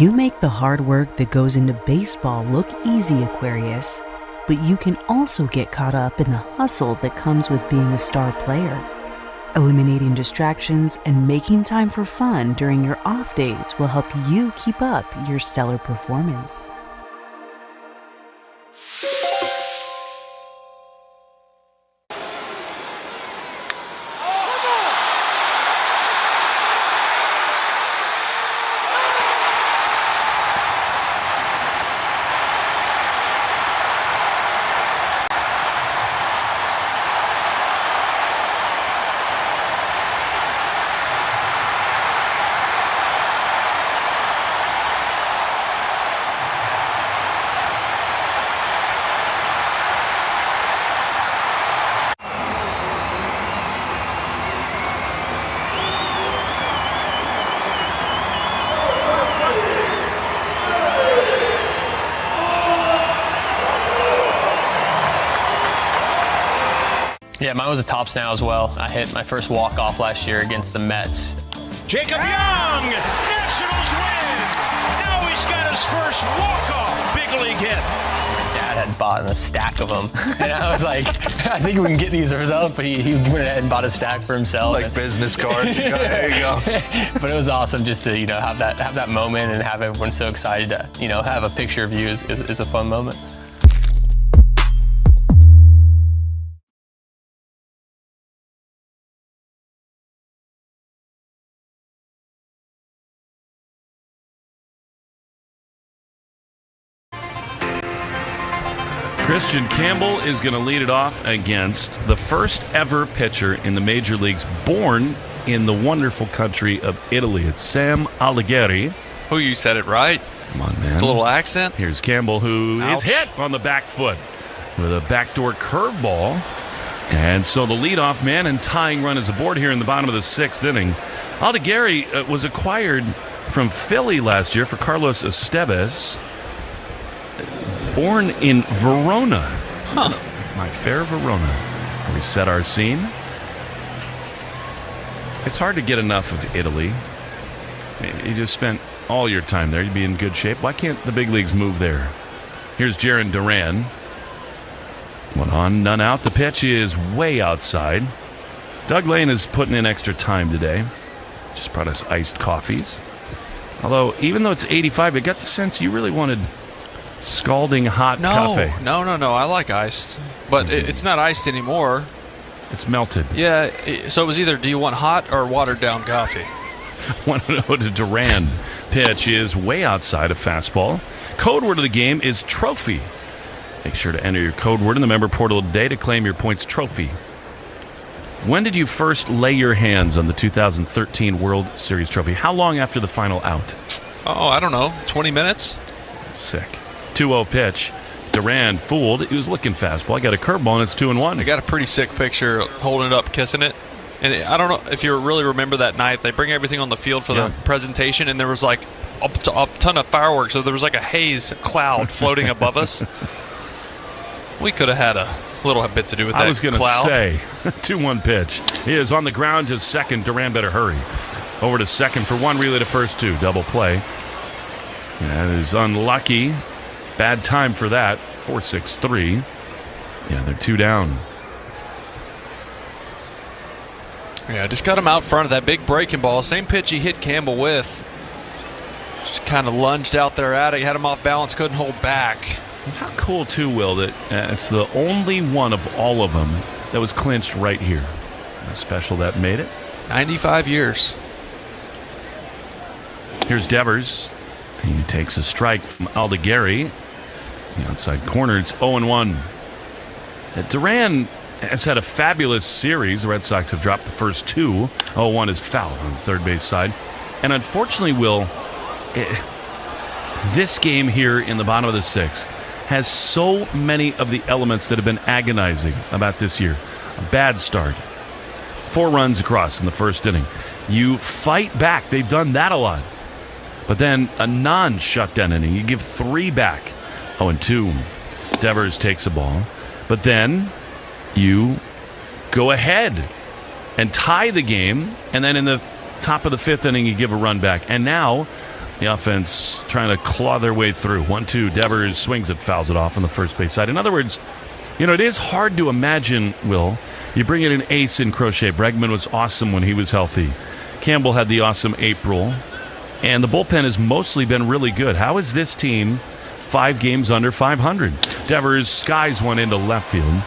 You make the hard work that goes into baseball look easy, Aquarius, but you can also get caught up in the hustle that comes with being a star player. Eliminating distractions and making time for fun during your off days will help you keep up your stellar performance. Yeah, mine was a tops now as well. I hit my first walk-off last year against the Mets. Jacob Young, Nationals win. Now he's got his first walk-off big league hit. Dad had bought a stack of them, and I was like, I think we can get these ourselves, but he went ahead and bought a stack for himself. Like business cards. There you go. But it was awesome just to have that moment and have everyone so excited to have a picture of you is a fun moment. Christian Campbell is going to lead it off against the first ever pitcher in the major leagues born in the wonderful country of Italy. It's Sam Allegri. Who, you said it right. Come on, man. It's a little accent. Here's Campbell, who Ouch. is hit on the back foot with a backdoor curveball. And so the leadoff man and tying run is aboard here in the bottom of the 6th inning. Allegri was acquired from Philly last year for Carlos Esteves. Born in Verona. My fair Verona. Where we set our scene. It's hard to get enough of Italy. You just spent all your time there. You'd be in good shape. Why can't the big leagues move there? Here's Jarren Duran. 1 on, none out. The pitch is way outside. Doug Lane is putting in extra time today. Just brought us iced coffees. Although, even though it's 85, I got the sense you really wanted scalding hot coffee. No. I like iced. But it's not iced anymore. It's melted. Yeah, so it was either do you want hot or watered down coffee? 1-0 to Duran. Pitch is way outside, a fastball. Code word of the game is trophy. Make sure to enter your code word in the member portal today to claim your points trophy. When did you first lay your hands on the 2013 World Series trophy? How long after the final out? Oh, I don't know. 20 minutes? Sick. 2-0 pitch. Duran fooled. He was looking fastball. I got a curveball, and it's 2-1. I got a pretty sick picture holding it up, kissing it. And I don't know if you really remember that night. They bring everything on the field for the presentation, and there was like a ton of fireworks. So there was like a haze cloud floating above us. We could have had a little bit to do with that. I was going to say, 2-1 pitch. He is on the ground to second. Duran better hurry. Over to second for 1, relay to first 2. Double play. That is unlucky. Bad time for that. 4-6-3. Yeah, they're 2 down. Yeah, just got him out front of that big breaking ball. Same pitch he hit Campbell with. Just kind of lunged out there at it. He had him off balance, couldn't hold back. How cool, too, Will, that it's the only one of all of them that was clinched right here. How special that made it. 95 years. Here's Devers. He takes a strike from Allegri. The outside corner, it's 0-1. Duran has had a fabulous series. The Red Sox have dropped the first 2. 0-1 is foul on the third base side. And unfortunately, Will, this game here in the bottom of the 6th has so many of the elements that have been agonizing about this year. A bad start. 4 runs across in the first inning. You fight back. They've done that a lot. But then a non-shutdown inning. You give 3 back. 0-2. Devers takes a ball. But then you go ahead and tie the game. And then in the top of the 5th inning, you give a run back. And now the offense trying to claw their way through. 1-2. Devers swings it, fouls it off on the first base side. In other words, it is hard to imagine, Will. You bring in an ace in Crochet. Bregman was awesome when he was healthy. Campbell had the awesome April. And the bullpen has mostly been really good. How is this team 5 games under 500? Devers skies one into left field.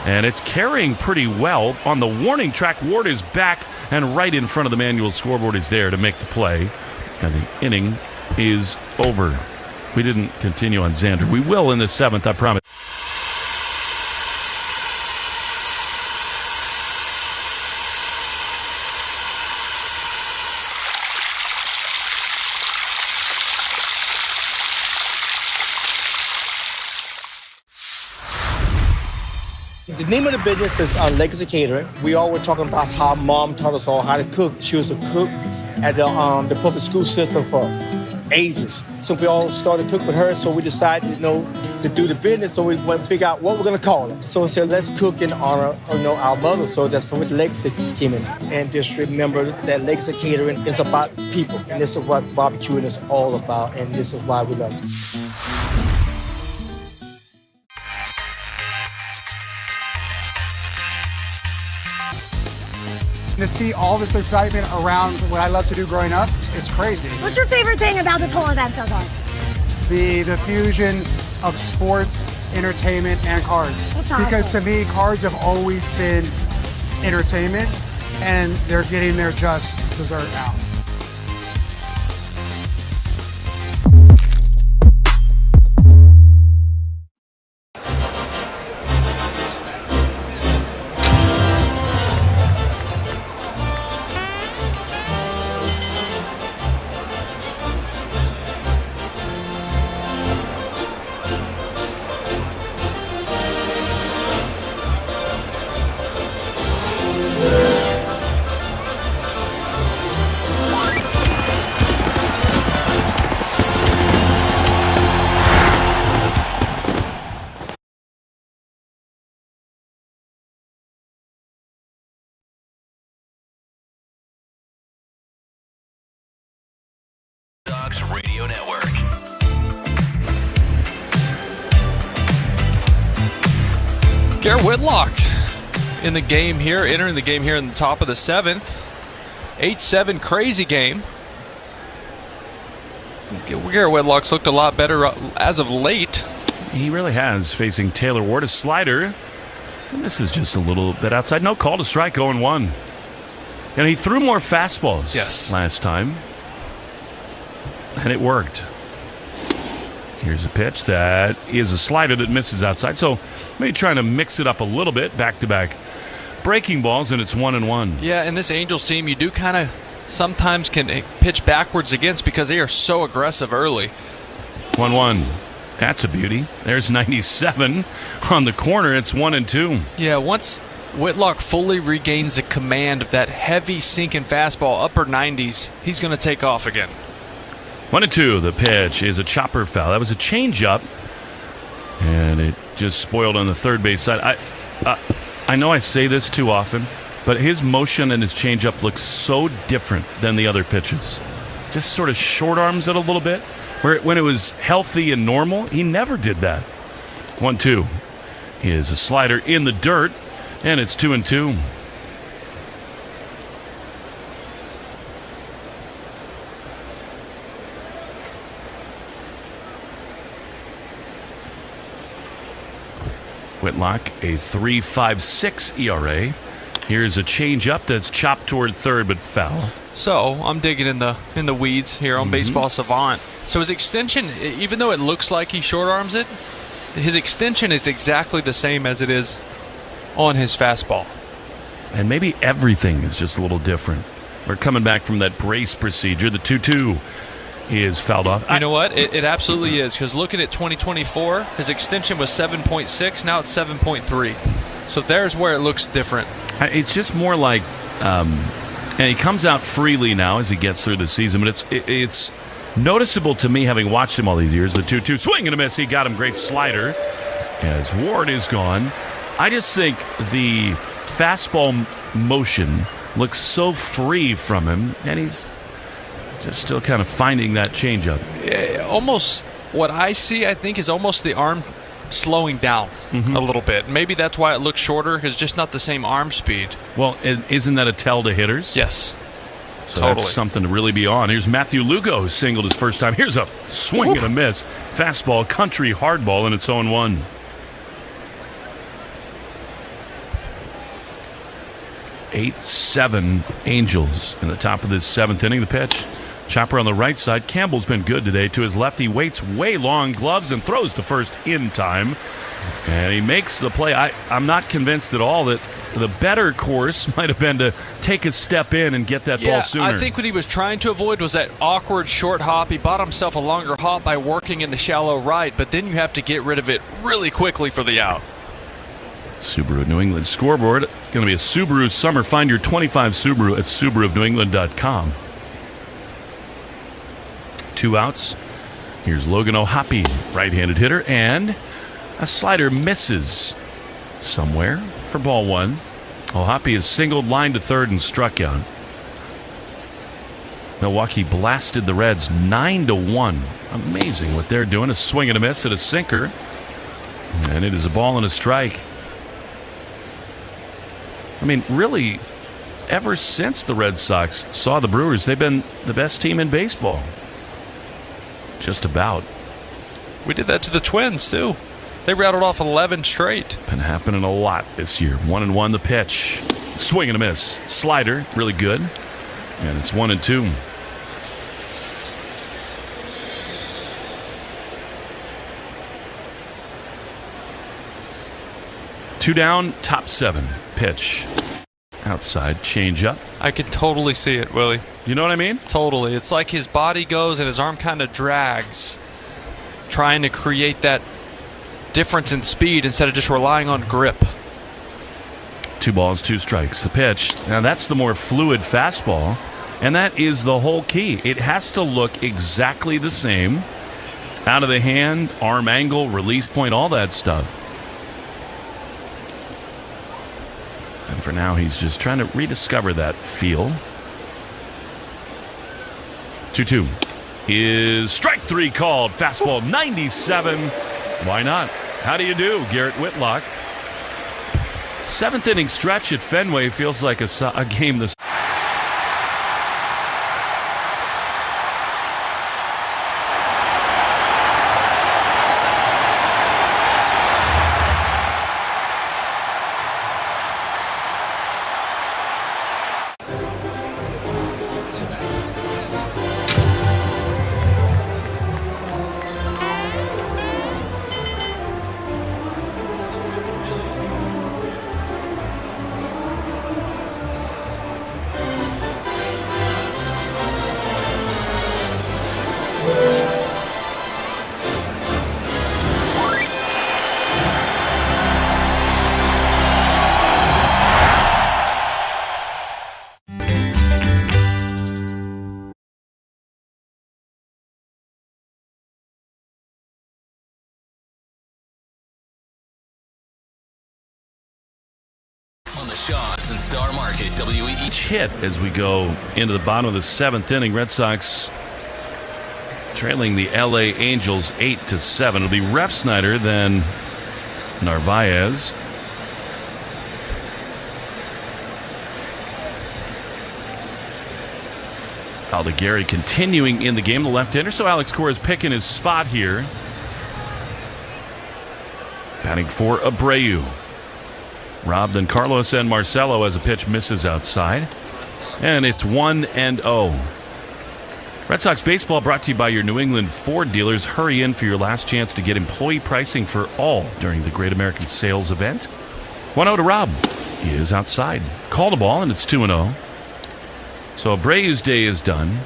And it's carrying pretty well. On the warning track, Ward is back. And right in front of the manual scoreboard is there to make the play. And the inning is over. We didn't continue on Xander. We will in the 7th, I promise. The name of the business is Legacy Catering. We all were talking about how Mom taught us all how to cook. She was a cook at the public school system for ages. So we all started to cook with her, so we decided, to do the business, so we went to figure out what we're gonna call it. So we said, let's cook in honor of, our mother, so that's what legacy came in. And just remember that legacy catering is about people, and this is what barbecuing is all about, and this is why we love it. To see all this excitement around what I love to do growing up, it's crazy. What's your favorite thing about this whole event so far? The fusion of sports, entertainment, and cards. That's awesome. Because to me, cards have always been entertainment, and they're getting their just dessert now. SOX Radio Network. Garrett Whitlock in the game here, entering the game here in the top of the 7th. 8-7 crazy game. Garrett Whitlock's looked a lot better as of late. He really has, facing Taylor Ward, a slider. And this is just a little bit outside. No call to strike, 0-1. And he threw more fastballs last time. And it worked. Here's a pitch that is a slider that misses outside. So maybe trying to mix it up a little bit, back-to-back breaking balls, and it's 1-1. Yeah, and this Angels team, you do kind of sometimes can pitch backwards against because they are so aggressive early. 1-1. That's a beauty. There's 97 on the corner. It's 1-2. Yeah, once Whitlock fully regains the command of that heavy sinking fastball, upper 90s, he's going to take off again. 1-2. The pitch is a chopper foul. That was a changeup, and it just spoiled on the third base side. I know I say this too often, but his motion and his changeup looks so different than the other pitches. Just sort of short arms it a little bit. When it was healthy and normal, he never did that. 1-2 is a slider in the dirt, and it's 2-2. Whitlock, a 3.56 ERA. Here's a changeup that's chopped toward third but foul. So I'm digging in the weeds here on Baseball Savant. So his extension, even though it looks like he short arms it, his extension is exactly the same as it is on his fastball. And maybe everything is just a little different. We're coming back from that brace procedure. The 2-2 is fouled off. You know what? It absolutely is, because looking at 2024, his extension was 7.6. Now it's 7.3. So there's where it looks different. It's just more like, and he comes out freely now as he gets through the season, but it's noticeable to me, having watched him all these years. The 2-2 swing and a miss. He got him. Great slider as Ward is gone. I just think the fastball motion looks so free from him, and he's just still kind of finding that changeup. Almost what I see, I think, is almost the arm slowing down a little bit. Maybe that's why it looks shorter, because just not the same arm speed. Well, isn't that a tell to hitters? Yes. So totally. That's something to really be on. Here's Matthew Lugo, who singled his first time. Here's a swing and a miss. Fastball, country hardball, and it's 0-1. Eight-7 Angels in the top of this 7th inning. The pitch, chopper on the right side. Campbell's been good today. To his left, he waits way long, gloves, and throws to first in time. And he makes the play. I'm not convinced at all that the better course might have been to take a step in and get that ball sooner. I think what he was trying to avoid was that awkward short hop. He bought himself a longer hop by working in the shallow right, but then you have to get rid of it really quickly for the out. Subaru New England Scoreboard. It's going to be a Subaru summer. Find your 25 Subaru at SubaruofNewEngland.com. 2 outs. Here's Logan O'Hoppe, right-handed hitter, and a slider misses somewhere for ball 1. O'Hoppe is singled line to third and struck out. Milwaukee blasted the Reds 9-1. Amazing what they're doing. A swing and a miss at a sinker. And it is a ball and a strike. I mean, really, ever since the Red Sox saw the Brewers, they've been the best team in baseball. Just about. We did that to the Twins, too. They rattled off 11 straight. Been happening a lot this year. 1-1 the pitch. Swing and a miss. Slider, really good. And it's 1-2. Two down, top 7. Pitch. Outside, change up. I can totally see it, Willie. You know what I mean? Totally. It's like his body goes and his arm kind of drags, trying to create that difference in speed instead of just relying on grip. 2 balls, 2 strikes. The pitch. Now that's the more fluid fastball, and that is the whole key. It has to look exactly the same. Out of the hand, arm angle, release point, all that stuff. And for now, he's just trying to rediscover that feel. 2-2 is strike 3 called. Fastball 97. Why not? How do you do, Garrett Whitlock? 7th inning stretch at Fenway feels like a game this. On the Shaws and Star Market, WE. Each hit as we go into the bottom of the 7th inning. Red Sox trailing the LA Angels 8-7. It'll be Refsnyder, then Narvaez. Aldegari continuing in the game, the left-hander. So Alex Cora is picking his spot here. Batting for Abreu. Rob, then Carlos and Marcelo as a pitch misses outside. And it's 1-0. Red Sox baseball brought to you by your New England Ford dealers. Hurry in for your last chance to get employee pricing for all during the Great American Sales event. 1-0 to Rob. He is outside. Called a ball, and it's 2-0. So Abreu's day is done.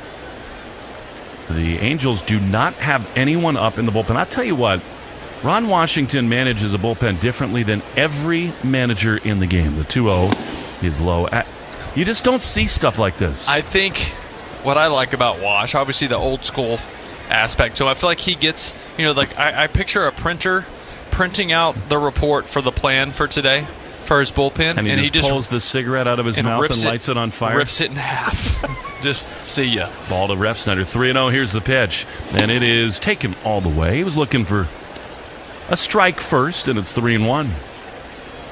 The Angels do not have anyone up in the bullpen. I'll tell you what. Ron Washington manages a bullpen differently than every manager in the game. The 2-0 is low. You just don't see stuff like this. I think what I like about Wash, obviously the old school aspect to him, I feel like he gets, like I picture a printer printing out the report for the plan for today for his bullpen. And he just pulls the cigarette out of his mouth and lights it on fire. Rips it in half. Just see ya. Ball to Refsnyder. 3-0. Here's the pitch. And it is taken all the way. He was looking for a strike first, and it's 3-1.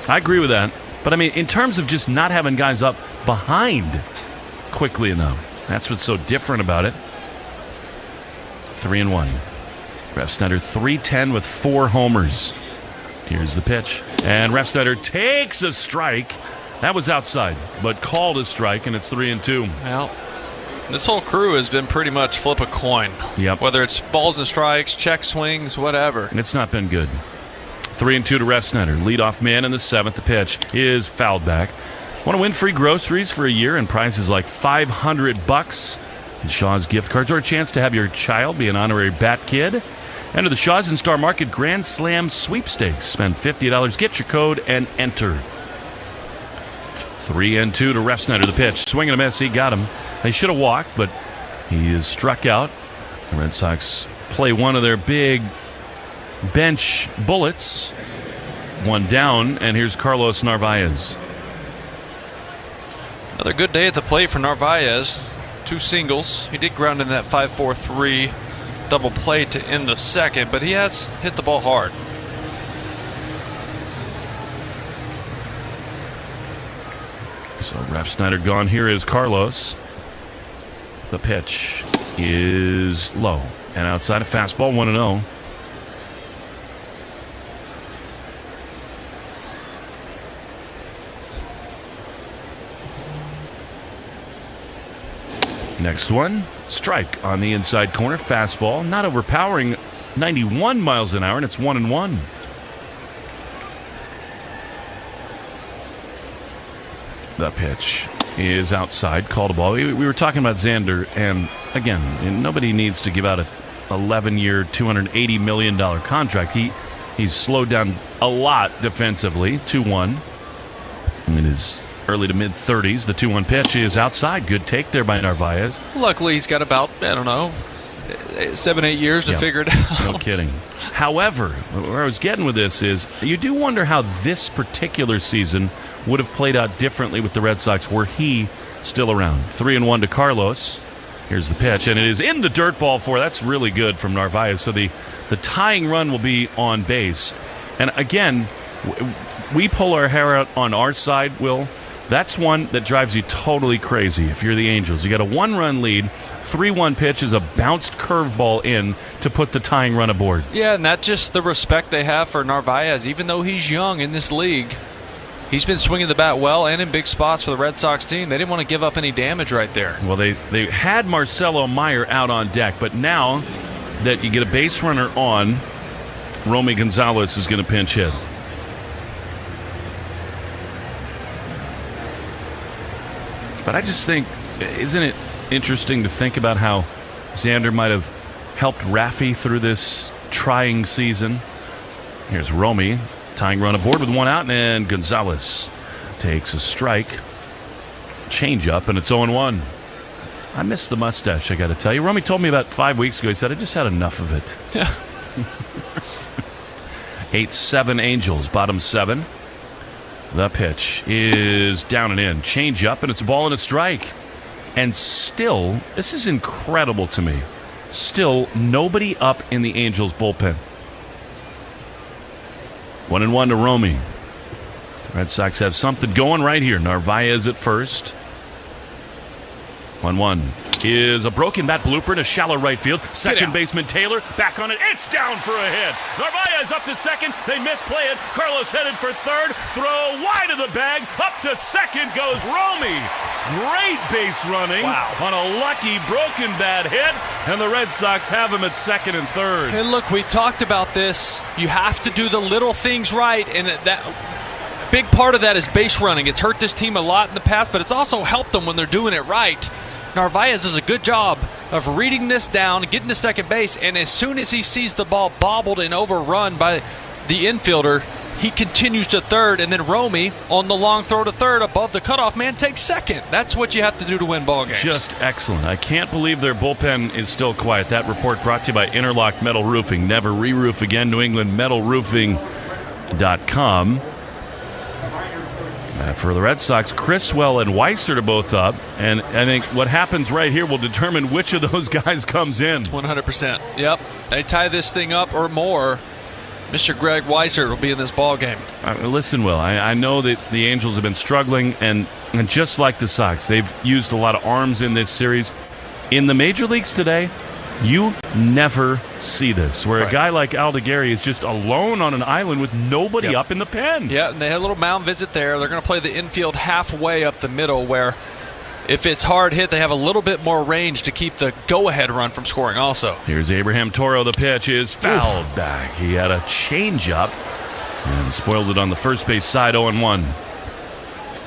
I agree with that. But, I mean, in terms of just not having guys up behind quickly enough, that's what's so different about it. 3-1. Refsnyder 310 with 4 homers. Here's the pitch. And Refsnyder takes a strike. That was outside, but called a strike, and it's 3-2. Well, this whole crew has been pretty much flip a coin. Yep. Whether it's balls and strikes, check swings, whatever. And it's not been good. 3-2 to Refsnyder. Leadoff man in the 7th. The pitch is fouled back. Want to win free groceries for a year and prizes like $500 in Shaw's gift cards, or a chance to have your child be an honorary Bat Kid? Enter the Shaw's and Star Market Grand Slam Sweepstakes. Spend $50, get your code, and enter. 3-2 to Refsnyder. The pitch. Swing and a miss. He got him. They should have walked, but he is struck out. The Red Sox play one of their big bench bullets. One down, and here's Carlos Narvaez. Another good day at the plate for Narvaez. 2 singles. He did ground in that 5-4-3 double play to end the second, but he has hit the ball hard. So Ref Snyder gone. Here is Carlos. The pitch is low and outside, a fastball, 1-0. Next one, strike on the inside corner, fastball, not overpowering, 91 miles an hour, and it's 1-1. The pitch is outside, called a ball. We were talking about Xander, and again, nobody needs to give out a 11-year, $280 million contract. He's slowed down a lot defensively, 2-1. In his early to mid-30s, the 2-1 pitch is outside. Good take there by Narvaez. Luckily, he's got about, 7-8 years to figure it out. No kidding. However, where I was getting with this is you do wonder how this particular season would have played out differently with the Red Sox were he still around. 3-1 to Carlos. Here's the pitch, and it is in the dirt, ball 4. That's really good from Narvaez. So the tying run will be on base. And again, we pull our hair out on our side, Will. That's one that drives you totally crazy if you're the Angels. You got a 1-run lead, 3-1 pitch is a bounced curveball in to put the tying run aboard. Yeah, and that's just the respect they have for Narvaez. Even though he's young in this league, he's been swinging the bat well and in big spots for the Red Sox team. They didn't want to give up any damage right there. Well, they had Marcelo Meyer out on deck, but now that you get a base runner on, Romy Gonzalez is going to pinch hit. But I just think, isn't it interesting to think about how Xander might have helped Raffy through this trying season? Here's Romy, tying run aboard with 1 out, and Gonzalez takes a strike. Change up, and it's 0-1. I miss the mustache, I got to tell you. Romy told me about 5 weeks ago, he said, I just had enough of it. Yeah. 8-7 Angels, bottom 7. The pitch is down and in. Change up, and it's a ball and a strike. And still, this is incredible to me, still nobody up in the Angels bullpen. 1-1 to Romy. The Red Sox have something going right here. Narvaez at first. 1-1 is a broken bat blooper in a shallow right field. Second baseman Taylor back on it. It's down for a hit. Narvaez up to second. They misplay it. Carlos headed for third. Throw wide of the bag. Up to second goes Romy. Great base running on a lucky broken bat hit. And the Red Sox have him at second and third. And look, we've talked about this. You have to do the little things right. And that big part of that is base running. It's hurt this team a lot in the past, but it's also helped them when they're doing it right. Narvaez does a good job of reading this down, getting to second base, and as soon as he sees the ball bobbled and overrun by the infielder, he continues to third, and then Romy, on the long throw to third above the cutoff man, takes second. That's what you have to do to win ball games. Just excellent. I can't believe their bullpen is still quiet. That report brought to you by Interlock Metal Roofing. Never re-roof again. NewEnglandMetalRoofing.com. For the Red Sox, Criswell and Weissert are both up, and I think what happens right here will determine which of those guys comes in. 100%. Yep. They tie this thing up or more, Mr. Greg Weissert will be in this ball game. Listen, Will, I know that the Angels have been struggling, and just like the Sox, they've used a lot of arms in this series. In the major leagues today, you never see this, where a guy like Aldegari is just alone on an island with nobody up in the pen. Yeah, and they had a little mound visit there. They're going to play the infield halfway up the middle, where if it's hard hit, they have a little bit more range to keep the go-ahead run from scoring also. Here's Abraham Toro. The pitch is fouled back. He had a changeup and spoiled it on the first base side, 0-1.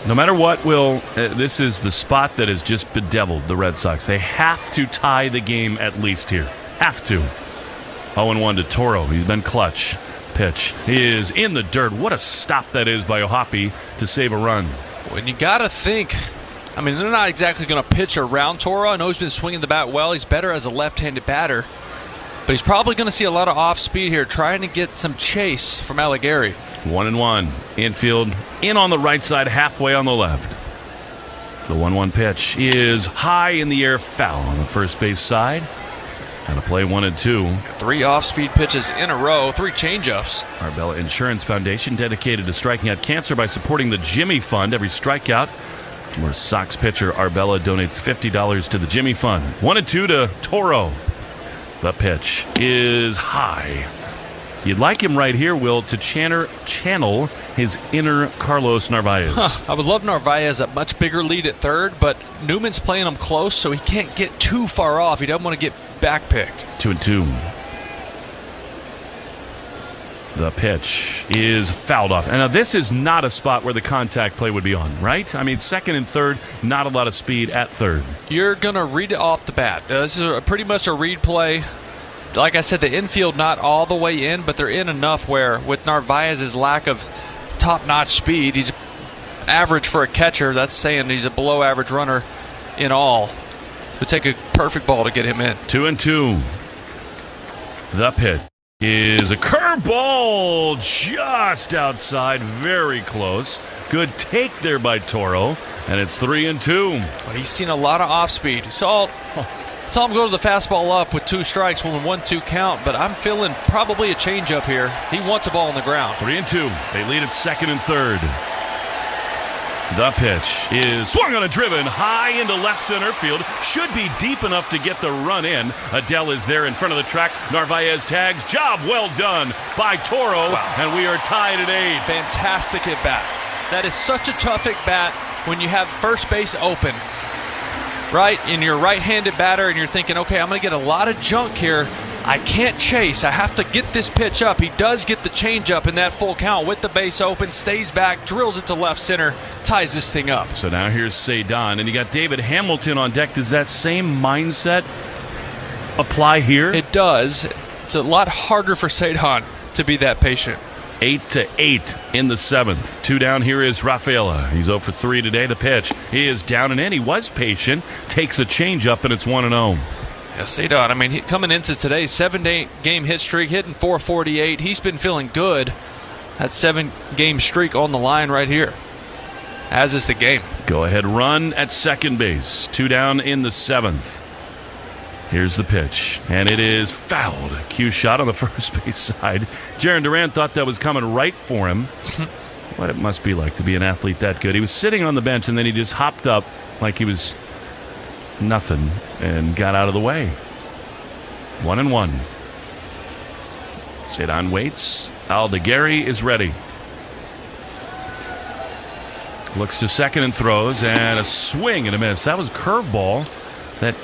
No matter what, Will, this is the spot that has just bedeviled the Red Sox. They have to tie the game at least here. Have to. 0-1 to Toro. He's been clutch. Pitch is in the dirt. What a stop that is by Ohapi to save a run. When you got to think I mean, they're not exactly going to pitch around Toro. I know he's been swinging the bat well. He's better as a left-handed batter. But he's probably going to see a lot of off-speed here, trying to get some chase from Alighieri. 1-1. Infield in on the right side, halfway on the left. The 1-1 pitch is high in the air, foul on the first base side. And a play 1-2. 3 off-speed pitches in a row, 3 changeups. Arbella Insurance Foundation dedicated to striking out cancer by supporting the Jimmy Fund. Every strikeout from a Sox pitcher, Arbella donates $50 to the Jimmy Fund. 1-2 to Toro. The pitch is high. You'd like him right here, Will, to channel his inner Carlos Narvaez. I would love Narvaez a much bigger lead at third, but Newman's playing him close, so he can't get too far off. He doesn't want to get backpicked. 2-2. The pitch is fouled off. And now this is not a spot where the contact play would be on, right? I mean, second and third, not a lot of speed at third. You're going to read it off the bat. This is pretty much a read play. Like I said, the infield not all the way in, but they're in enough where with Narvaez's lack of top-notch speed, he's average for a catcher. That's saying he's a below-average runner in all. It would take a perfect ball to get him in. 2-2. The pitch is a curveball just outside, very close. Good take there by Toro, and it's 3-2. Well, he's seen a lot of off-speed. Saw him go to the fastball up with 2 strikes, 1-2 count, but I'm feeling probably a changeup here. He wants a ball on the ground. 3-2. They lead at second and third. The pitch is swung on a driven high into left center field. Should be deep enough to get the run in. Adele is there in front of the track. Narvaez tags. Job well done by Toro. Wow. And we are tied at 8. Fantastic at bat. That is such a tough at bat when you have first base open, right? And you're a right-handed batter and you're thinking, okay, I'm going to get a lot of junk here. I can't chase. I have to get this pitch up. He does get the changeup in that full count with the base open, stays back, drills it to left center, ties this thing up. So now here's Cedon, and you got David Hamilton on deck. Does that same mindset apply here? It does. It's a lot harder for Cedon to be that patient. 8-8 in the 7th. 2 down. Here is Rafaela. He's 0 for 3 today. The pitch he is down and in. He was patient. Takes a changeup, and it's 1-0. Yeah, Cedon, I mean, coming into today's 7-game hit streak, hitting .448. He's been feeling good. That 7-game streak on the line right here, as is the game. Go-ahead run at second base. 2 down in the 7th. Here's the pitch, and it is fouled. Cue shot on the first base side. Jarren Duran thought that was coming right for him. What it must be like to be an athlete that good. He was sitting on the bench, and then he just hopped up like he was nothing and got out of the way. 1-1. Cedon waits. Alighieri is ready. Looks to second and throws, and a swing and a miss. That was a curveball that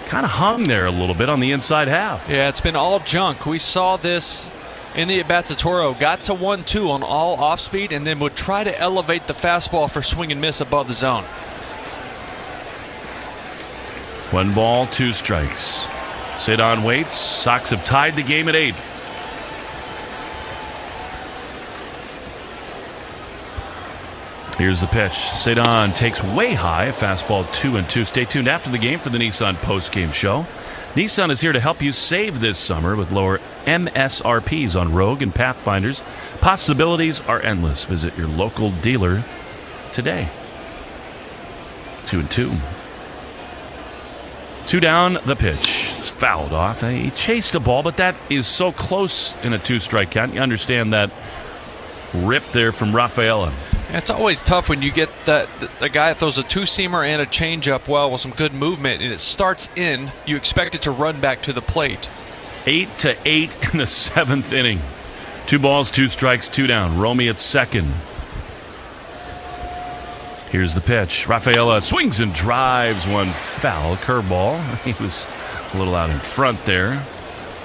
kind of hung there a little bit on the inside half. Yeah, it's been all junk. We saw this in the at-bats of Toro. Got to 1-2 on all off-speed and then would try to elevate the fastball for swing and miss above the zone. 1 ball, 2 strikes. Cedon waits. Sox have tied the game at 8. Here's the pitch. Cedon takes way high. A fastball 2-2. Stay tuned after the game for the Nissan post-game show. Nissan is here to help you save this summer with lower MSRPs on Rogue and Pathfinders. Possibilities are endless. Visit your local dealer today. 2-2. 2 down, the pitch. It's fouled off. He chased a ball, but that is so close in a 2-strike count. You understand that rip there from Rafaela. It's always tough when you get the guy that throws a 2-seamer and a changeup well with some good movement, and it starts in. You expect it to run back to the plate. 8-8 in the 7th inning. 2 balls, 2 strikes, 2 down. Romy at second. Here's the pitch. Rafaela swings and drives one foul. Curveball. He was a little out in front there.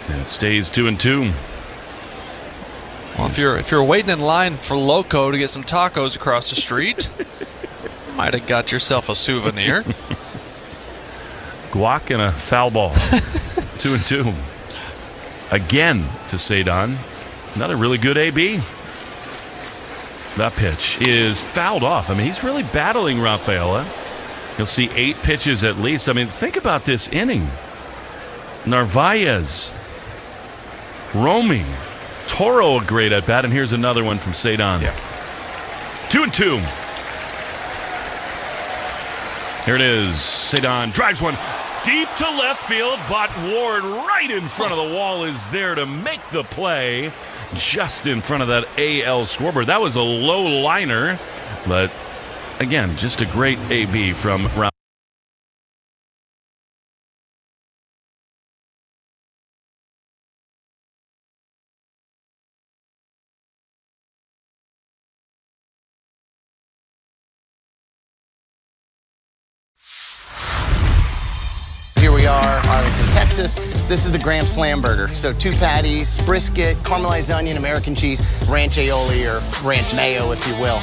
And it stays 2-2. Well, if you're waiting in line for Loco to get some tacos across the street, you might have got yourself a souvenir. Guac and a foul ball. 2-2. Again to Cedon. Another really good AB. That pitch is fouled off. I mean, he's really battling Rafaela. You'll see 8 pitches at least. I mean, think about this inning. Narvaez, Romy, Toro, a great at bat, and here's another one from Cedon. Yeah. 2-2. Here it is. Cedon drives one deep to left field, but Ward right in front of the wall is there to make the play, just in front of that AL scoreboard. That was a low liner, but again, just a great AB from Round. Here we are, Arlington, Texas. This is the Grand Slam burger. So 2 patties, brisket, caramelized onion, American cheese, ranch aioli, or ranch mayo, if you will.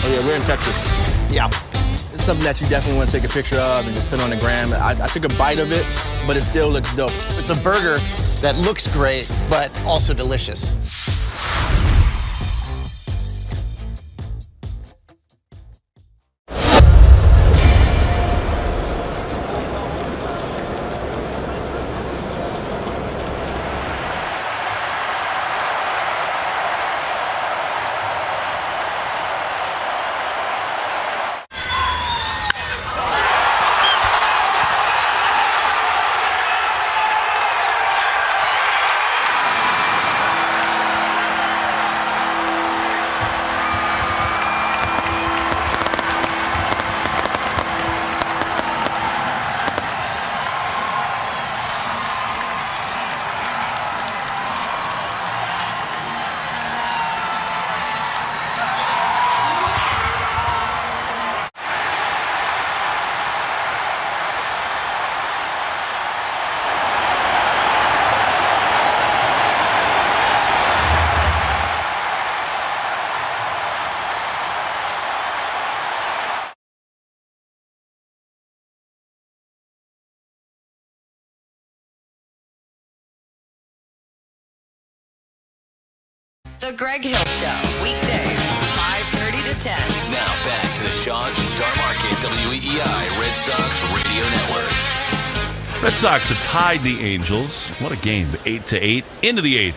Oh yeah, we're in Texas. Yeah. It's something that you definitely want to take a picture of and just put on the gram. I took a bite of it, but it still looks dope. It's a burger that looks great, but also delicious. The Greg Hill Show, weekdays, 5:30 to 10. Now back to the Shaws and Star Market WEEI Red Sox Radio Network. Red Sox have tied the Angels. What a game. 8-8 into the 8th.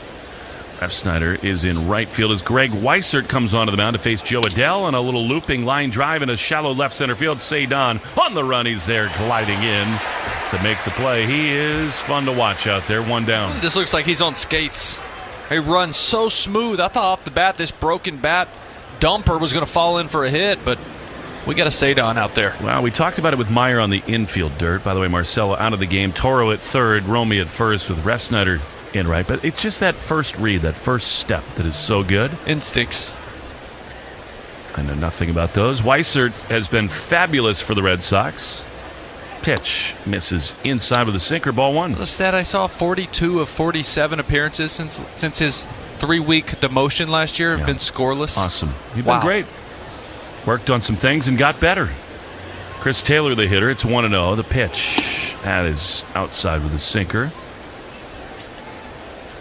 Refsnyder is in right field as Greg Weissert comes onto the mound to face Joe Adell on a little looping line drive in a shallow left center field. Cedon on the run. He's there gliding in to make the play. He is fun to watch out there. 1 down. This looks like he's on skates. He runs so smooth. I thought off the bat this broken bat dumper was going to fall in for a hit, but we got a Cedon out there. Well, we talked about it with Meyer on the infield dirt. By the way, Marcelo out of the game. Toro at third. Romy at first with Refsnyder in right. But it's just that first read, that first step that is so good. Instincts. I know nothing about those. Weissert has been fabulous for the Red Sox. Pitch misses inside with a sinker, ball 1. The stat I saw, 42 of 47 appearances since his 3-week demotion last year have been scoreless. Awesome. You've been great. Worked on some things and got better. Chris Taylor, the hitter. It's 1-0. The pitch. That is outside with a sinker.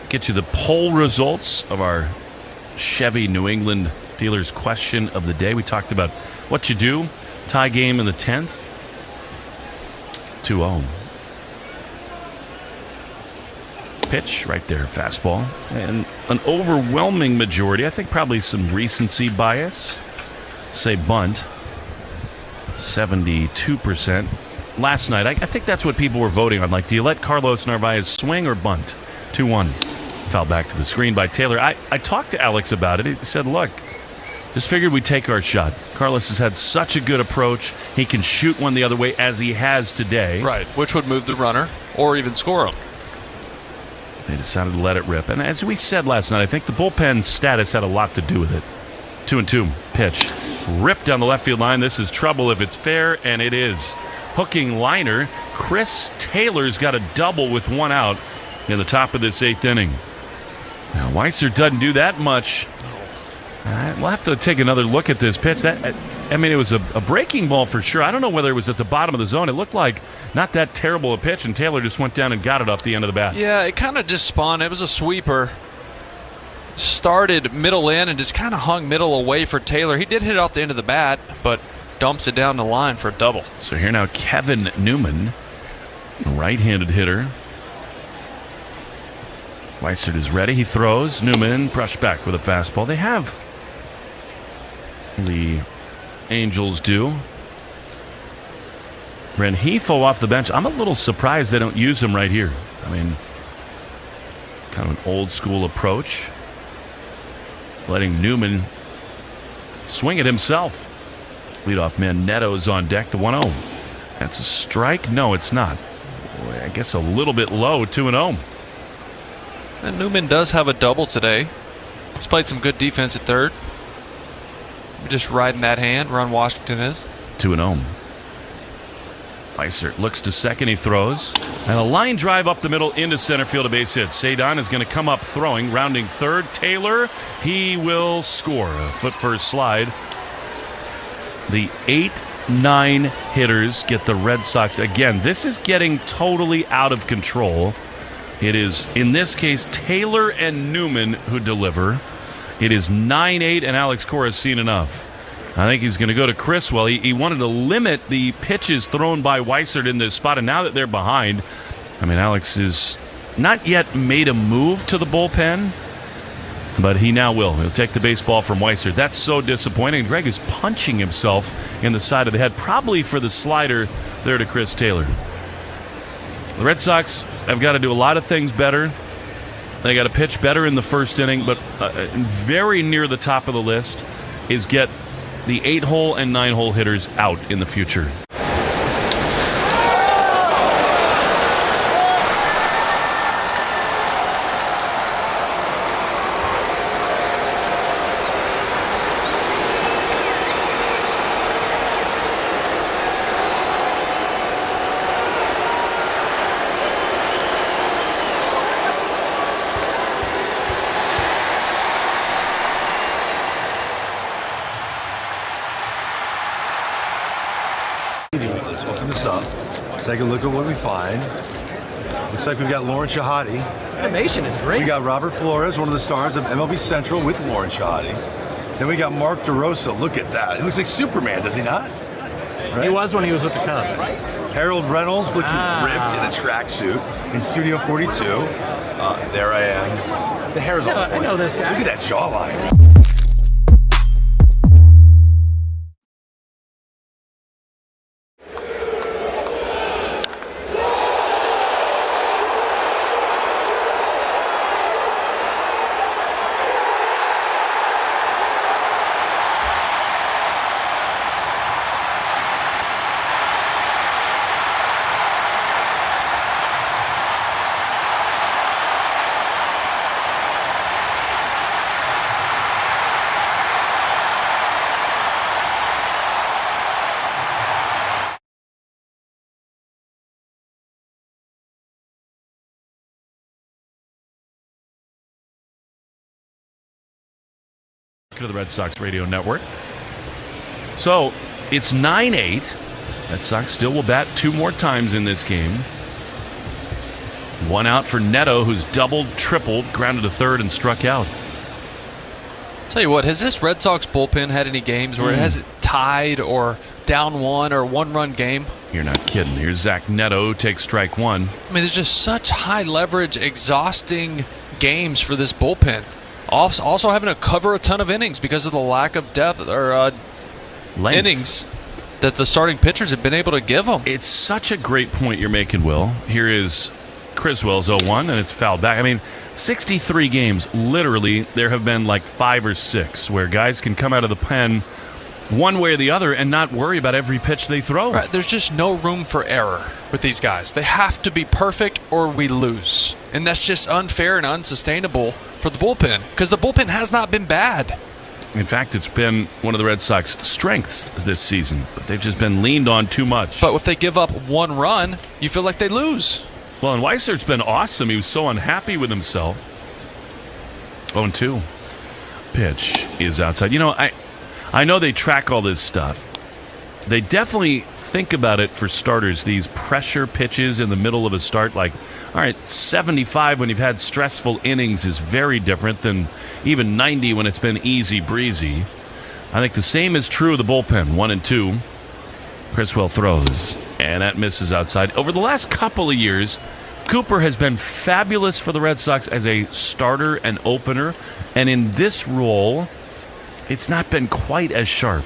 Get you the poll results of our Chevy New England dealers question of the day. We talked about what you do. Tie game in the 10th. 2-0. Pitch right there, fastball. And an overwhelming majority, I think probably some recency bias, say bunt. 72%. Last night, I think that's what people were voting on. Like, do you let Carlos Narvaez swing or bunt? 2-1. Foul back to the screen by Taylor. I talked to Alex about it. He said, look, just figured we'd take our shot. Carlos has had such a good approach. He can shoot one the other way as he has today. Right, which would move the runner or even score him. They decided to let it rip. And as we said last night, I think the bullpen status had a lot to do with it. 2-2. Pitch. Ripped down the left field line. This is trouble if it's fair, and it is. Hooking liner. Chris Taylor's got a double with 1 out in the top of this 8th inning. Now, Weissert doesn't do that much. We'll have to take another look at this pitch. It was a breaking ball for sure. I don't know whether it was at the bottom of the zone. It looked like not that terrible a pitch, and Taylor just went down and got it off the end of the bat. Yeah, it kind of just spun. It was a sweeper. Started middle in and just kind of hung middle away for Taylor. He did hit it off the end of the bat, but dumps it down the line for a double. So here now Kevin Newman, right-handed hitter. Weissert is ready. He throws. Newman brushed back with a fastball. They have. The Angels do. Rengifo off the bench. I'm a little surprised they don't use him right here. I mean, kind of an old school approach. Letting Newman swing it himself. Leadoff man Neto's on deck, the 1-0. That's a strike? No, it's not. I guess a little bit low, 2-0. And Newman does have a double today. He's played some good defense at third. Just riding that hand. Ron Washington is 2-0. Weissert looks to second. He throws. And a line drive up the middle into center field, a base hit. Cedon is going to come up throwing, rounding third. Taylor, he will score. A foot first slide. The 8-9 hitters get the Red Sox. Again, this is getting totally out of control. It is, in this case, Taylor and Newman who deliver. It is 9-8, and Alex Cora has seen enough. I think he's going to go to Criswell. He wanted to limit the pitches thrown by Weissert in this spot, and now that they're behind, I mean, Alex has not yet made a move to the bullpen, but he now will. He'll take the baseball from Weissert. That's so disappointing. Greg is punching himself in the side of the head, probably for the slider there to Chris Taylor. The Red Sox have got to do a lot of things better. They got to pitch better in the first inning, but very near the top of the list is get the 8-hole and 9-hole hitters out in the future. Take a look at what we find. Looks like we've got Lauren Shahadi. Animation is great. We got Robert Flores, one of the stars of MLB Central with Lauren Shahadi. Then we got Mark DeRosa. Look at that. He looks like Superman, does he not? Right? He was when he was with the Cubs. Harold Reynolds looking ripped in a tracksuit in Studio 42. There I am. The hair's all I know this guy. Look at that jawline. To the Red Sox radio network. So it's 9-8. Red Sox still will bat 2 more times in this game. 1 out for Neto, who's doubled, tripled, grounded to third, and struck out. Tell you what, has this Red Sox bullpen had any games where it has it tied or down 1 or 1-run game? You're not kidding. Here's Zach Neto, takes strike 1. I mean, there's just such high leverage, exhausting games for this bullpen. Also having to cover a ton of innings because of the lack of depth or innings that the starting pitchers have been able to give them. It's such a great point you're making, Will. Here is Criswell's 0-1, and it's fouled back. I mean, 63 games, literally, there have been like 5 or 6 where guys can come out of the pen one way or the other and not worry about every pitch they throw. Right, there's just no room for error with these guys. They have to be perfect or we lose. And that's just unfair and unsustainable for the bullpen because the bullpen has not been bad. In fact, it's been one of the Red Sox strengths this season, but they've just been leaned on too much. But if they give up 1 run, you feel like they lose. Well, and Weissert's been awesome. He was so unhappy with himself. 0-2. Pitch is outside. You know, I know they track all this stuff. They definitely think about it for starters, these pressure pitches in the middle of a start. Like, all right, 75 when you've had stressful innings is very different than even 90 when it's been easy breezy. I think the same is true of the bullpen, 1 and 2. Criswell throws, and that misses outside. Over the last couple of years, Cooper has been fabulous for the Red Sox as a starter and opener, and in this role, it's not been quite as sharp.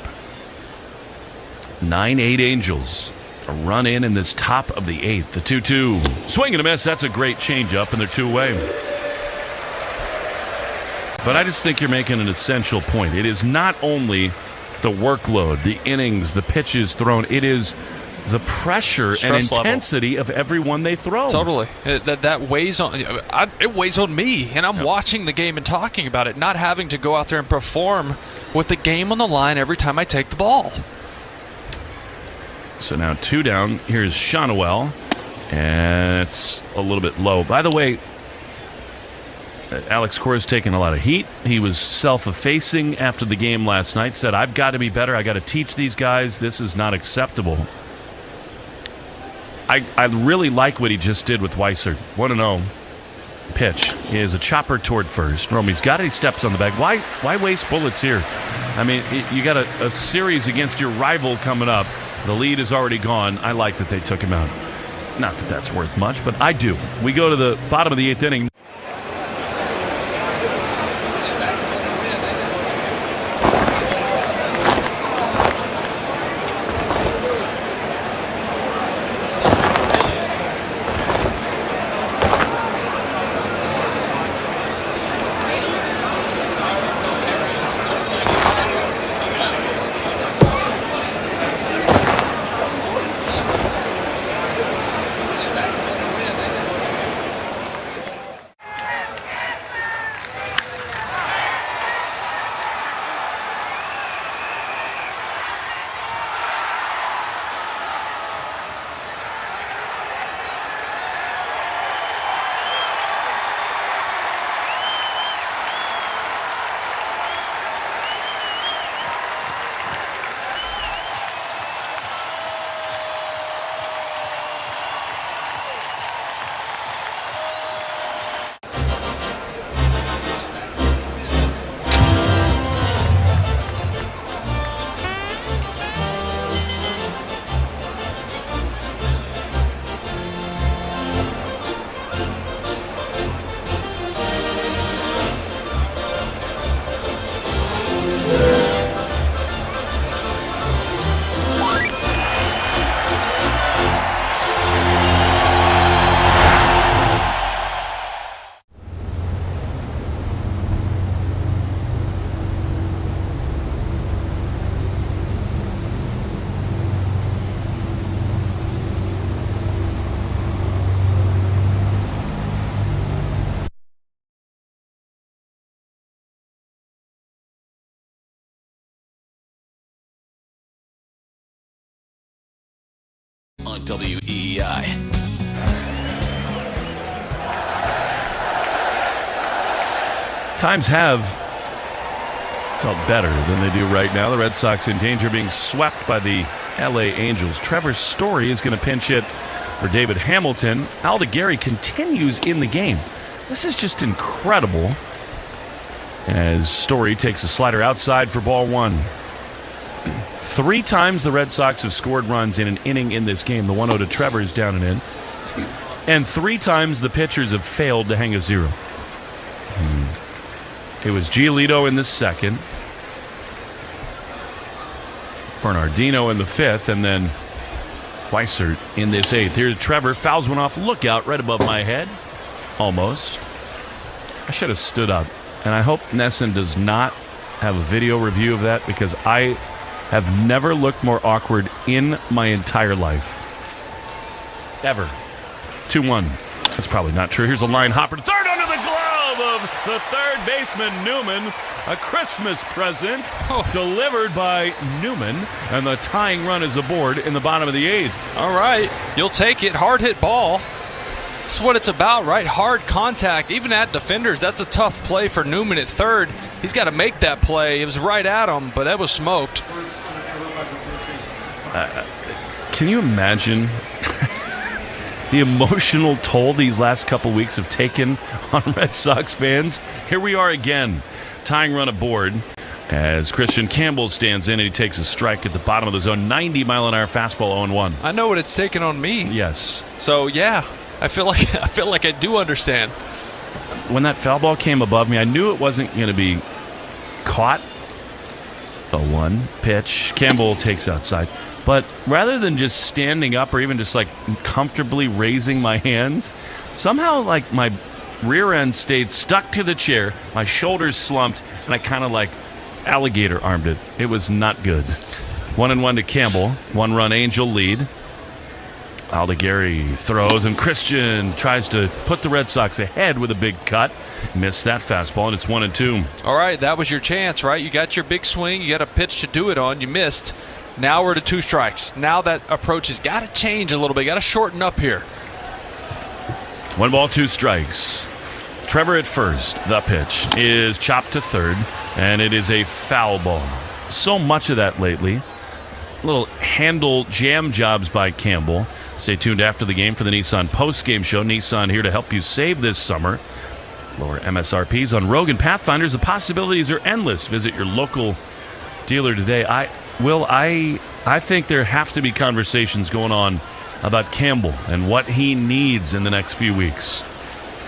9-8 Angels. A run in this top of the 8th. The 2-2. Swing and a miss. That's a great changeup, and they're 2 away. But I just think you're making an essential point. It is not only the workload, the innings, the pitches thrown. It is the pressure Stress and intensity of everyone they throw. Totally. That weighs on. It weighs on me, and I'm watching the game and talking about it, not having to go out there and perform with the game on the line every time I take the ball. So now 2 down. Here's Shonowell, and it's a little bit low. By the way, Alex Cora's taking a lot of heat. He was self-effacing after the game last night, said, I've got to be better. I got to teach these guys. This is not acceptable. I really like what he just did with Weissert. 1-0 pitch. He has a chopper toward first. Romy's got it. He steps on the bag. Why waste bullets here? I mean, you got a series against your rival coming up. The lead is already gone. I like that they took him out. Not that that's worth much, but I do. We go to the bottom of the 8th inning. On WEEI. Times have felt better than they do right now. The Red Sox in danger of being swept by the LA Angels. Trevor Story is going to pinch hit for David Hamilton. Aldegari continues in the game. This is just incredible as Story takes a slider outside for ball 1. 3 times the Red Sox have scored runs in an inning in this game. The 1-0 to Trevor is down and in. And 3 times the pitchers have failed to hang a 0. It was Giolito in the 2nd, Bernardino in the 5th, and then Weissert in this 8th. Here's Trevor, fouls one off. Look out right above my head. Almost. I should have stood up. And I hope Nesson does not have a video review of that, because I have never looked more awkward in my entire life. Ever. 2-1. That's probably not true. Here's a line hopper. Third under the glove of the third baseman, Newman. A Christmas present delivered by Newman. And the tying run is aboard in the bottom of the 8th. All right. You'll take it. Hard hit ball. That's what it's about, right? Hard contact. Even at defenders, that's a tough play for Newman at third. He's got to make that play. It was right at him, but that was smoked. Can you imagine the emotional toll these last couple weeks have taken on Red Sox fans? Here we are again, tying run aboard. As Christian Campbell stands in and he takes a strike at the bottom of the zone. 90-mile-an-hour fastball, 0-1. I know what it's taken on me. Yes. So yeah, I feel like I do understand. When that foul ball came above me, I knew it wasn't going to be caught. 0-1 pitch. Campbell takes outside. But rather than just standing up or even just like comfortably raising my hands, somehow like my rear end stayed stuck to the chair, my shoulders slumped, and I kind of like alligator armed it. It was not good. 1-1 to Campbell. 1-run Angel lead. Aldegari throws, and Christian tries to put the Red Sox ahead with a big cut. Missed that fastball, and it's 1-2. All right, that was your chance, right? You got your big swing. You got a pitch to do it on. You missed. Now we're to 2 strikes. Now that approach has got to change a little bit. Got to shorten up here. 1 ball, 2 strikes. Trevor at first. The pitch is chopped to third, and it is a foul ball. So much of that lately. Little handle jam jobs by Campbell. Stay tuned after the game for the Nissan post-game show. Nissan here to help you save this summer. Lower MSRPs on Rogue and Pathfinders. The possibilities are endless. Visit your local dealer today. I think there have to be conversations going on about Campbell and what he needs in the next few weeks.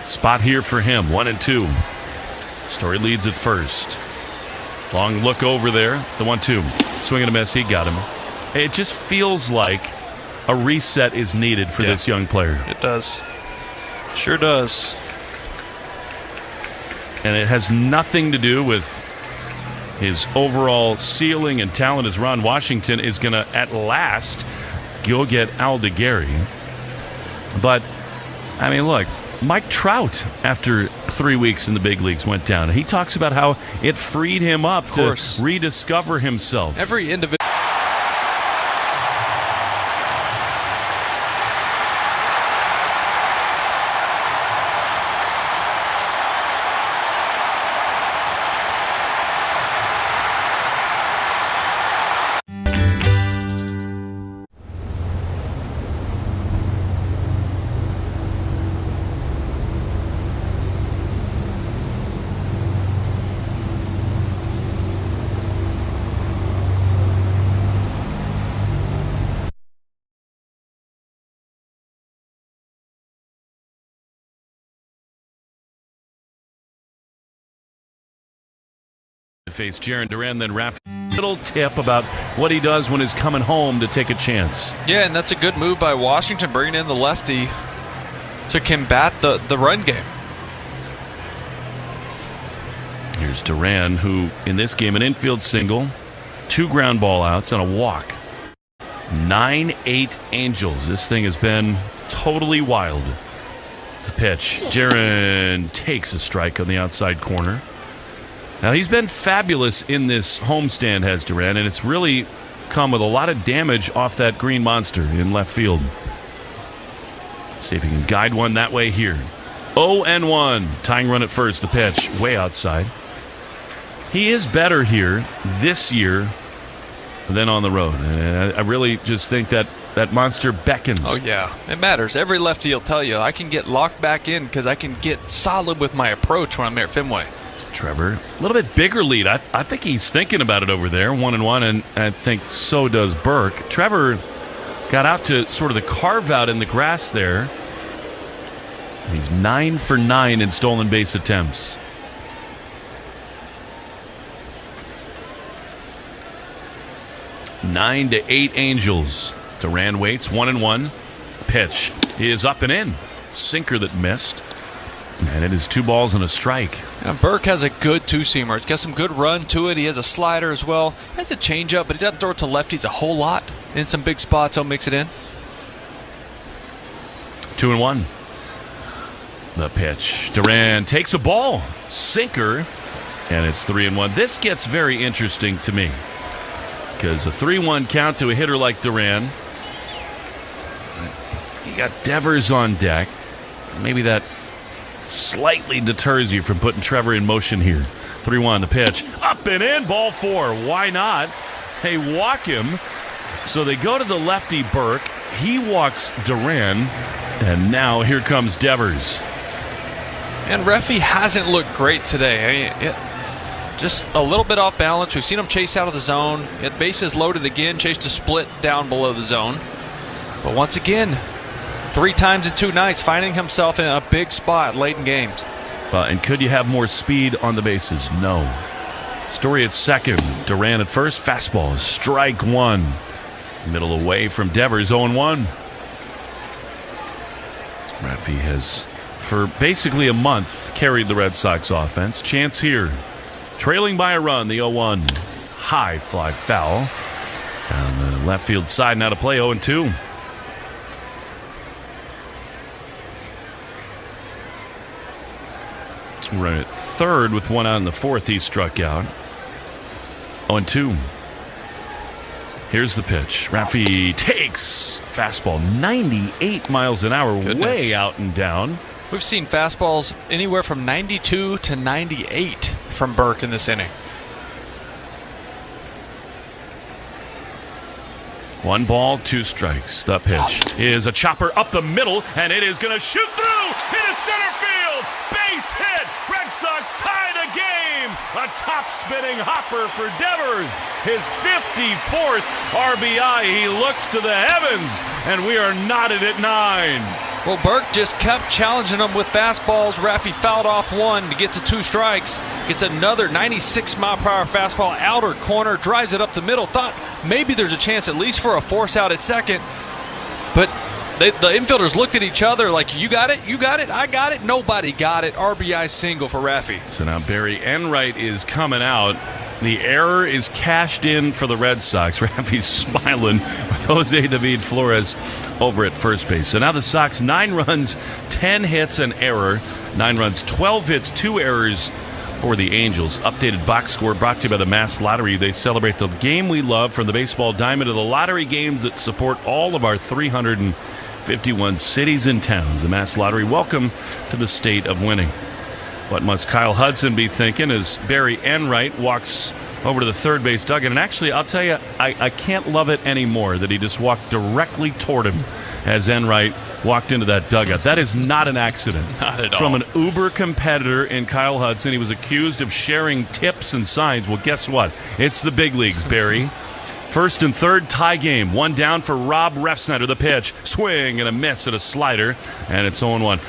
Spot here for him, 1-2. Story leads at first. Long look over there, the 1-2. Swing and a miss, he got him. It just feels like a reset is needed for this young player. It does. Sure does. And it has nothing to do with his overall ceiling and talent, as Ron Washington is going to, at last, go get Aldegari. But, I mean, look, Mike Trout, after 3 weeks in the big leagues, went down. He talks about how it freed him up to rediscover himself. Every individual. Face Jaron Duran, then Raff. Little tip about what he does when he's coming home to take a chance. Yeah, and that's a good move by Washington, bringing in the lefty to combat the run game. Here's Duran, who in this game an infield single, 2 ground ball outs, and a walk. 9-8 Angels. This thing has been totally wild. The pitch. Jaron takes a strike on the outside corner. Now, he's been fabulous in this homestand, has Duran, and it's really come with a lot of damage off that green monster in left field. See if he can guide one that way here. 0-1. Tying run at first. The pitch way outside. He is better here this year than on the road. And I really just think that monster beckons. Oh, yeah. It matters. Every lefty will tell you, I can get locked back in because I can get solid with my approach when I'm there at Fenway. Trevor, a little bit bigger lead. I think he's thinking about it over there, 1-1, and I think so does Burke. Trevor got out to sort of the carve out in the grass there. He's 9 for 9 in stolen base attempts. Nine to 8 Angels. Duran waits, 1-1. Pitch is up and in. Sinker that missed. And it is 2 balls and a strike. And Burke has a good 2-seamer. He's got some good run to it. He has a slider as well. He has a changeup, but he doesn't throw it to lefties a whole lot. In some big spots, he'll mix it in. 2-1. The pitch. Duran takes a ball. Sinker. And it's 3-1. This gets very interesting to me. Because a 3-1 count to a hitter like Duran. You got Devers on deck. Maybe that slightly deters you from putting Trevor in motion here. 3-1, the pitch. Up and in, ball 4. Why not? They walk him. So they go to the lefty Burke. He walks Duran. And now here comes Devers. And Reffy hasn't looked great today. just a little bit off balance. We've seen him chase out of the zone. At bases loaded again, chased a split down below the zone. But once again, 3 times in 2 nights, finding himself in a big spot late in games. And could you have more speed on the bases? No. Story at second. Duran at first. Fastball. Strike 1. Middle away from Devers. 0-1. Raffy has, for basically a month, carried the Red Sox offense. Chance here. Trailing by a run. The 0-1. High fly foul. On the left field side. Now to play. 0-2. Right at third with 1 out in the 4th. He struck out. 0-2. Here's the pitch. Raffy takes fastball 98 miles an hour. Goodness. Way out and down. We've seen fastballs anywhere from 92 to 98 from Burke in this inning. 1 ball, 2 strikes. The pitch is a chopper up the middle, and it is going to shoot through into center field. Base hit. Red Sox tie the game. A top-spinning hopper for Devers. His 54th RBI. He looks to the heavens, and we are knotted at 9. Well, Burke just kept challenging him with fastballs. Raffy fouled off 1 to get to 2 strikes. Gets another 96-mile-per-hour fastball, outer corner, drives it up the middle. Thought maybe there's a chance at least for a force out at second. But the infielders looked at each other like, you got it, I got it. Nobody got it. RBI single for Raffy. So now Barry Enright is coming out. The error is cashed in for the Red Sox. Raffy's smiling with Jose David Flores over at first base. So now the Sox, 9 runs, 10 hits, an error. 9 runs, 12 hits, 2 errors for the Angels. Updated box score brought to you by the Mass Lottery. They celebrate the game we love, from the baseball diamond to the lottery games that support all of our 351 cities and towns. The Mass Lottery, welcome to the state of winning. What must Kyle Hudson be thinking as Barry Enright walks over to the third base dugout? And actually, I'll tell you, I can't love it anymore that he just walked directly toward him as Enright walked into that dugout. That is not an accident. Not at all. From an uber competitor in Kyle Hudson. He was accused of sharing tips and signs. Well, guess what? It's the big leagues, Barry. First and third, tie game. 1 down for Rob Refsnyder. The pitch. Swing and a miss at a slider, and it's 0-1.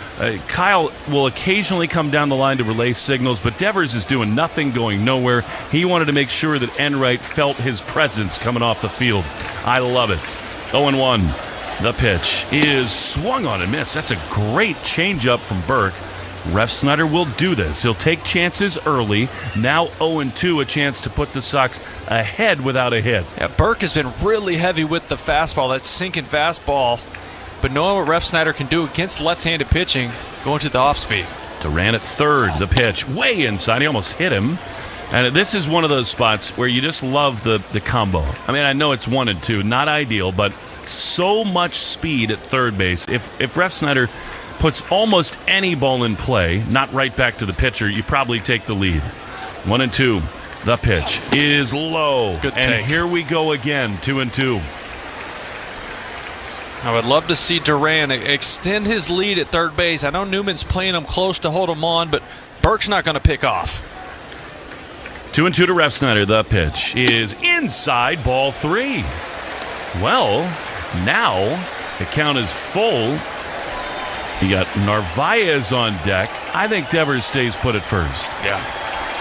Kyle will occasionally come down the line to relay signals, but Devers is doing nothing, going nowhere. He wanted to make sure that Enright felt his presence coming off the field. I love it. 0-1. The pitch is swung on and missed. That's a great changeup from Burke. Refsnyder will do this. He'll take chances early. Now 0-2, a chance to put the Sox ahead without a hit. Yeah, Burke has been really heavy with the fastball, that sinking fastball. But knowing what Refsnyder can do against left-handed pitching, going to the off-speed. Duran at third. The pitch way inside. He almost hit him. And this is one of those spots where you just love the combo. I mean, I know it's 1 and 2, not ideal, but so much speed at third base. If Refsnyder puts almost any ball in play, not right back to the pitcher, you probably take the lead. 1-2. The pitch is low. Good and take. Here we go again, 2-2. I would love to see Duran extend his lead at third base. I know Newman's playing him close to hold him on, but Burke's not going to pick off. 2-2 to Refsnyder. The pitch is inside, ball 3. Well, now the count is full. You got Narvaez on deck. I think Devers stays put at first. Yeah.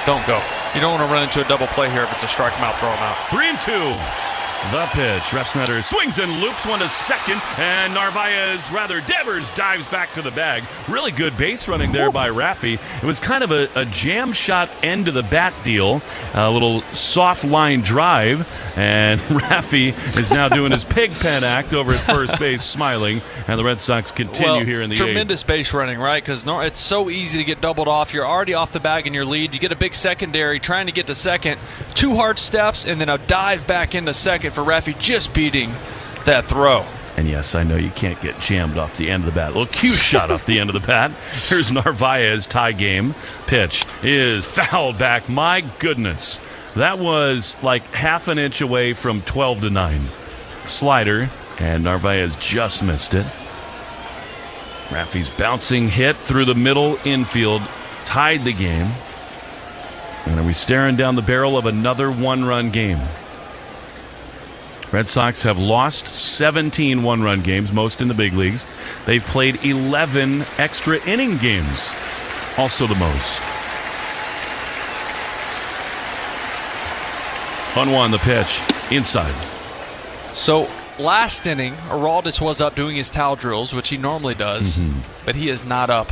Don't go. You don't want to run into a double play here if it's a strike him out, throw him out. 3-2. The pitch. Refsnyder swings and loops 1 to second, and Devers dives back to the bag. Really good base running there by Raffy. It was kind of a jam shot end to the bat deal, a little soft line drive, and Raffy is now doing his pig pen act over at first base, smiling, and the Red Sox continue here in the tremendous base running, right? Because it's so easy to get doubled off. You're already off the bag in your lead. You get a big secondary trying to get to second. 2 hard steps, and then a dive back into second for Raffy, just beating that throw. And yes, I know you can't get jammed off the end of the bat. A little cue shot off the end of the bat. Here's Narvaez, tie game. Pitch is fouled back. My goodness. That was like half an inch away from 12-9. Slider, and Narvaez just missed it. Raffy's bouncing hit through the middle infield tied the game. And are we staring down the barrel of another one-run game? Red Sox have lost 17 one-run games, most in the big leagues. They've played 11 extra inning games, also the most. 1-1 the pitch, inside. So last inning, Araldis was up doing his towel drills, which he normally does, but he is not up.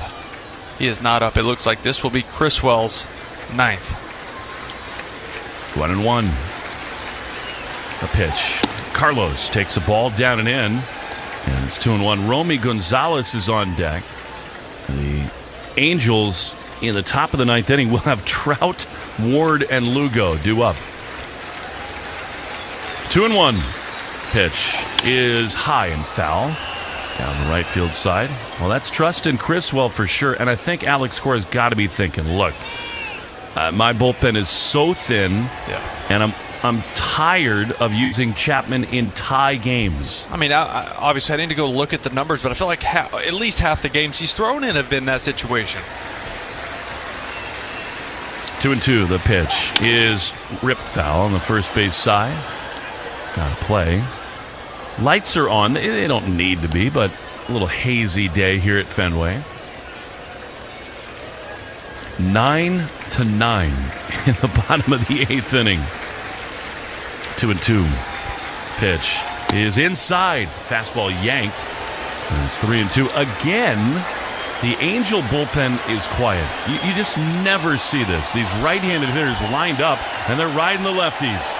He is not up. It looks like this will be Criswell's 9th. 1-1. A pitch. Carlos takes a ball down and in, and it's 2-1. Romy Gonzalez is on deck. The Angels in the top of the 9th inning will have Trout, Ward, and Lugo due up. 2-1. Pitch is high and foul down the right field side. Well, that's trust in Criswell for sure, and I think Alex Cora's got to be thinking, look, my bullpen is so thin, and I'm tired of using Chapman in tie games. I mean, obviously I need to go look at the numbers, but I feel like at least half the games he's thrown in have been that situation. 2-2. The pitch is ripped foul on the first base side. Got to play. Lights are on. They don't need to be, but a little hazy day here at Fenway. 9-9 in the bottom of the 8th inning. 2-2. Pitch is inside. Fastball yanked. And it's 3-2. Again, the Angel bullpen is quiet. You just never see this. These right-handed hitters lined up, and they're riding the lefties.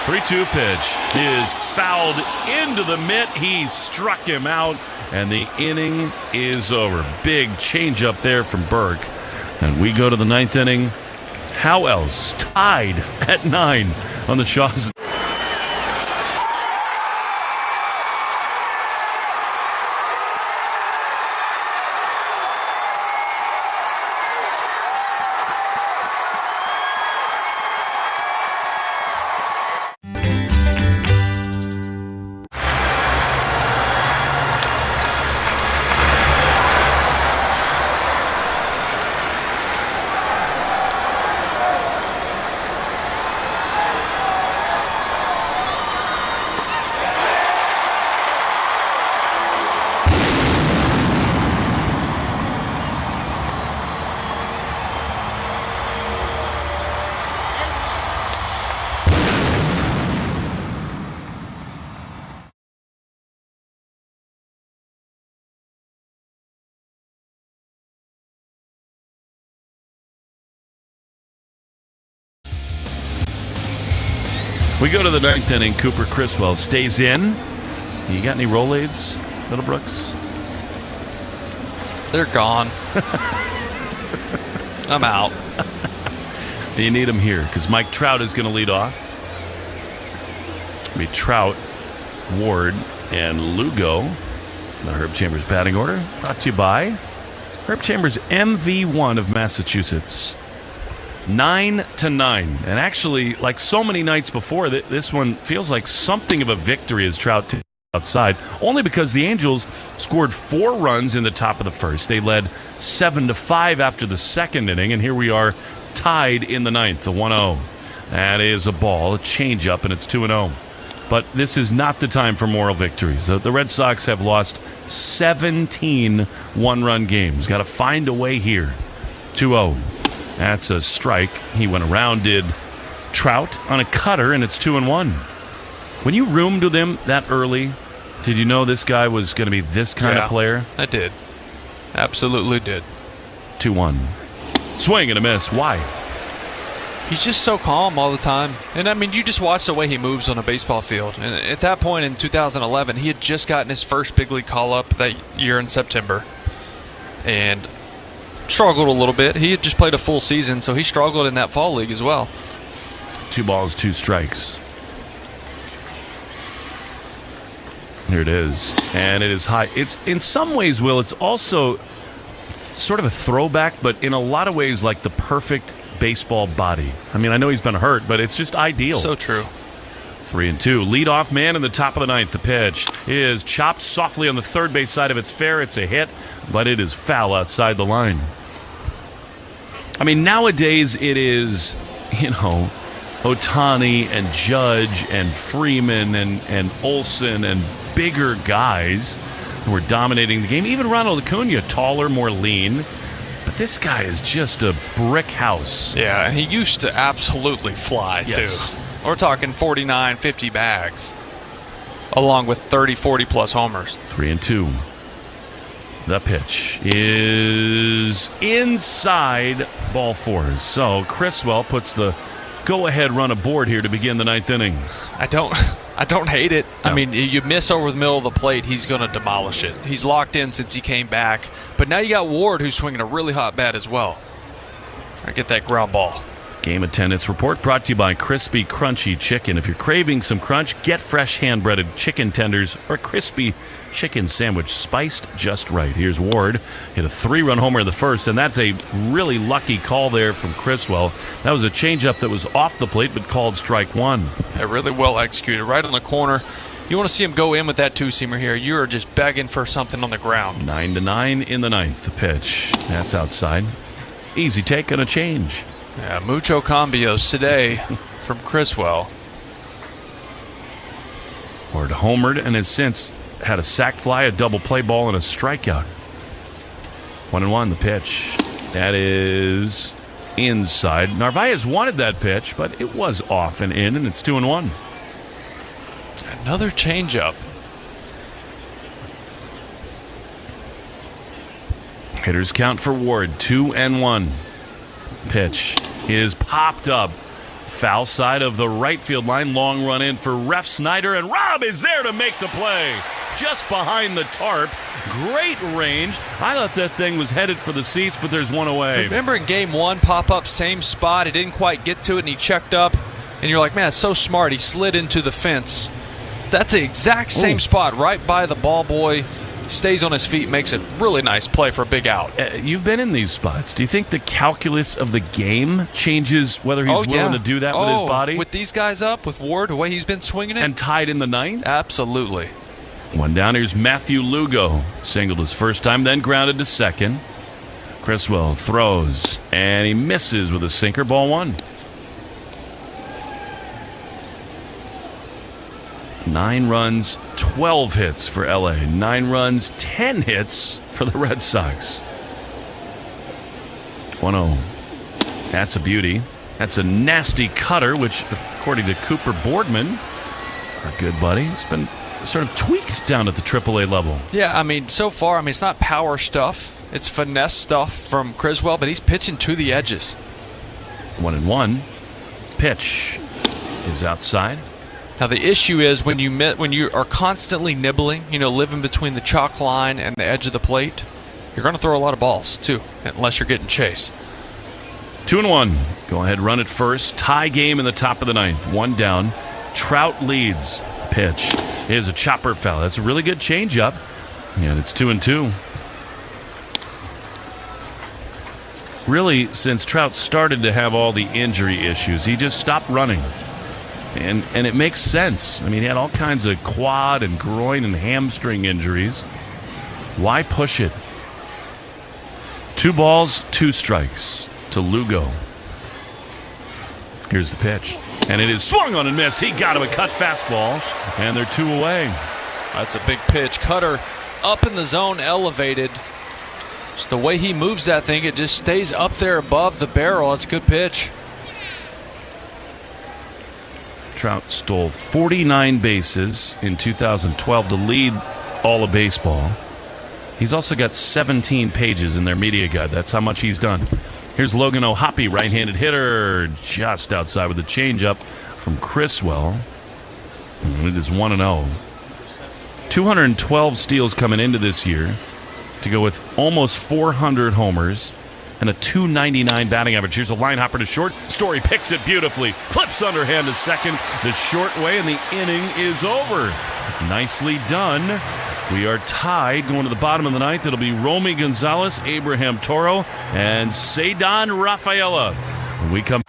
3-2 pitch is fouled into the mitt. He struck him out, and the inning is over. Big changeup there from Burke. And we go to the 9th inning. How else? Tied at 9 on the Shaws. We go to the 9th inning. Cooper Criswell stays in. You got any Rolaids, Middlebrooks? They're gone. I'm out. You need them here because Mike Trout is going to lead off. It'll be Trout, Ward, and Lugo. The Herb Chambers batting order brought to you by Herb Chambers, MV1 of Massachusetts. 9-9, and actually, like so many nights before, this one feels like something of a victory as Trout takes outside, only because the Angels scored 4 runs in the top of the first. They led 7-5 after the 2nd inning, and here we are tied in the 9th, the 1-0. That is a ball, a changeup, and it's 2-0. But this is not the time for moral victories. The Red Sox have lost 17 one-run games. Got to find a way here. 2-0. That's a strike. He went around, did Trout on a cutter, and it's 2-1. When you roomed with him that early, did you know this guy was going to be this kind of player? I did. Absolutely did. 2-1. Swing and a miss. Why? He's just so calm all the time. And, I mean, you just watch the way he moves on a baseball field. And at that point in 2011, he had just gotten his first big league call-up that year in September. And struggled a little bit. He had just played a full season, so he struggled in that fall league as well. 2 balls, 2 strikes. Here it is. And it is high. It's in some ways, Will, it's also sort of a throwback, but in a lot of ways like the perfect baseball body. I mean, I know he's been hurt, but it's just ideal. So true. 3-2. Leadoff man in the top of the ninth. The pitch is chopped softly on the third base side. If it's fair, it's a hit, but it is foul outside the line. I mean, nowadays it is, Ohtani and Judge and Freeman and Olsen and bigger guys who are dominating the game. Even Ronald Acuna, taller, more lean. But this guy is just a brick house. Yeah, he used to absolutely fly, too. We're talking 49, 50 bags, along with 30, 40-plus homers. 3-2. The pitch is inside, ball 4. So Criswell puts the go-ahead run aboard here to begin the ninth inning. I don't hate it. No. I mean, you miss over the middle of the plate, he's going to demolish it. He's locked in since he came back. But now you got Ward, who's swinging a really hot bat as well. Try to get that ground ball. Game attendance report brought to you by Crispy Crunchy Chicken. If you're craving some crunch, get fresh hand-breaded chicken tenders or crispy chicken sandwich spiced just right. Here's Ward. Hit a 3-run homer in the first, and that's a really lucky call there from Criswell. That was a changeup that was off the plate but called strike 1. Yeah, really well executed. Right on the corner. You want to see him go in with that two-seamer here. You are just begging for something on the ground. 9-9 in the ninth. The pitch. That's outside. Easy take and a change. Yeah, mucho cambios today from Criswell. Ward homered and has since had a sac fly, a double play ball, and a strikeout. 1-1 the pitch. That is inside. Narvaez wanted that pitch, but it was off and in, and it's 2-1. Another changeup. Hitters count for Ward, 2-1. Pitch is popped up. Foul side of the right field line. Long run in for Ref Snyder, and Rob is there to make the play. Just behind the tarp. Great range. I thought that thing was headed for the seats, but there's one away. Remember in game 1, pop up, same spot. He didn't quite get to it, and he checked up. And you're like, man, it's so smart. He slid into the fence. That's the exact same spot, right by the ball boy. Stays on his feet, makes a really nice play for a big out. You've been in these spots. Do you think the calculus of the game changes whether he's willing to do that with his body? With these guys up, with Ward, the way he's been swinging it. And tied in the ninth? Absolutely. One down. Here's Matthew Lugo. Singled his first time, then grounded to second. Criswell throws, and he misses with a sinker. Ball 1. 9 runs, 12 hits for LA. 9 runs, 10 hits for the Red Sox. 1-0. That's a beauty. That's a nasty cutter, which, according to Cooper Boardman, our good buddy, has been sort of tweaked down at the AAA level. Yeah, I mean, so far, it's not power stuff. It's finesse stuff from Criswell, but he's pitching to the edges. 1-1. Pitch is outside. Now the issue is when you are constantly nibbling, living between the chalk line and the edge of the plate, you're going to throw a lot of balls too, unless you're getting chase. 2-1. Go ahead, run it first. Tie game in the top of the ninth. 1 down. Trout leads. Pitch is a chopper foul. That's a really good changeup, and it's 2-2. Really, since Trout started to have all the injury issues, he just stopped running. And it makes sense. I mean, he had all kinds of quad and groin and hamstring injuries. Why push it? 2 balls, 2 strikes to Lugo. Here's the pitch. And it is swung on and missed. He got him a cut fastball, and they're 2 away. That's a big pitch. Cutter up in the zone, elevated. Just the way he moves that thing, it just stays up there above the barrel. It's a good pitch. Trout stole 49 bases in 2012 to lead all of baseball. He's also got 17 pages in their media guide. That's how much he's done. Here's Logan O'Hoppe, right-handed hitter, just outside with a changeup from Criswell. It is 1-0. 212 steals coming into this year to go with almost 400 homers and a .299 batting average. Here's a line hopper to short. Story picks it beautifully. Flips underhand to second the short way, and the inning is over. Nicely done. We are tied going to the bottom of the ninth. It'll be Romy Gonzalez, Abraham Toro, and Cedon Rafaela. When we come...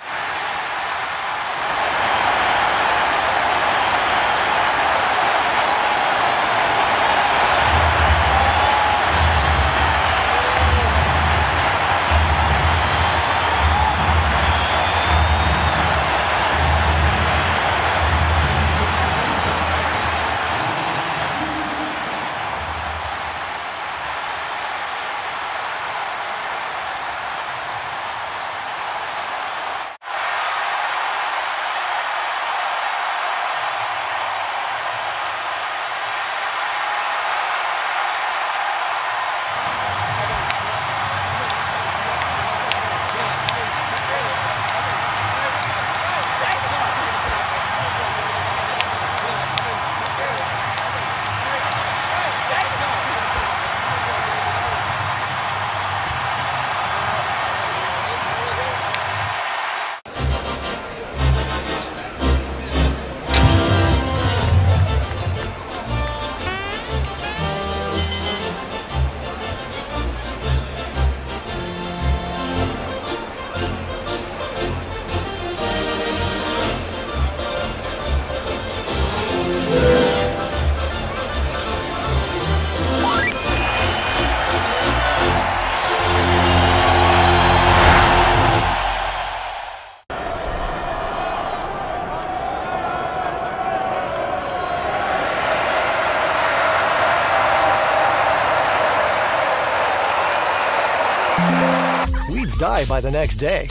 weeds die by the next day.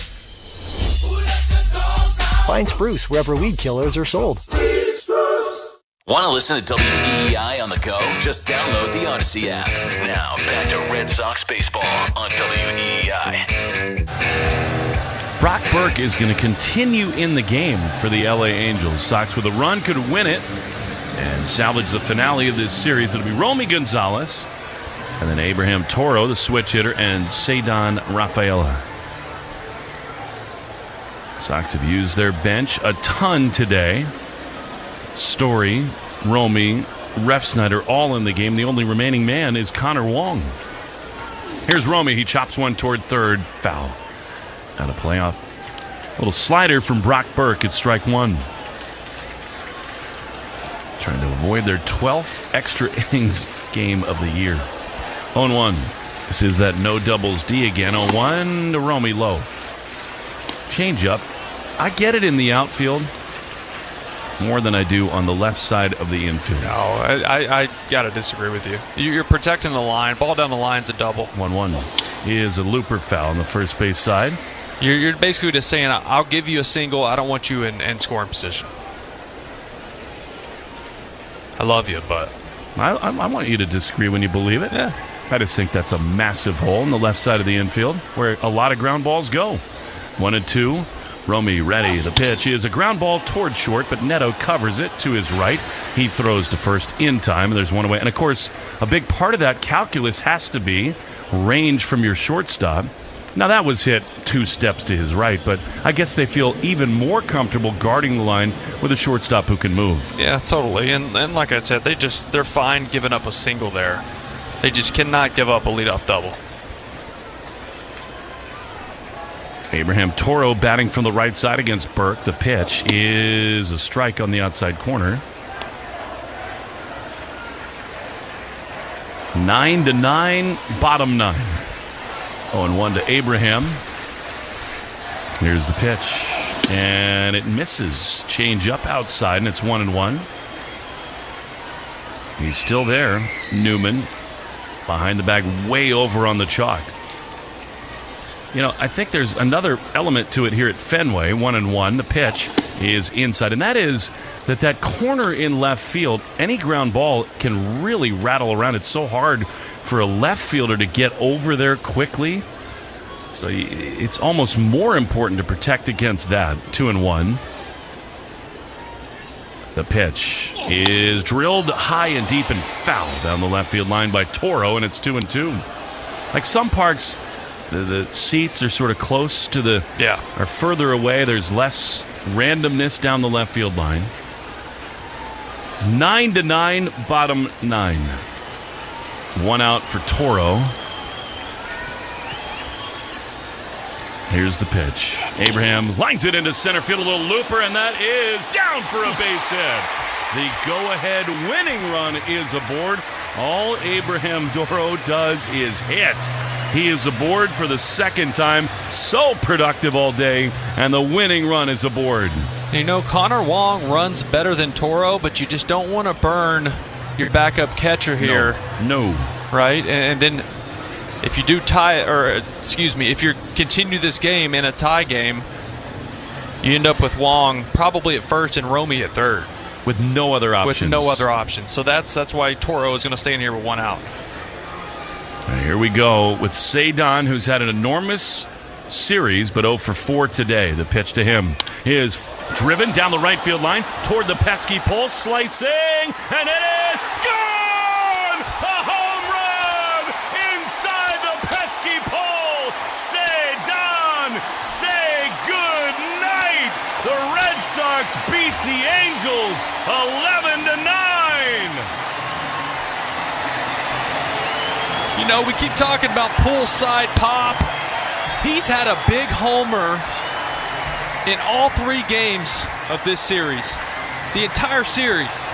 Find Spruce wherever weed killers are sold. Want to listen to WEEI on the go? Just download the Odyssey app. Now, back to Red Sox baseball on WEEI. Brock Burke is going to continue in the game for the LA Angels. Sox with a run could win it and salvage the finale of this series. It'll be Romy Gonzalez and then Abraham Toro, the switch hitter, and Cedon Rafaela. Sox have used their bench a ton today. Story, Romy, Refsnyder all in the game. The only remaining man is Connor Wong. Here's Romy. He chops one toward third. Foul. Out of playoff. Little slider from Brock Burke at strike one. Trying to avoid their 12th extra innings game of the year. 0-1. This is that no doubles D again. 0-1 to Romy low. Change up. I get it in the outfield more than I do on the left side of the infield. No, I got to disagree with you. You're protecting the line. Ball down the line's a double. 1-1 is a looper foul on the first base side. You're basically just saying, I'll give you a single. I don't want you in scoring position. I love you, but I want you to disagree when you believe it. Yeah. I just think that's a massive hole in the left side of the infield where a lot of ground balls go. 1-2. Romy ready. The pitch is a ground ball towards short, but Neto covers it to his right. He throws to first in time, and there's one away. And, of course, a big part of that calculus has to be range from your shortstop. Now, that was hit 2 steps to his right, but I guess they feel even more comfortable guarding the line with a shortstop who can move. Yeah, totally. And like I said, they're fine giving up a single there. They just cannot give up a leadoff double. Abraham Toro batting from the right side against Burke. The pitch is a strike on the outside corner. 9-9, bottom 9. 0-1 to Abraham. Here's the pitch. And it misses. Change up outside, and it's 1-1. He's still there. Newman behind the bag, way over on the chalk. You know, I think there's another element to it here at Fenway. 1-1. The pitch is inside. And that is that corner in left field, any ground ball can really rattle around. It's so hard for a left fielder to get over there quickly. So it's almost more important to protect against that. 2-1. The pitch is drilled high and deep and foul down the left field line by Toro, and it's 2-2. Like some parks, the seats are sort of close to the... Yeah. Are further away. There's less randomness down the left field line. 9-9, bottom 9. 1 out for Toro. Here's the pitch. Abraham lines it into center field, a little looper, and that is down for a base hit. The go-ahead winning run is aboard. All Abraham Toro does is hit. He is aboard for the second time. So productive all day, and the winning run is aboard. You know, Connor Wong runs better than Toro, but you just don't want to burn your backup catcher here. No. Right? And then if you do if you continue this game in a tie game, you end up with Wong probably at first and Romy at third. With no other options. So that's why Toro is going to stay in here with 1 out. And here we go with Cedon, who's had an enormous series, but 0 for 4 today. The pitch to him is driven down the right field line toward the pesky pole, slicing, and it is gone! A home run inside the pesky pole. Cedon, say good night. The Red Sox beat the Angels 11-9. You know, we keep talking about poolside pop. He's had a big homer in all 3 games of this series. The entire series.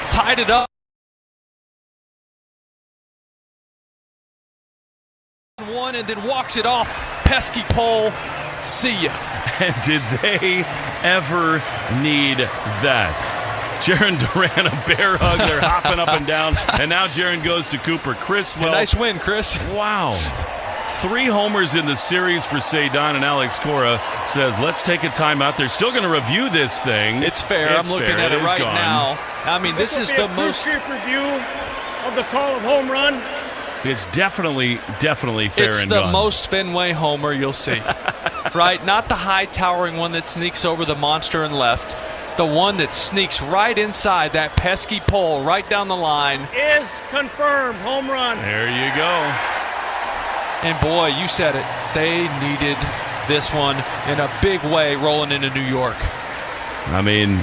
Tied it up. 1 and then walks it off. Pesky pole. See ya. And did they ever need that? Jaron Duran, a bear hug. They're hopping up and down. And now Jaron goes to Cooper. Chris, nice win, Chris. Wow. 3 homers in the series for Cedon, and Alex Cora says, let's take a timeout. They're still going to review this thing. It's fair. I'm looking at it right now. I mean, this is the most review of the call of home run. It's definitely fair and gone. It's the most Fenway homer you'll see. Right? Not the high towering one that sneaks over the monster and left. The one that sneaks right inside that pesky pole right down the line. Is confirmed. Home run. There you go. And boy, you said it. They needed this one in a big way rolling into New York. I mean,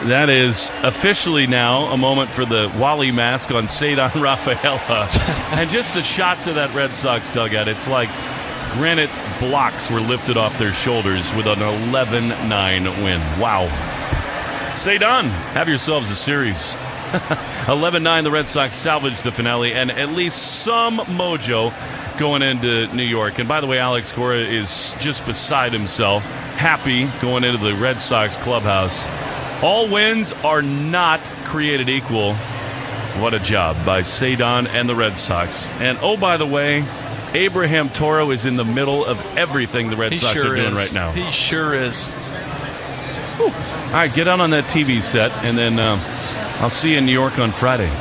that is officially now a moment for the Wally mask on Cedon Rafaela. And just the shots of that Red Sox dugout, it's like granite blocks were lifted off their shoulders with an 11-9 win. Wow. Cedon, have yourselves a series. 11-9, the Red Sox salvaged the finale, and at least some mojo going into New York. And by the way, Alex Cora is just beside himself, happy going into the Red Sox clubhouse. All wins are not created equal. What a job by Cedon and the Red Sox. And oh, by the way, Abraham Toro is in the middle of everything the Red Sox are doing right now. He sure is. Whew. All right, get out on that TV set, and then I'll see you in New York on Friday.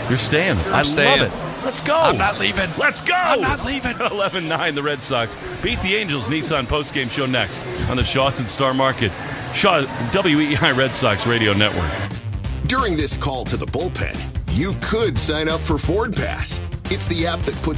You're staying. I love it. Let's go. I'm not leaving. Let's go. I'm not leaving. 11-9, the Red Sox beat the Angels. Nissan postgame show next on the Shaws and Star Market. Shaw, WEI Red Sox Radio Network. During this call to the bullpen, you could sign up for Ford Pass. It's the app that puts